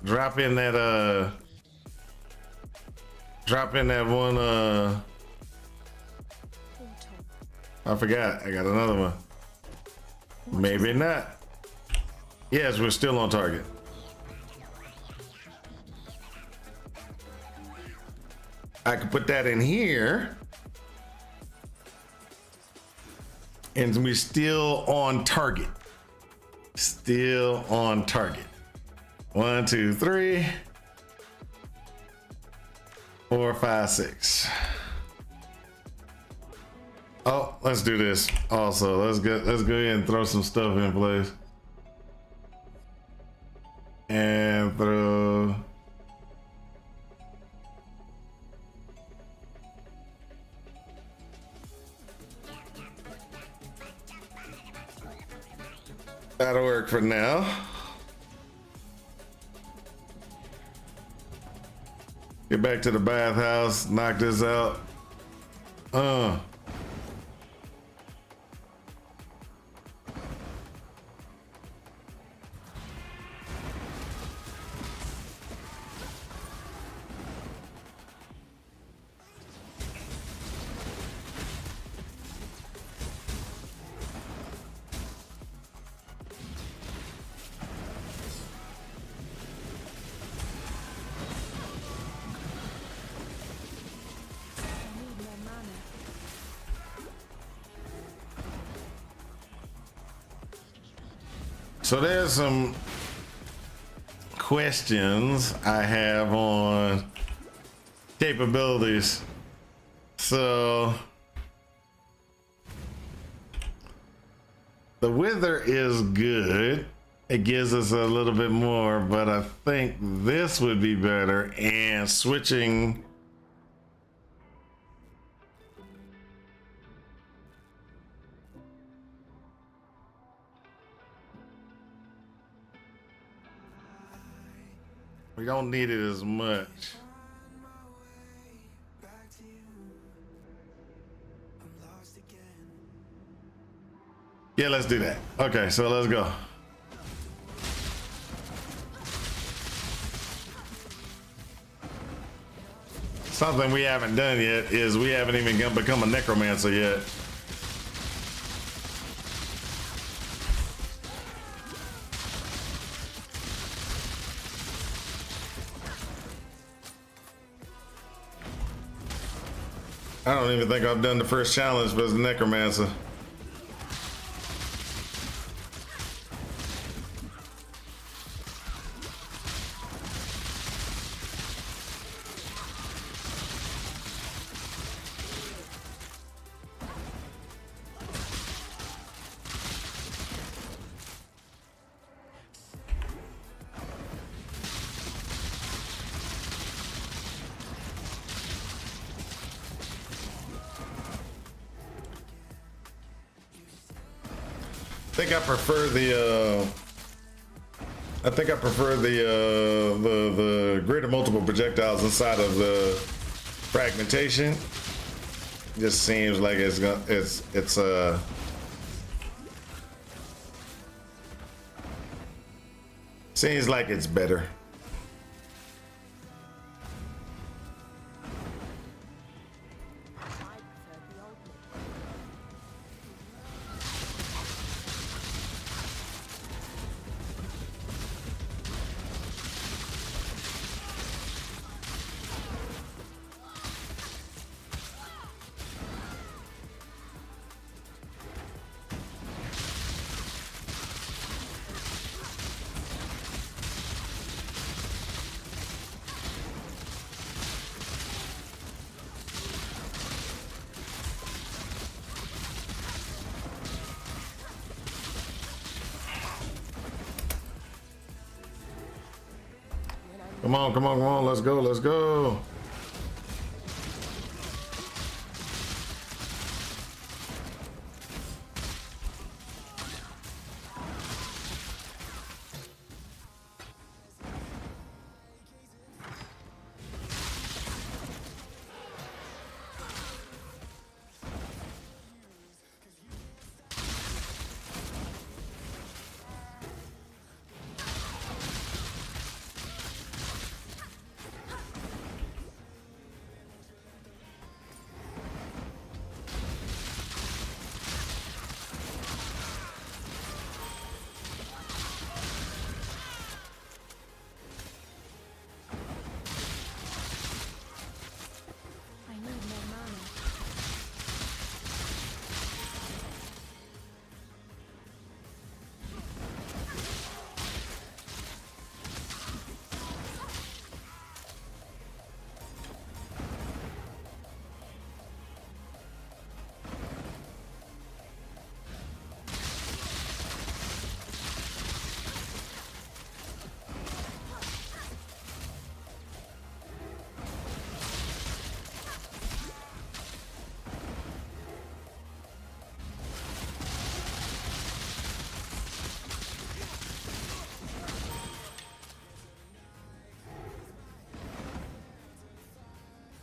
A: one, I forgot, I got another one. Maybe not. Yes, we're still on target. I can put that in here. And we're still on target. Still on target. 1, 2, 3, 4, 5, 6. Oh, let's do this. Also, let's go ahead and throw some stuff in place. And throw. That'll work for now. Get back to the bathhouse, knock this out. So there's some questions I have on capabilities. So the wither is good. It gives us a little bit more, but I think this would be better, and switching we don't need it as much. Yeah, let's do that. Okay, so let's go. Something we haven't done yet is we haven't even become a necromancer yet. I don't even think I've done the first challenge, but it's necromancer. think I prefer the the grid of multiple projectiles inside of the fragmentation. Just seems like seems like it's better. Come on, come on, come on, let's go, let's go.
F: I need more mana.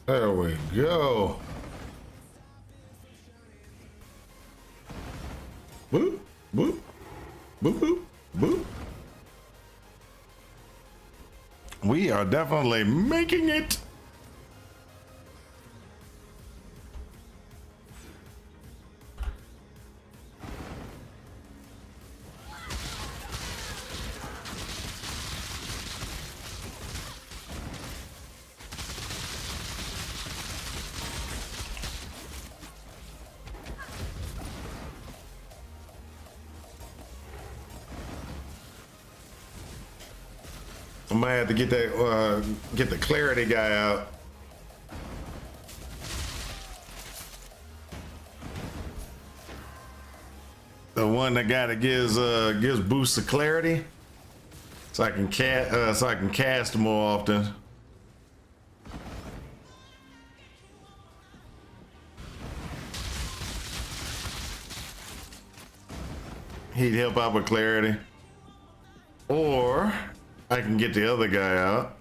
A: There we go. Boop, boop, boop, boop, boop. We are definitely making it. I might have to get that, get the clarity guy out. The one that guy that gives boosts of clarity, so I can cast more often. He'd help out with clarity, or I can get the other guy out.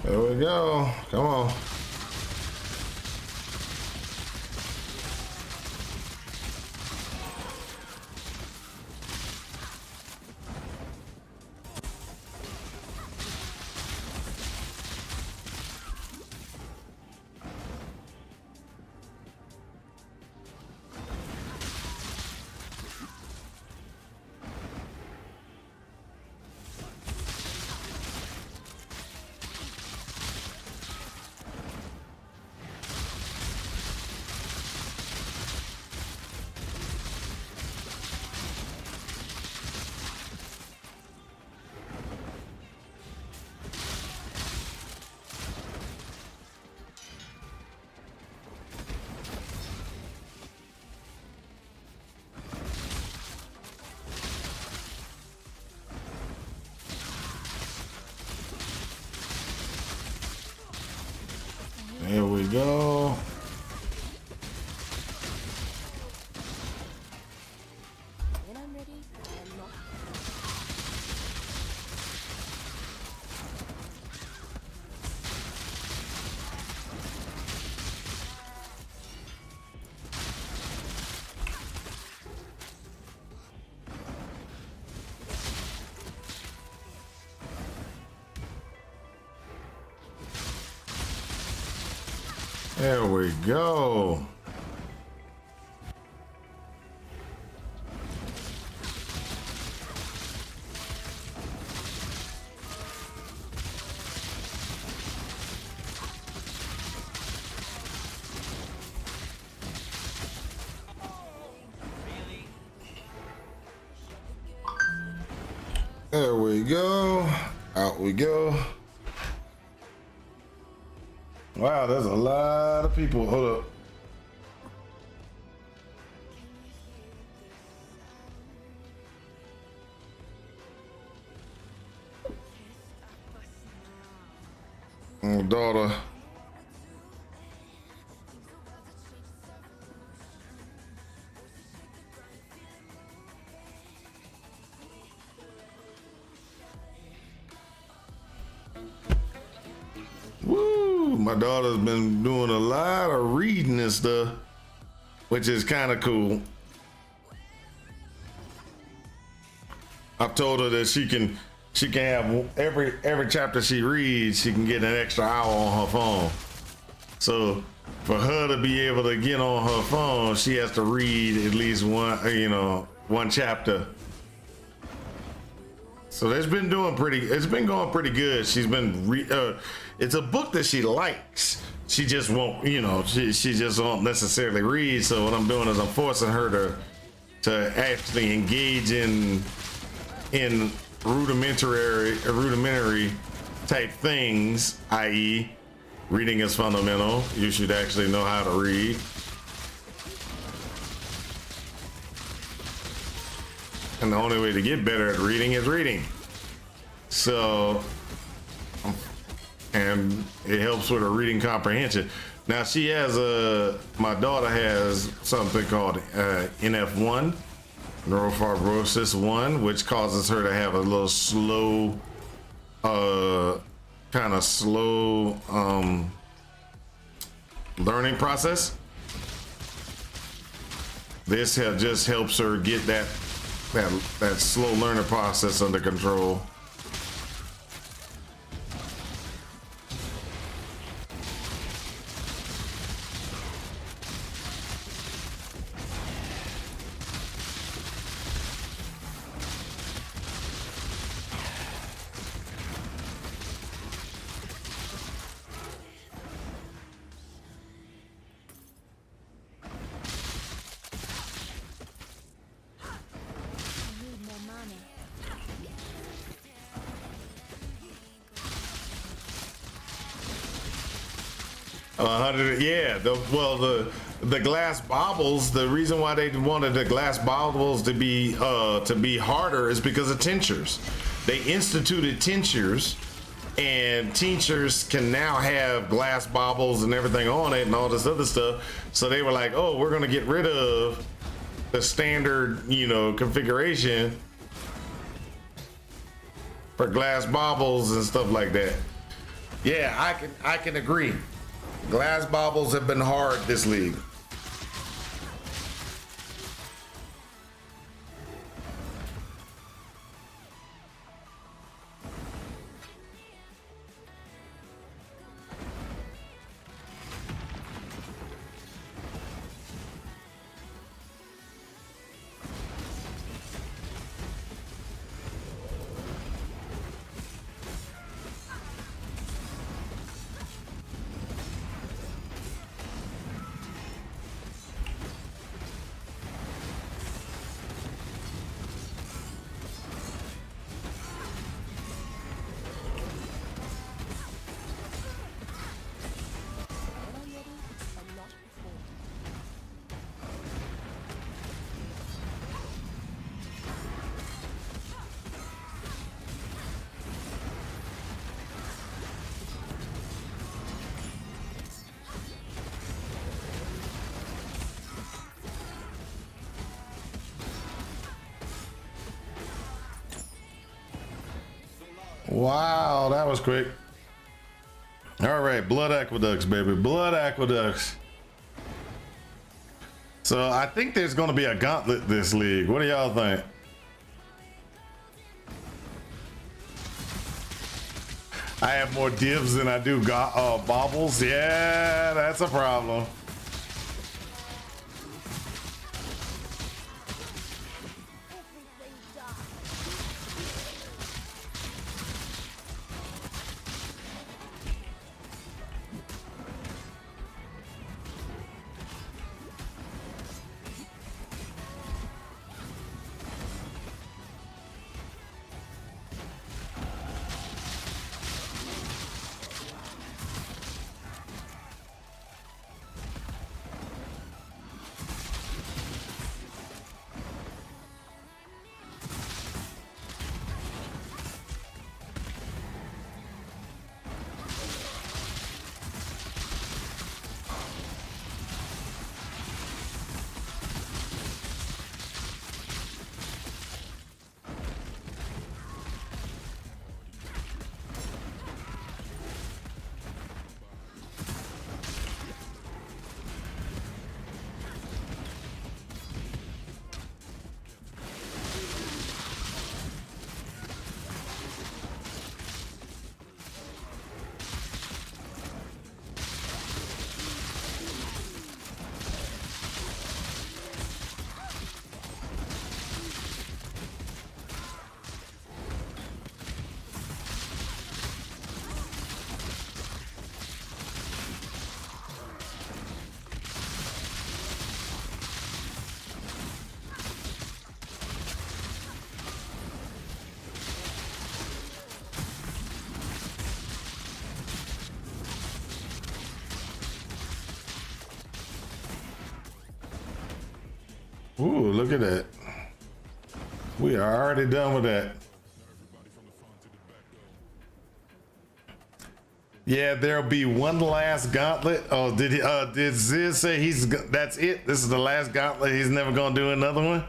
A: There we go. Come on. go.
F: When I'm ready, I'm not.
A: There we go. There we go. Out we go. Wow, there's a lot of people. Hold up. Oh, daughter. Woo! My daughter's been doing a lot of reading and stuff, which is kind of cool. I've told her that she can have every chapter she reads, she can get an extra hour on her phone. So for her to be able to get on her phone, she has to read at least one chapter. So it's been going pretty good. She's been it's a book that she likes. She just won't, she just won't necessarily read. So what I'm doing is I'm forcing her to actually engage in rudimentary type things, i.e. reading is fundamental. You should actually know how to read. And the only way to get better at reading is reading. So, and it helps with her reading comprehension. Now my daughter has something called NF1, neurofibrosis 1, which causes her to have a little slow, learning process. This just helps her get that slow learning process under control.
E: Need more money.
A: 100, yeah. The glass baubles. The reason why they wanted the glass baubles to be harder is because of tinctures. They instituted tinctures, and tinctures can now have glass baubles and everything on it and all this other stuff. So they were like, oh, we're gonna get rid of the standard, configuration for glass baubles and stuff like that. Yeah, I can agree. Glass baubles have been hard this league. Wow, that was quick. All right, blood aqueducts, baby, blood aqueducts. So I think there's gonna be a gauntlet this league. What do y'all think? I have more divs than I do baubles. Yeah, that's a problem. Ooh, look at that. We are already done with that. Yeah, there'll be one last gauntlet. Oh, did Ziz say that's it? This is the last gauntlet. He's never gonna do another one?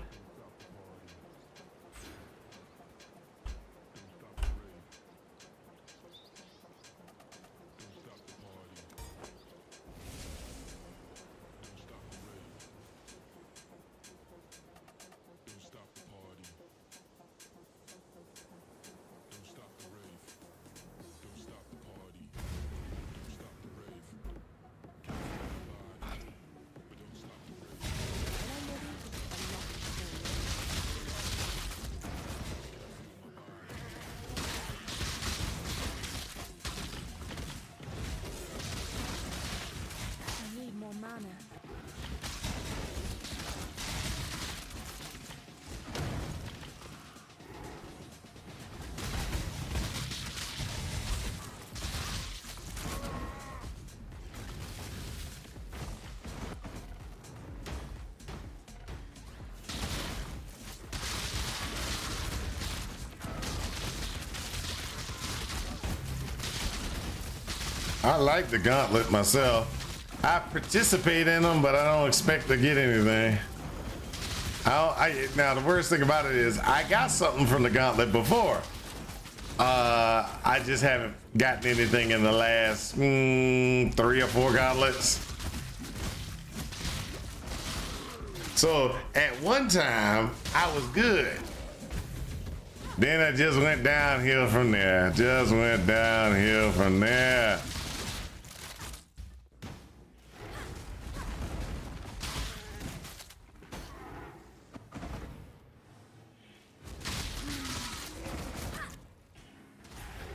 F: I need more mana.
A: I like the gauntlet myself. I participate in them, but I don't expect to get anything. Now the worst thing about it is I got something from the gauntlet before. I just haven't gotten anything in the last 3 or 4 gauntlets. So at one time I was good. Then I just went downhill from there. Just went downhill from there.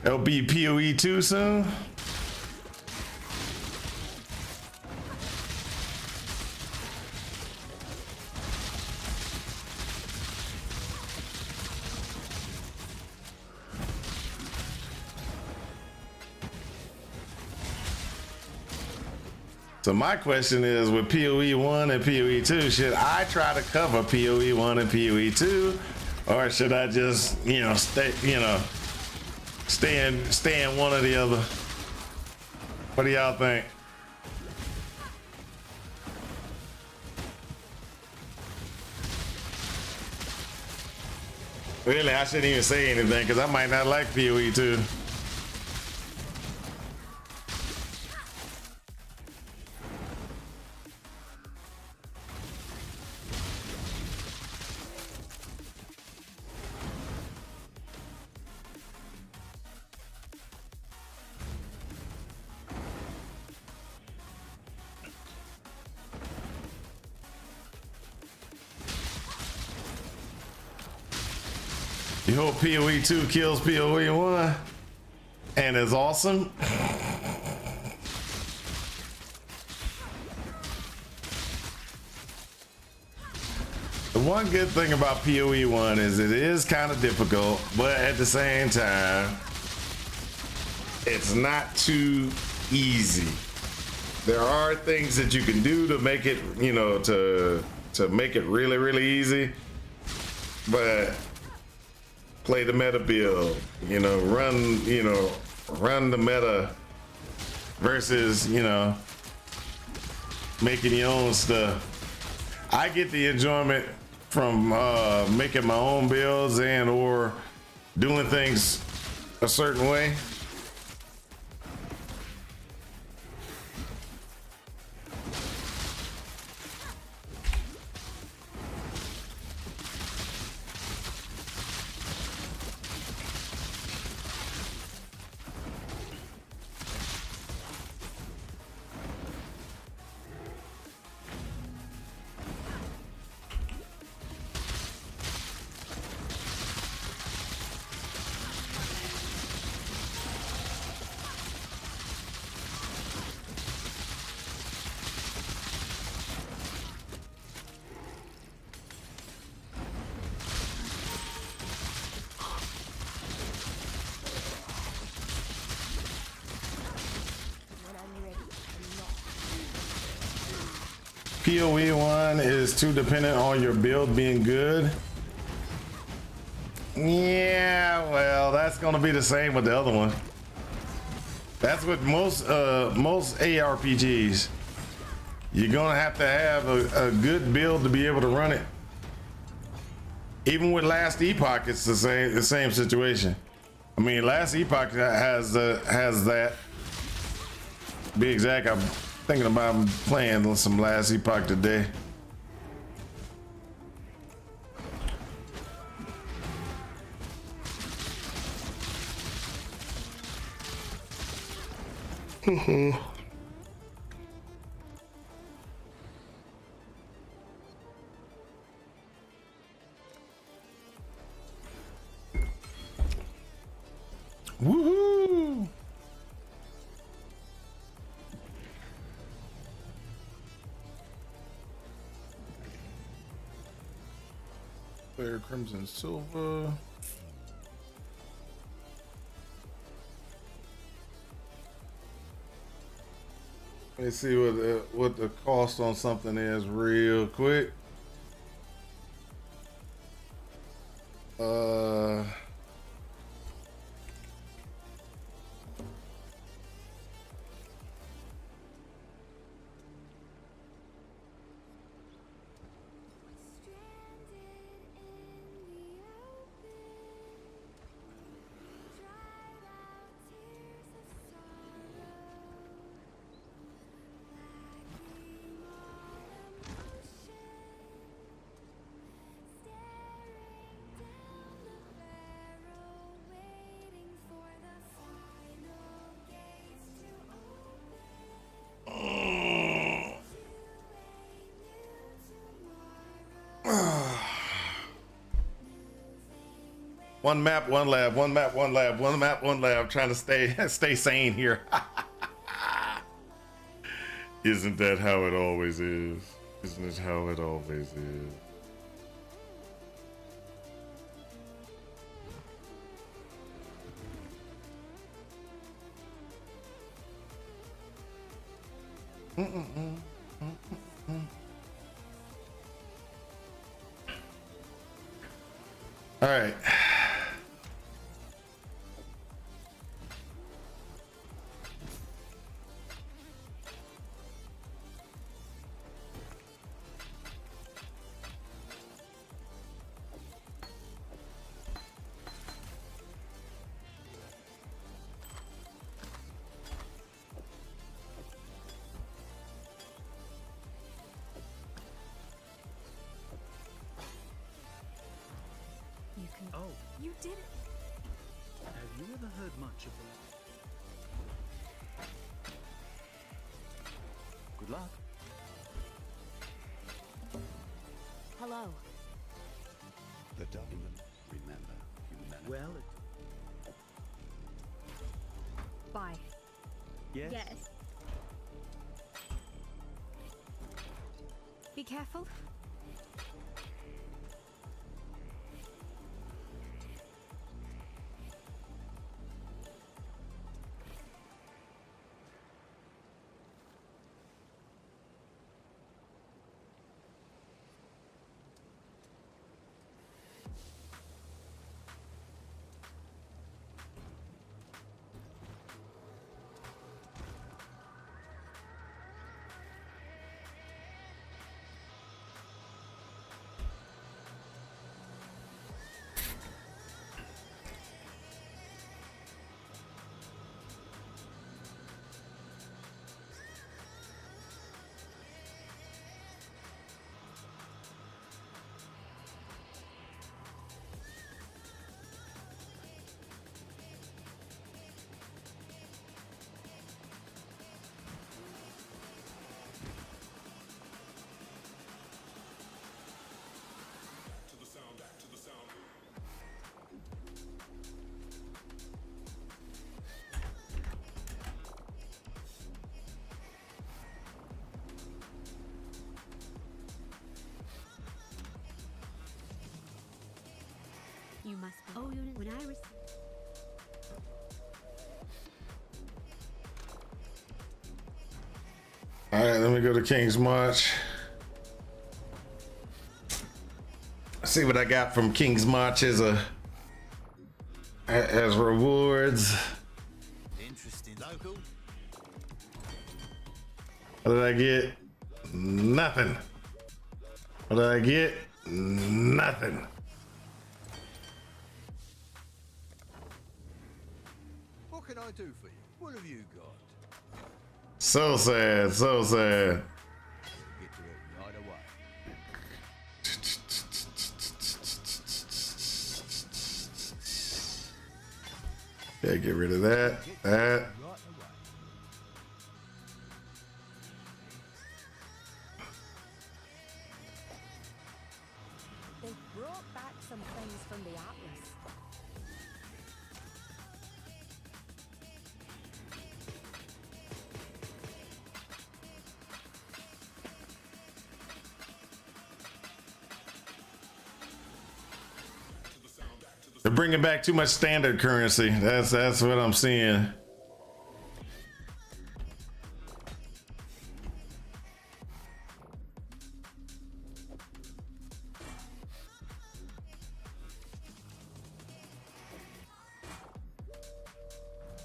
A: It'll be PoE 2 soon. So my question is, with PoE 1 and PoE 2, should I try to cover PoE 1 and PoE 2, or should I just, stay in one or the other? What do y'all think? Really, I shouldn't even say anything because I might not like PoE too. You hope PoE 2 kills PoE 1 and is awesome. The one good thing about PoE 1 is it is kind of difficult, but at the same time, it's not too easy. There are things that you can do to make it, you know, to make it really, really easy, but play the meta build, you know, run the meta versus, you know, making your own stuff. I get the enjoyment from making my own builds and or doing things a certain way. PoE 1 is too dependent on your build being good. Yeah, well, that's gonna be the same with the other one. That's what most ARPGs. You're gonna have to have a good build to be able to run it. Even with Last Epoch, it's the same situation. I mean, Last Epoch has that. Be exact, I'm thinking about playing some Last Epoch today. Woohoo! Player Crimson Silver. Let's see what the cost on something is real quick. One map, one lab, one map, one lab, one map, one lab, trying to stay sane here. Isn't that how it always is? Isn't it how it always is? All right.
C: Oh,
F: You did it.
C: have you ever heard much of the... Good luck.
E: Hello.
H: The document, remember, humanity.
C: Well,
E: Bye.
C: yes.
E: Yes. Be careful. You must be. Oh, unit. When I was.
A: All right, let me go to King's March. See what I got from King's March as rewards.
H: Interesting. Local?
A: What did I get? Nothing. What did I get? Nothing.
H: What can I do for you? What have you got?
A: So sad, so sad.
H: Get to it right away.
A: Yeah, get rid of that. That.
H: Right away.
G: They brought back some things from the Atlas.
A: They're bringing back too much standard currency. That's what I'm seeing.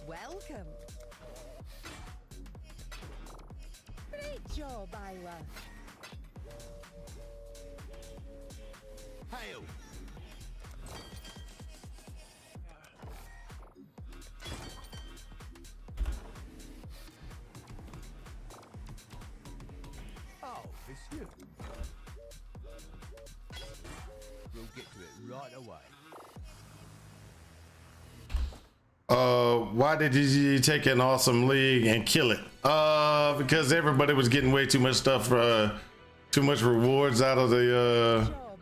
G: Welcome. Great job, Isla.
H: Hail! Oh, it's you. We'll get to it right away.
A: Why did you take an awesome league and kill it? Because everybody was getting way too much stuff, too much rewards out of the,
G: Job,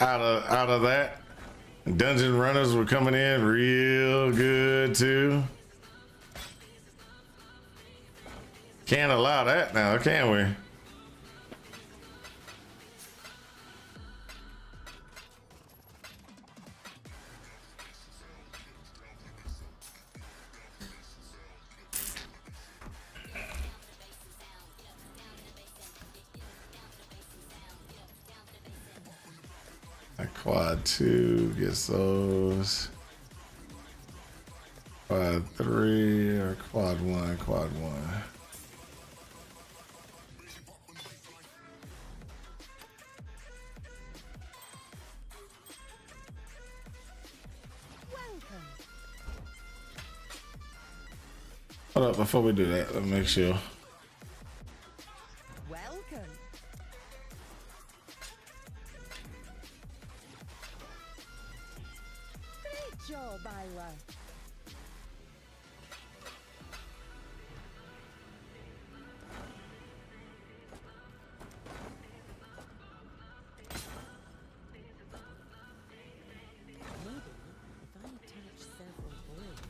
G: Isla.
A: out of that. Dungeon runners were coming in real good too. Can't allow that now, can we? Quad 2 gets those. Quad 3 or quad 1, quad 1.
G: Welcome.
A: Hold up, before we do that, let me make sure.
G: Welcome. job, Ira.
F: Maybe if I attach several blades.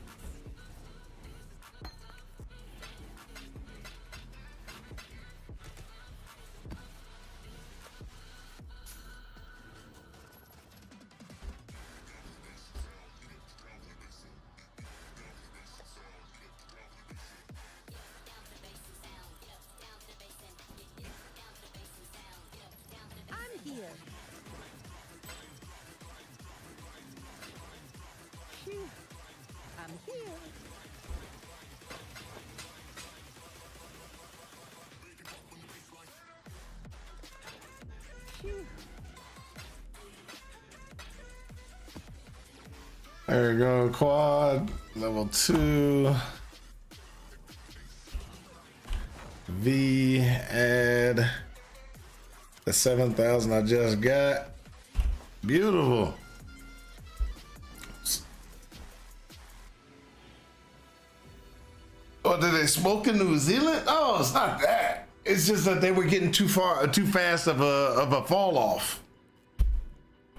G: I'm here. Phew. I'm here. Phew.
A: There we go, quad, level 2. V, add the 7,000 I just got. Beautiful. Oh, did they smoke in New Zealand? Oh, it's not that. It's just that they were getting too fast of a fall off.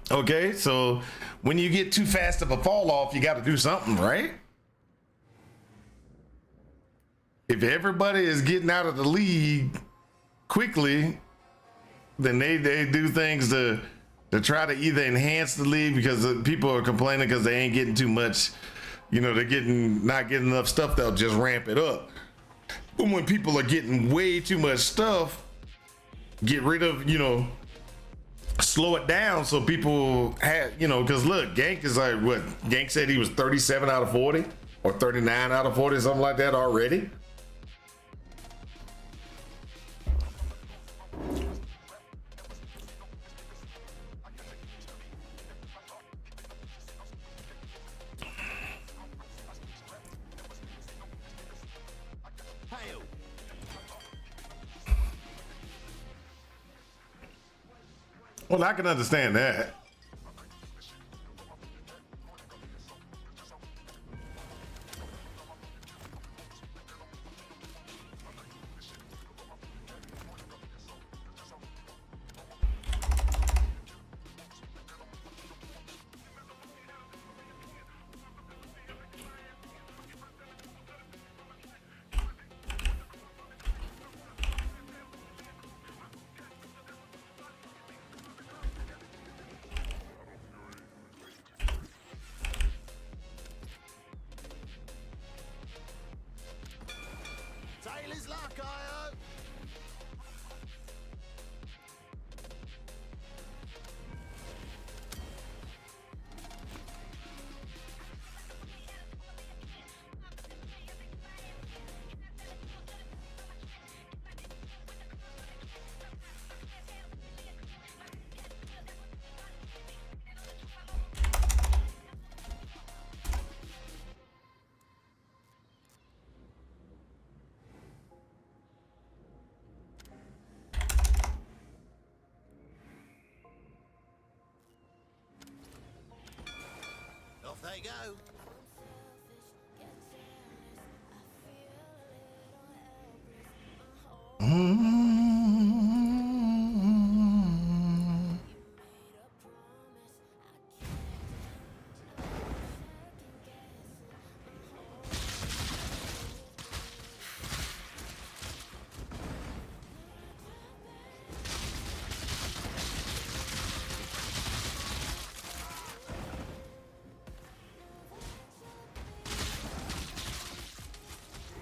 A: Okay, so when you get too fast of a fall off, you got to do something, right? If everybody is getting out of the league quickly, then they do things to try to either enhance the league because people are complaining because they ain't getting too much, you know, they're not getting enough stuff, they'll just ramp it up. But when people are getting way too much stuff, get rid of, you know, slow it down so people have, you know, because look, Gank is like, what? Gank said he was 37 out of 40 or 39 out of 40, something like that already.
H: Hail!
A: Well, I can understand that.
H: Sailor's luck, Io! Off they go.
F: I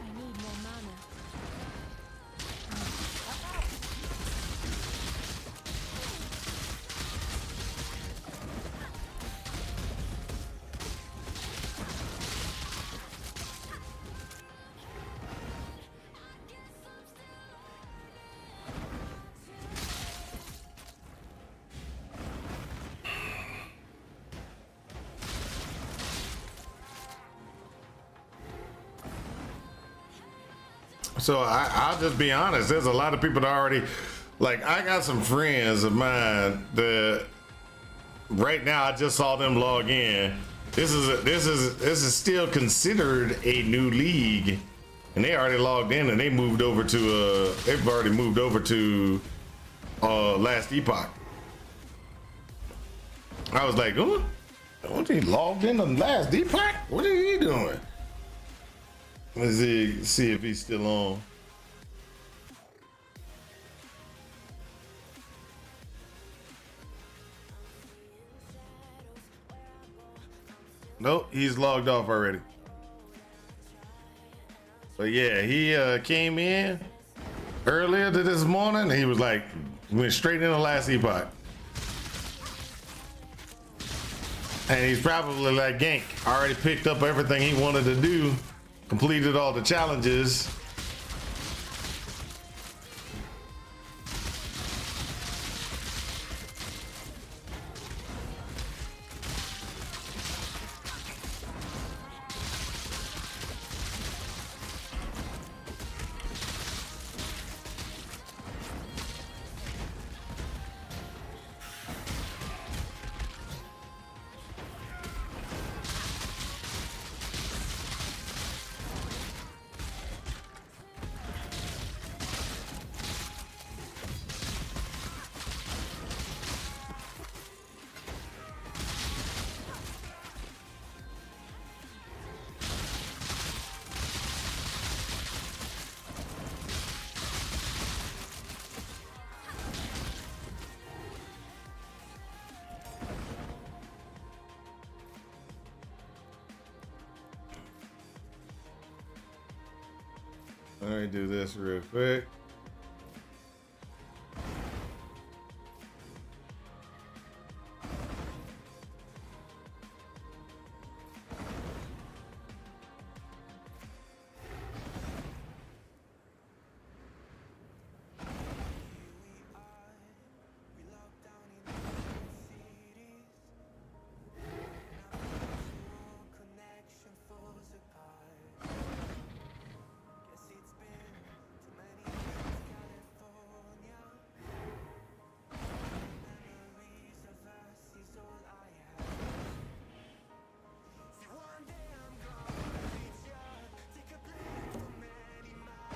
F: need more mana.
A: So I'll just be honest. There's a lot of people that already, like, I got some friends of mine that right now I just saw them log in This is still considered a new league, and they already logged in and they moved over to they've already moved over to Last Epoch. I was like, huh? What, he logged in on Last Epoch? What is he doing? Let's see if he's still on. Nope, he's logged off already. But yeah, he came in earlier this morning and he was like, went straight into Last Epoch. And he's probably like Gank, already picked up everything he wanted to do, completed all the challenges. Let me do this real quick.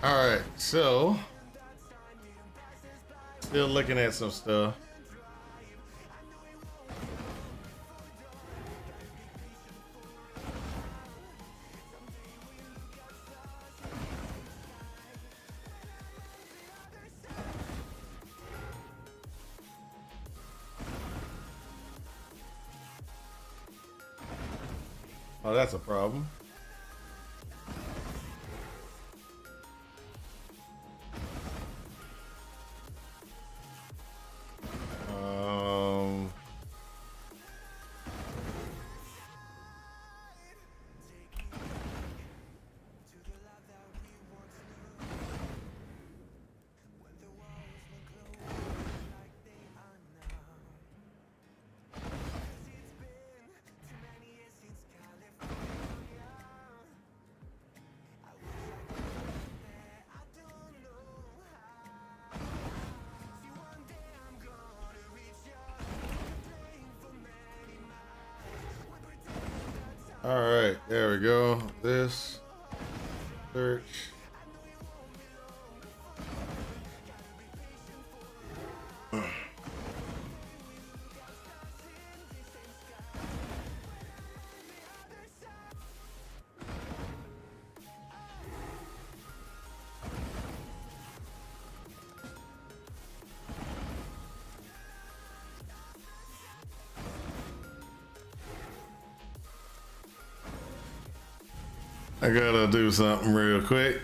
A: All right, so still looking at some stuff. Oh, that's a problem. All right, there we go. This search. I gotta do something real quick.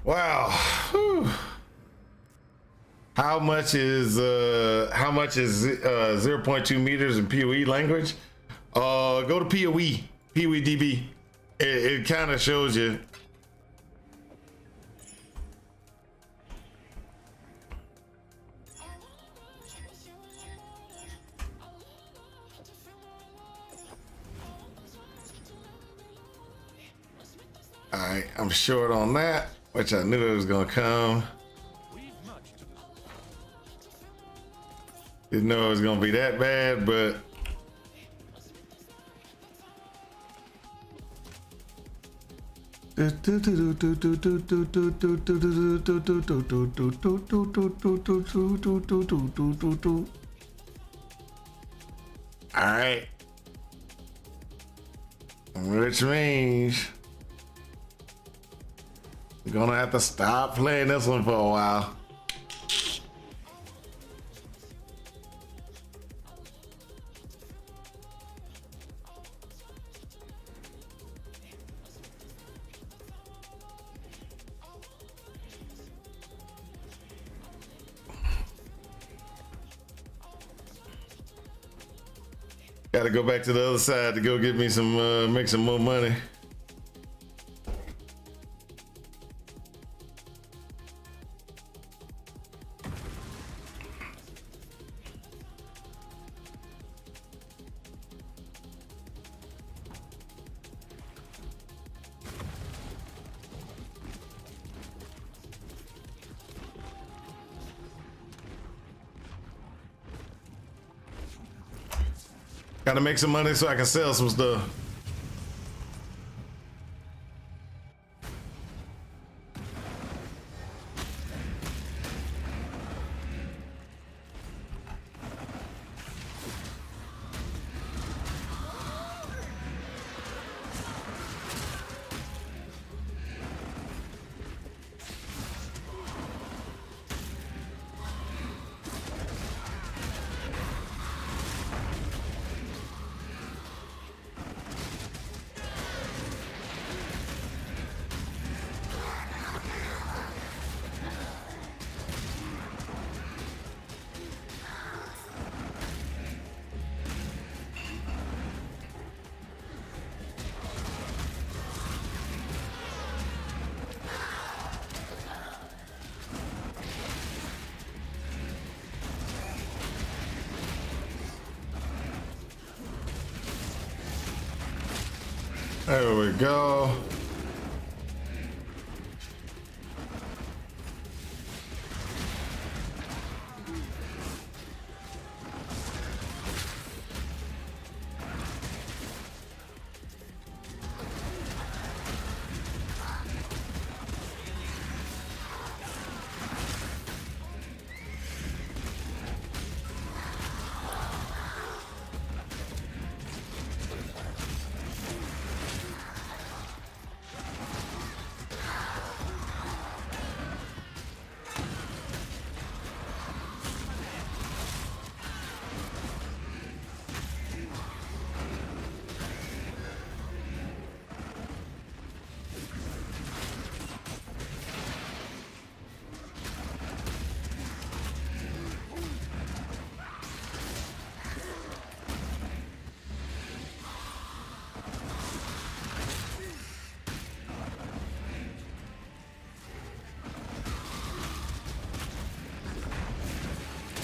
A: Wow. Whew. How much is 0.2 meters in PoE language? Go to PoE DB. It kind of shows you. All right, I'm short on that, which I knew it was gonna come. Didn't know it was gonna be that bad, but all right, which means we're gonna have to stop playing this one for a while. Gotta go back to the other side to go get me some, make some more money. Gotta make some money so I can sell some stuff. There we go.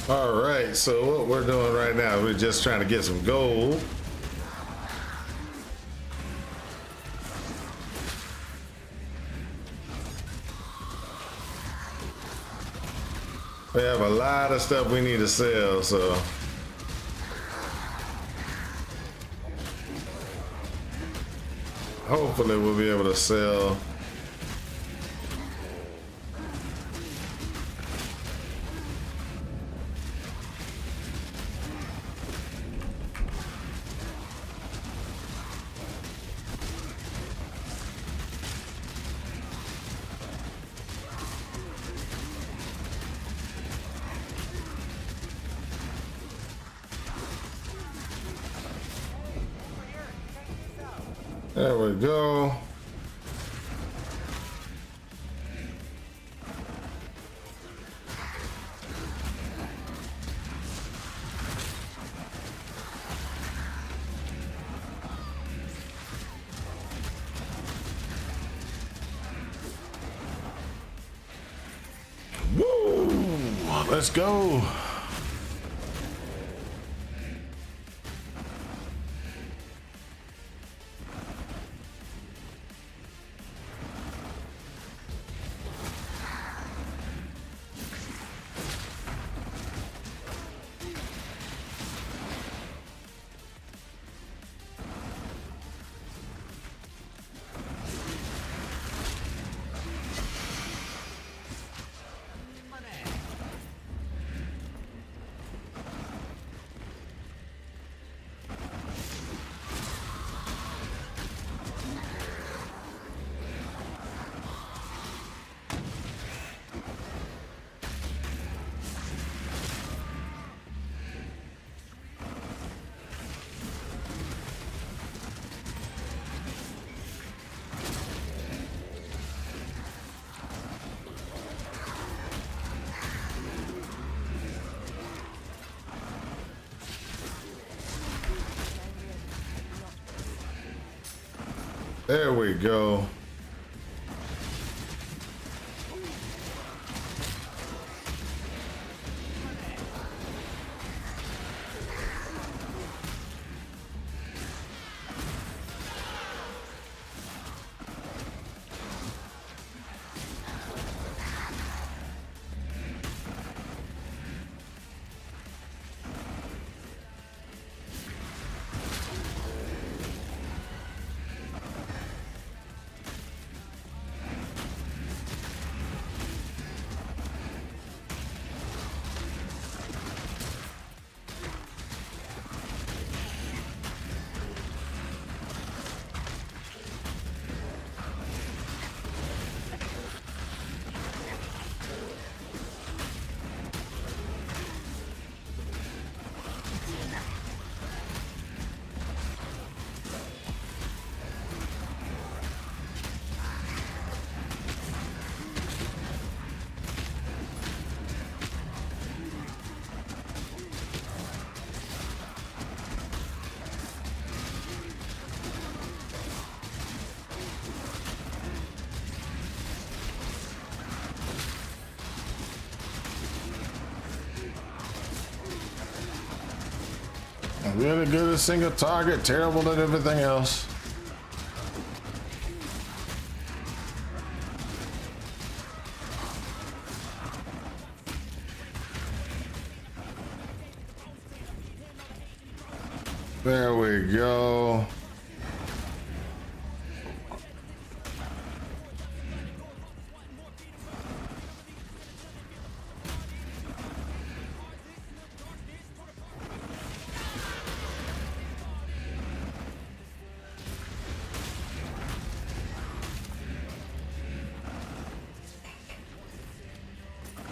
A: All right, so what we're doing right now, we're just trying to get some gold. We have a lot of stuff we need to sell, so. Hopefully we'll be able to sell. There we go. Woo! Let's go. There we go. Really good at single target, terrible at everything else. There we go.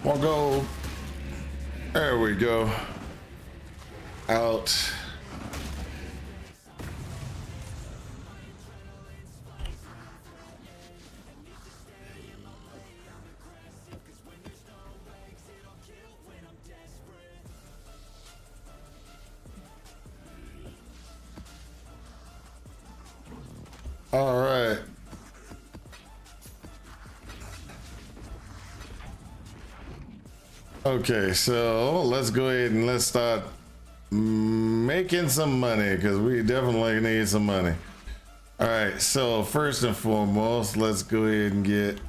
A: More gold. There we go. Out. All right. Okay, so let's go ahead and let's start making some money because we definitely need some money. All right, so first and foremost, let's go ahead and get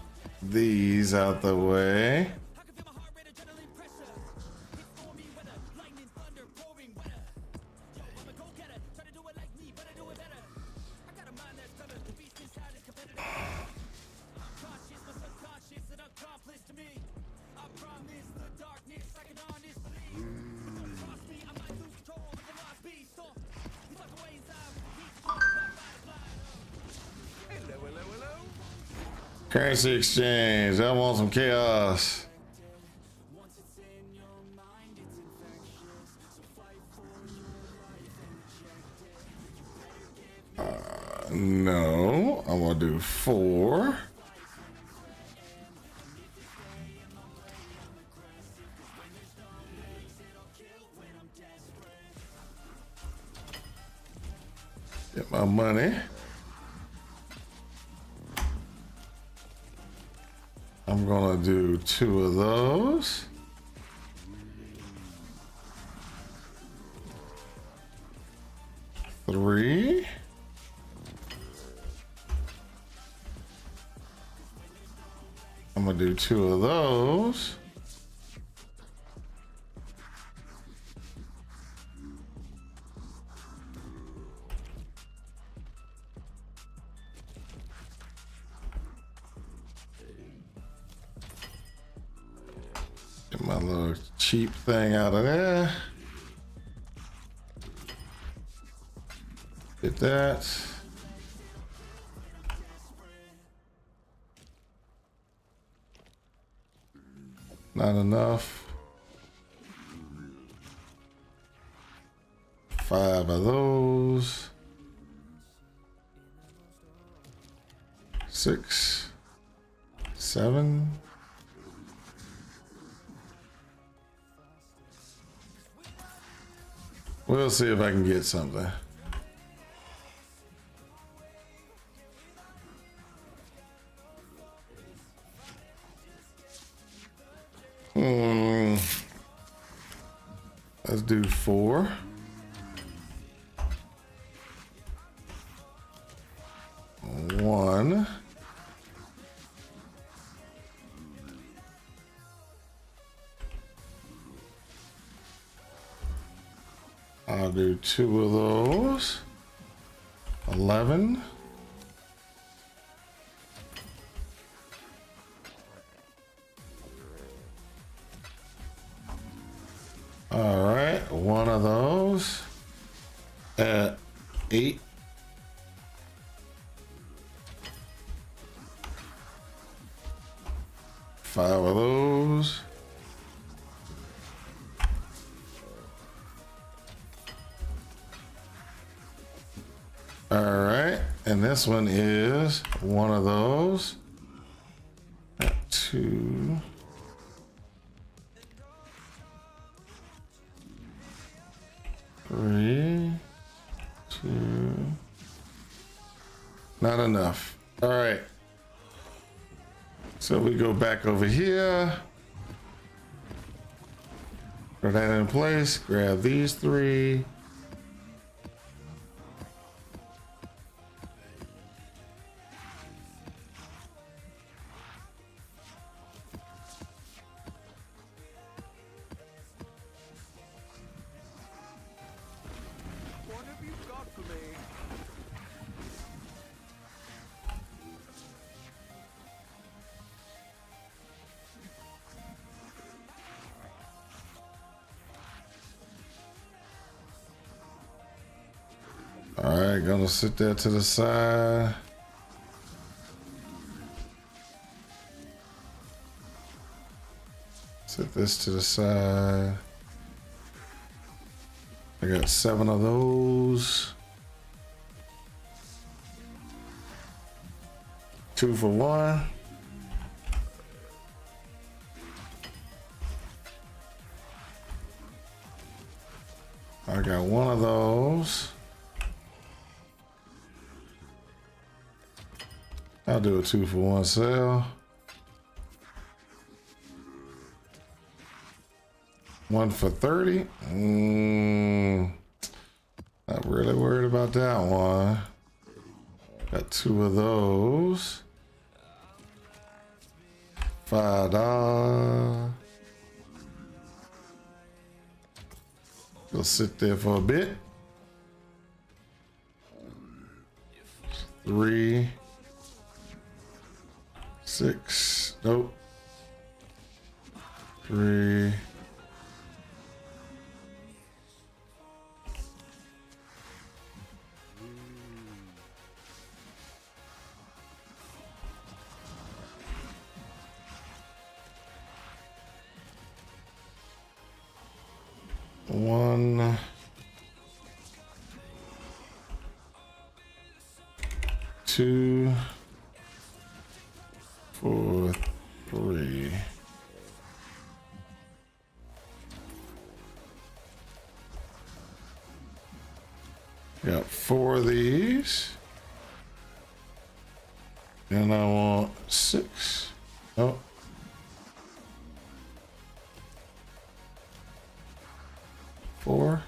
A: these out the way. Currency exchange. I want some chaos. No, I'm gonna do 4. Get my money. I'm gonna do 2 of those. Three. I'm gonna do 2 of those. Get my little cheap thing out of there. Get that. Not enough. 5 of those. 6, 7. We'll see if I can get something. Let's do 4. One. I'll do 2 of those. 11. All right, 1 of those at 8. Five of those. All right, and this one is 1 of those at 2. Three, 2. Not enough. All right. So we go back over here. Throw that in place. Grab these 3.
H: What have you got for me?
A: All right, gonna sit that to the side. Set this to the side. I got 7 of those. 2 for 1. I got 1 of those. I'll do a 2 for 1 sale. 1 for 30. Not really worried about that one. Got 2 of those. $5. Go sit there for a bit. 3, 6. Nope. 3. One, 2, 4, 3. Got 4 of these. And I want 6. Oh. Four,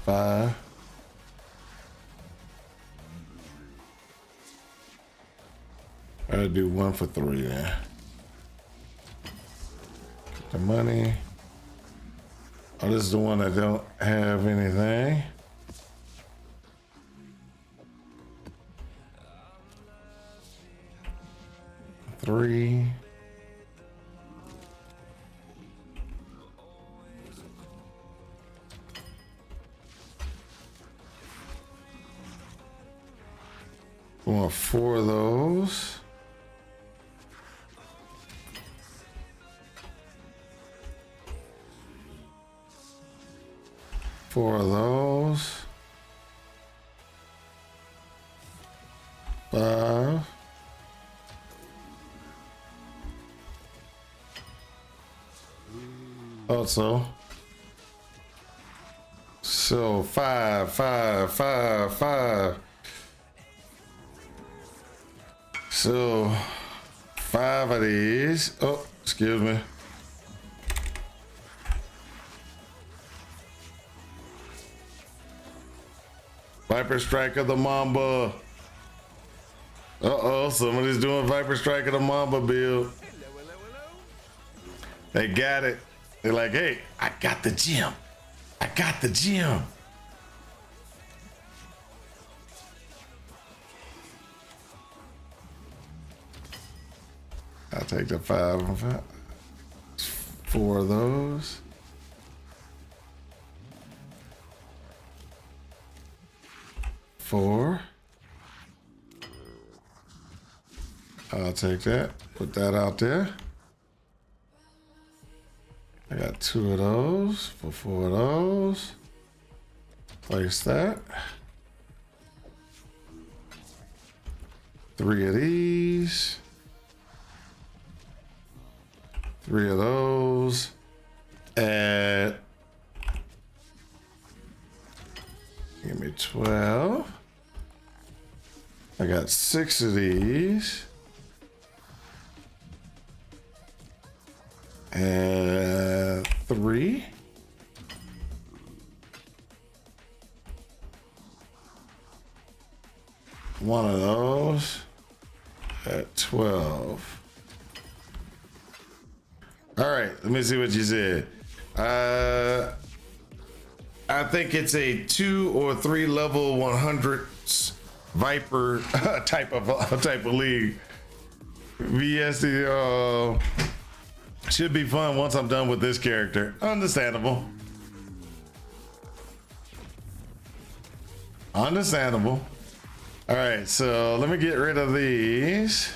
A: 5. I'll do 1 for 3 then. Get the money. Oh, this is the one that don't have anything. Three. I want 4 of those. Four of those. 5. Also. So 5, 5, 5, 5. So 5 of these. Oh, excuse me. Viper Strike of the Mamba. Uh-oh, somebody's doing Viper Strike of the Mamba build. They got it. They're like, hey, I got the gem. I got the gem. I'll take the 5 and 5. 4 of those. Four. I'll take that. Put that out there. I got 2 of those for 4 of those. Place that. 3 of these. 3 of those. And give me 12. I got 6 of these. And 3. One of those at 12. All right, let me see what you said. I think it's a 2 or 3 level 100s Viper type of league. VS should be fun once I'm done with this character. Understandable. Understandable. All right, so let me get rid of these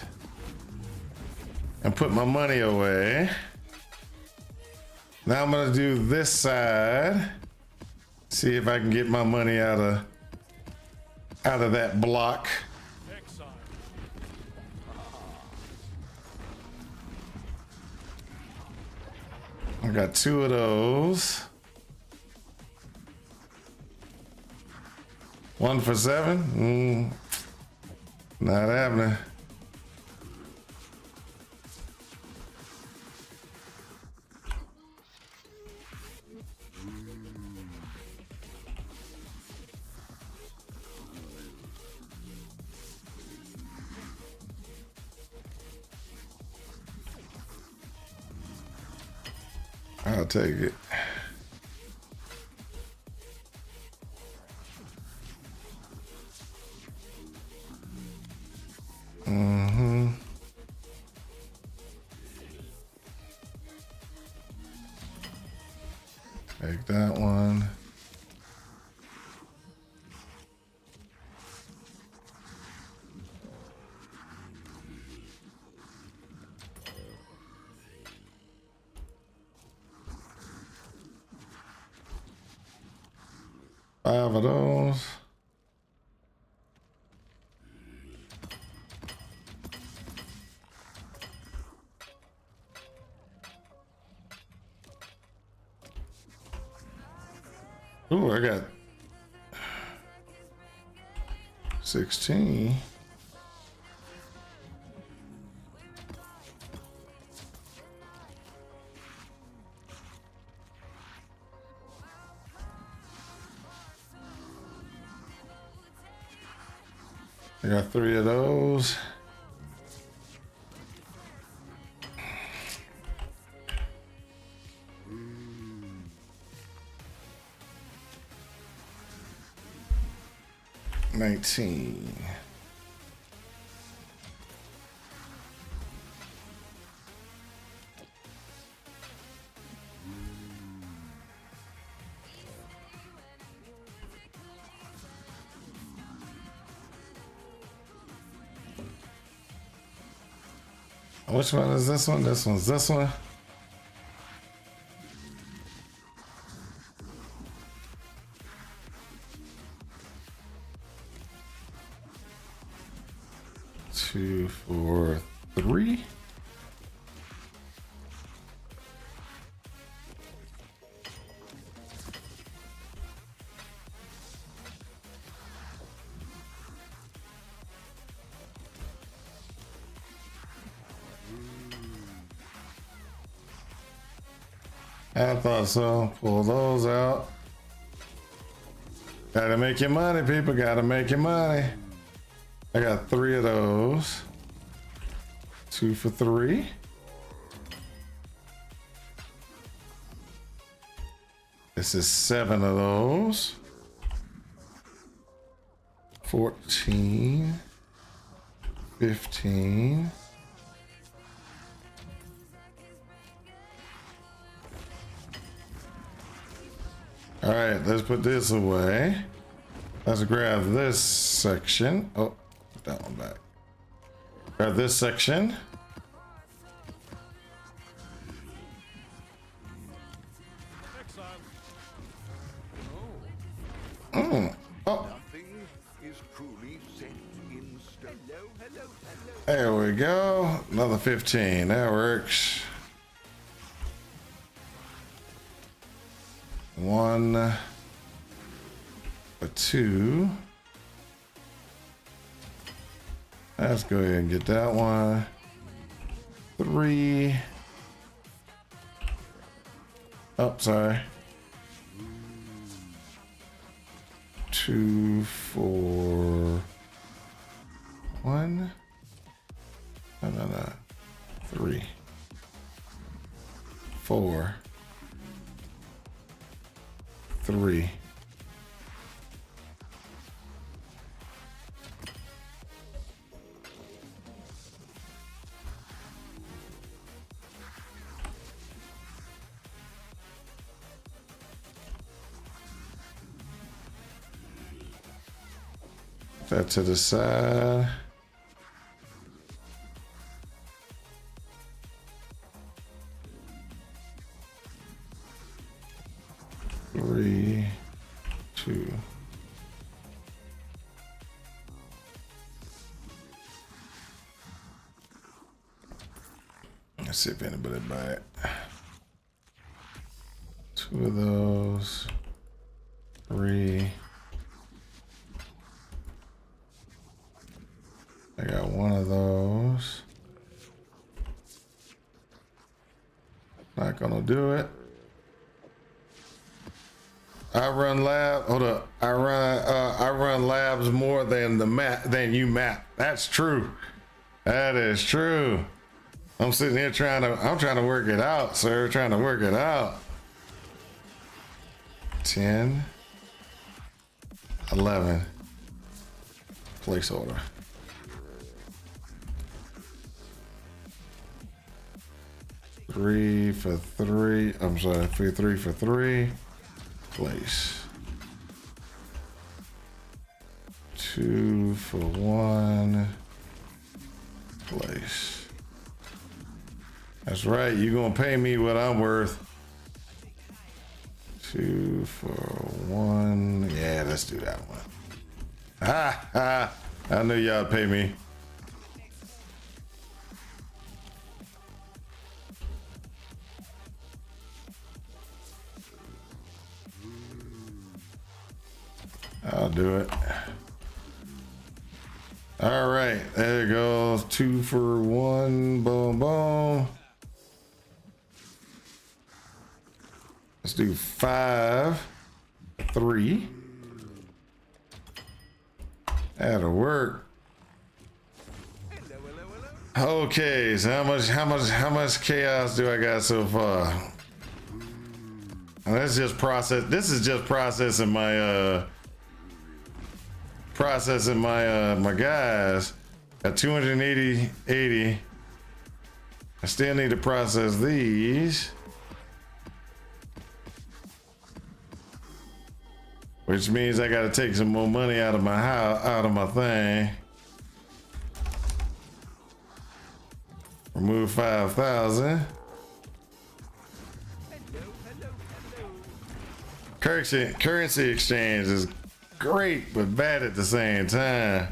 A: and put my money away. Now I'm gonna do this side. See if I can get my money out of that block.
C: Exile.
A: I got 2 of those. 1 for 7? Not happening. I'll take it. Take that one. Five of those. Ooh, I got 16. I got 3 of those. $19. Which one is this one? This one's this one. Two, 4, 3. I thought so. Pull those out. Gotta make your money, people. Gotta make your money. I got 3 of those. 2 for 3. This is 7 of those. 14. 15. All right, let's put this away. Let's grab this section. Oh, put that one back. Grab this section. Oh.
H: Nothing is truly set in stone.
A: There we go. Another 15. That works. 1 a 2. Let's go ahead and get that one. 3. Oh, sorry. 2 for 1. No. 3. 4. 3. That to the side. Three, 2. Let's see if anybody buy it. 2 of those. 3. I got 1 of those. Not gonna do it. I run lab. Hold up. I run labs more than the map than you map. That's true. That is true. I'm sitting here I'm trying to work it out, sir. Trying to work it out. 10, 11. Placeholder. 3 for 3. I'm sorry, 3 for 3. Place. 2 for 1. Place. That's right. You're gonna pay me what I'm worth. 2 for 1. Yeah, let's do that one. Ha ha! I knew y'all'd pay me. I'll do it. All right, there it goes. 2 for 1. Boom, boom. Let's do 5, 3. That'll work. Okay, so how much chaos do I got so far? And that's just process. This is just processing my my guys at 280. I still need to process these, which means I got to take some more money out of my house, out of my thing. Remove 5,000. Currency exchange is great, but bad at the same time.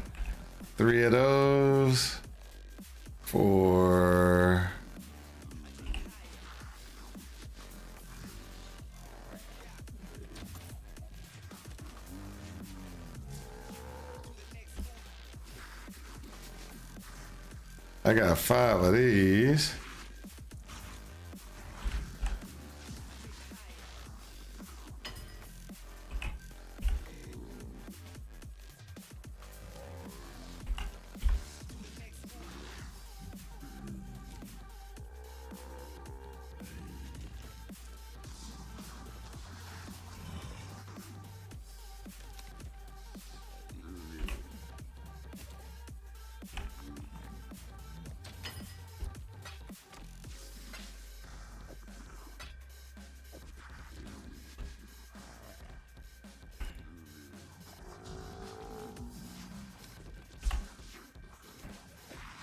A: 3 of those. 4. I got 5 of these.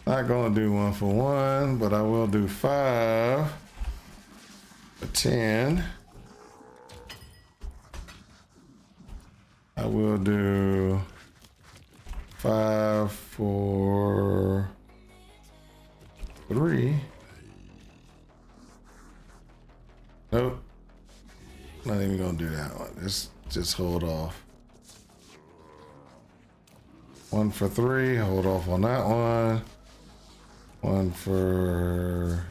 A: Not gonna do 1 for 1, but I will do 5 for 10. I will do 5 for 3. Nope. Not even gonna do that one. Just hold off. 1 for 3. Hold off on that one. 1 for...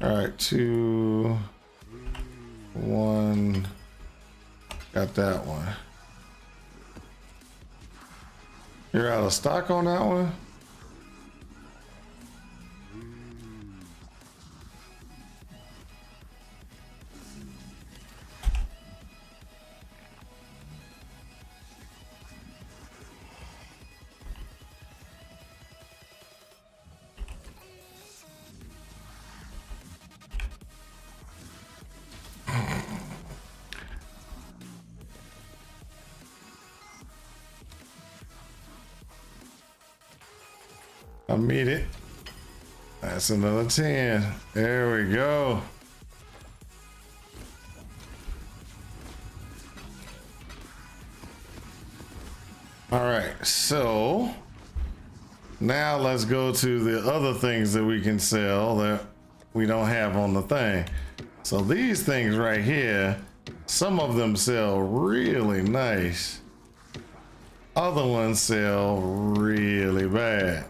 A: All right, 2, 1. Got that one. You're out of stock on that one? I meet it. That's another 10. There we go. All right, so now let's go to the other things that we can sell that we don't have on the thing. So these things right here, some of them sell really nice. Other ones sell really bad.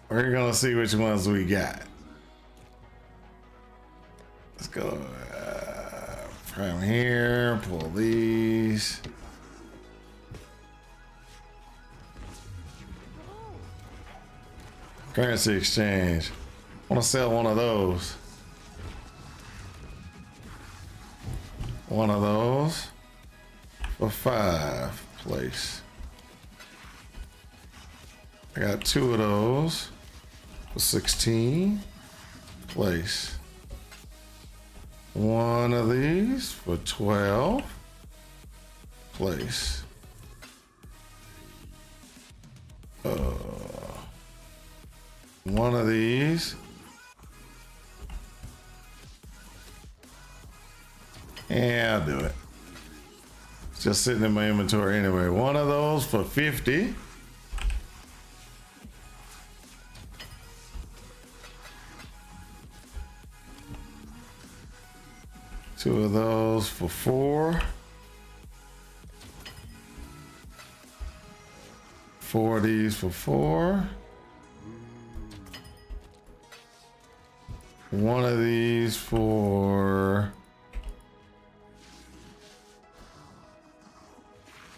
A: We're gonna see which ones we got. Let's go from here, pull these. Currency exchange. I wanna sell one of those. One of those for 5 place. I got 2 of those for 16 place. 1 of these for 12 place. One of these. Yeah, I'll do it. It's just sitting in my inventory anyway. 1 of those for 50. Two of those for 4. 4 of these for 4. 1 of these for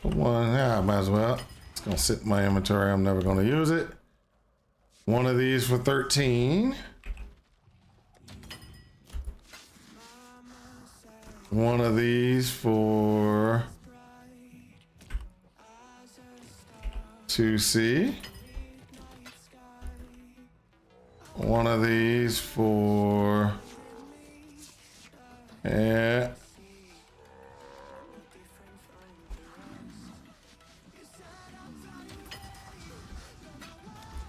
A: 1. Yeah, I might as well. It's gonna sit in my inventory. I'm never gonna use it. 1 of these for 13. 1 of these for 2C. 1 of these for, yeah.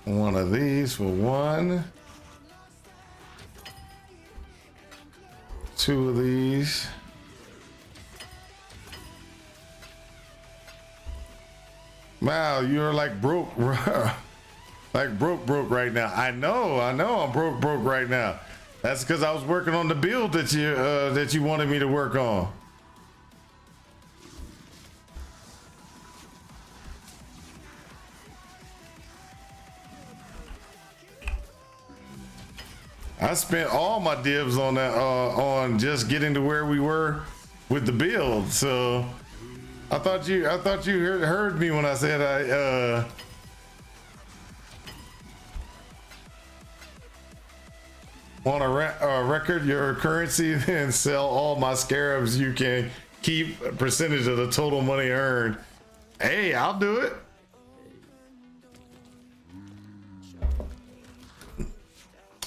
A: One of these for 1. 2 of these. Wow, you're like broke. Like broke right now. I know I'm broke right now. That's because I was working on the build that you wanted me to work on. I spent all my dibs on that on just getting to where we were with the build. So I thought you heard me when I said I want to record your currency and sell all my scarabs. You can keep a percentage of the total money earned. Hey, I'll do it.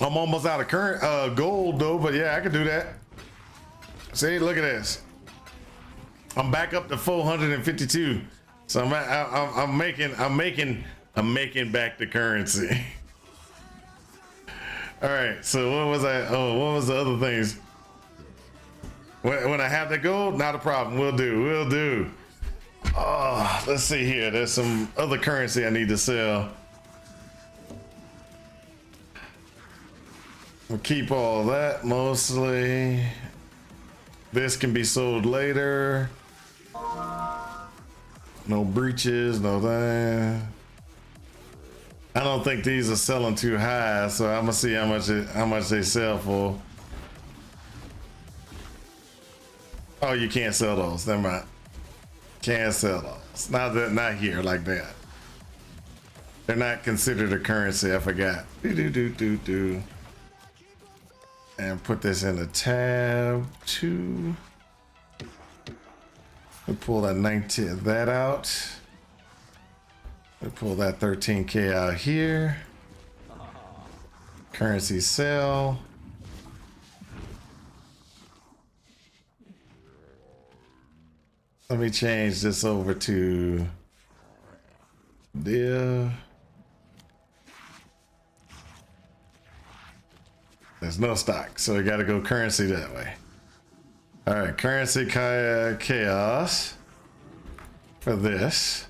A: I'm almost out of current gold though, but yeah, I can do that. See, look at this. I'm back up to 452. So I'm making back the currency. All right. So what was I? Oh, what was the other things? When I have the gold, not a problem. We'll do. Oh, let's see here. There's some other currency I need to sell. We'll keep all that mostly. This can be sold later. No breaches, no that. I don't think these are selling too high, so I'm gonna see how much they sell for. Oh, you can't sell those. Never mind. Can't sell those. Not here like that. They're not considered a currency. I forgot. Do. And put this in the tab 2. We pull that 19 that out. We pull that 13K out here. Currency sell. Let me change this over to div. There's no stock, so we got to go currency that way. All right, currency chaos for this.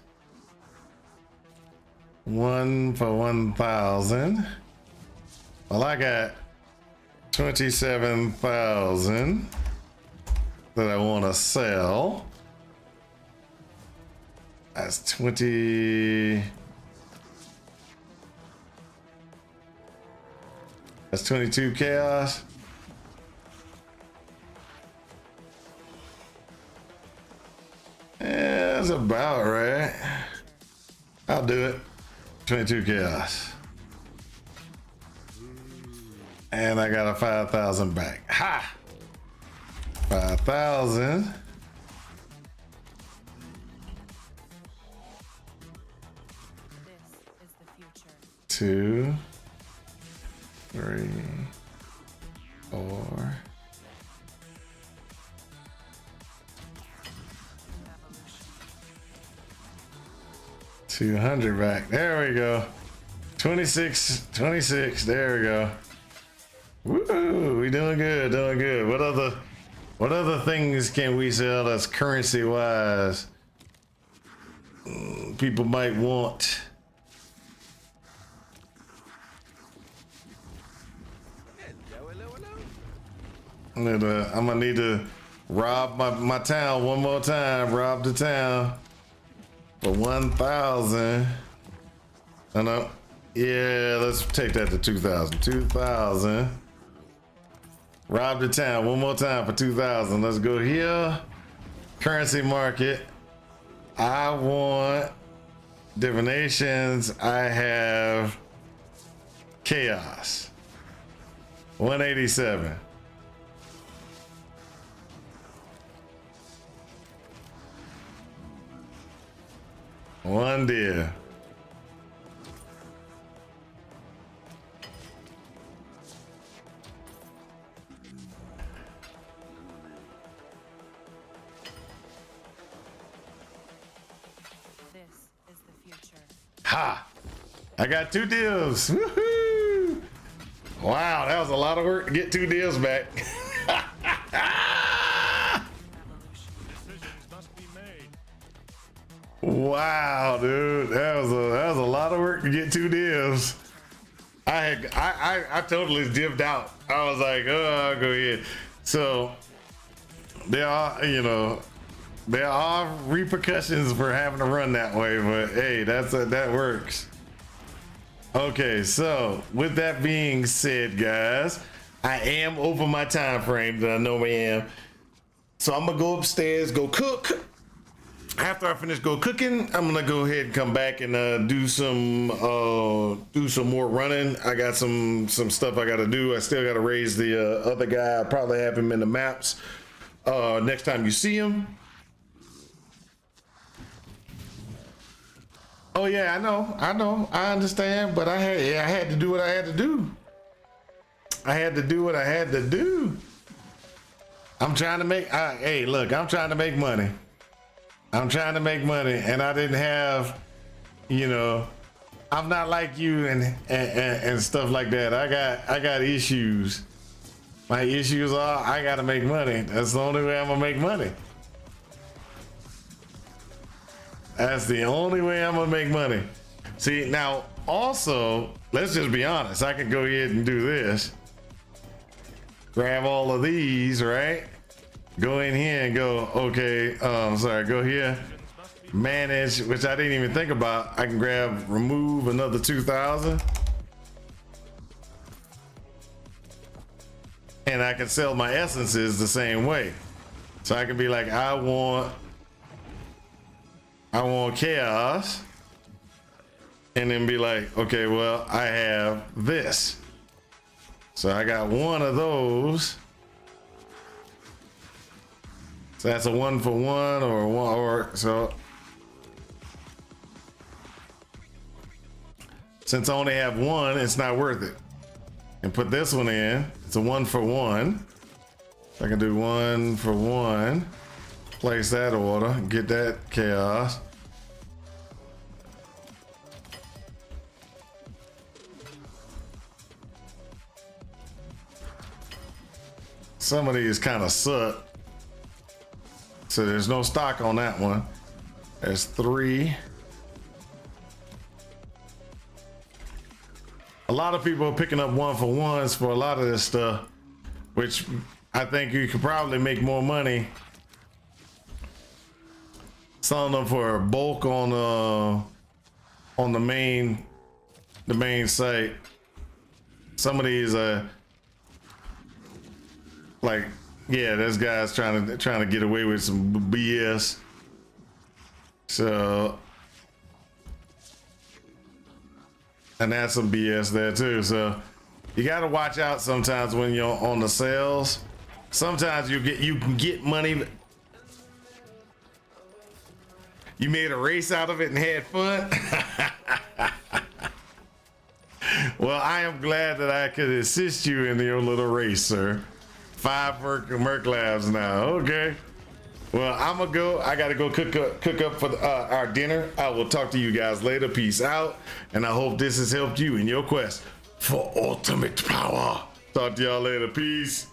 A: 1 for 1,000. Well, I got 27,000 that I want to sell. That's 20. That's 22 chaos. Yeah, that's about right. I'll do it. 22 chaos. And I got a 5,000 back. Ha! 5,000.
G: This is the future.
A: 2, 3, 4. 200 back. There we go. 26. There we go. Woo! We doing good. What other things can we sell that's currency wise? People might want. I'm gonna need to rob my town one more time. Rob the town for 1,000. I know. Yeah, let's take that to 2,000. 2,000. Rob the town one more time for 2,000. Let's go here. Currency market. I want divinations. I have chaos. 187. One deal.
G: This is the future.
A: Ha! I got 2 deals. Woohoo! Wow, that was a lot of work to get 2 deals back. Wow, dude, that was a lot of work to get 2 deals. I totally dived out. I was like, oh, I'll go ahead. So there are repercussions for having to run that way, but hey, that works. Okay, so with that being said, guys, I am over my time frame that I normally am. So I'm gonna go upstairs, go cook. After I finish cooking, I'm gonna go ahead and come back and do some more running. I got some stuff I gotta do. I still gotta raise the other guy. I'll probably have him in the maps next time you see him. Oh yeah, I know, I understand, but I had to do what I had to do. I had to do what I had to do. I'm trying to make. Hey, look, I'm trying to make money. I'm trying to make money, and I didn't have, you know, I'm not like you and stuff like that. I got issues. My issues are I gotta make money. That's the only way I'm gonna make money. That's the only way I'm gonna make money. See, now also, let's just be honest. I could go ahead and do this. Grab all of these, right? Go in here and go, okay, sorry, go here. Manage, which I didn't even think about. I can grab, remove another 2,000. And I can sell my essences the same way. So I can be like, I want chaos. And then be like, okay, well, I have this. So I got one of those. So that's a 1-for-1 or one, or so. Since I only have one, it's not worth it. And put this one in. It's a 1-for-1. So I can do 1-for-1. Place that order. Get that chaos. Some of these kind of suck. So there's no stock on that one. There's 3. A lot of people are picking up 1-for-1s for a lot of this stuff, which I think you could probably make more money selling them for bulk on the main site. Some of these like, yeah, this guy's trying to get away with some BS. So, and that's some BS there too. So you got to watch out sometimes when you're on the sales. Sometimes you can get money. You made a race out of it and had fun. Well, I am glad that I could assist you in your little race, sir. 5 Merc Labs now. Okay. Well, I'm gonna go. I gotta go cook up for our dinner. I will talk to you guys later. Peace out. And I hope this has helped you in your quest for ultimate power. Talk to y'all later. Peace.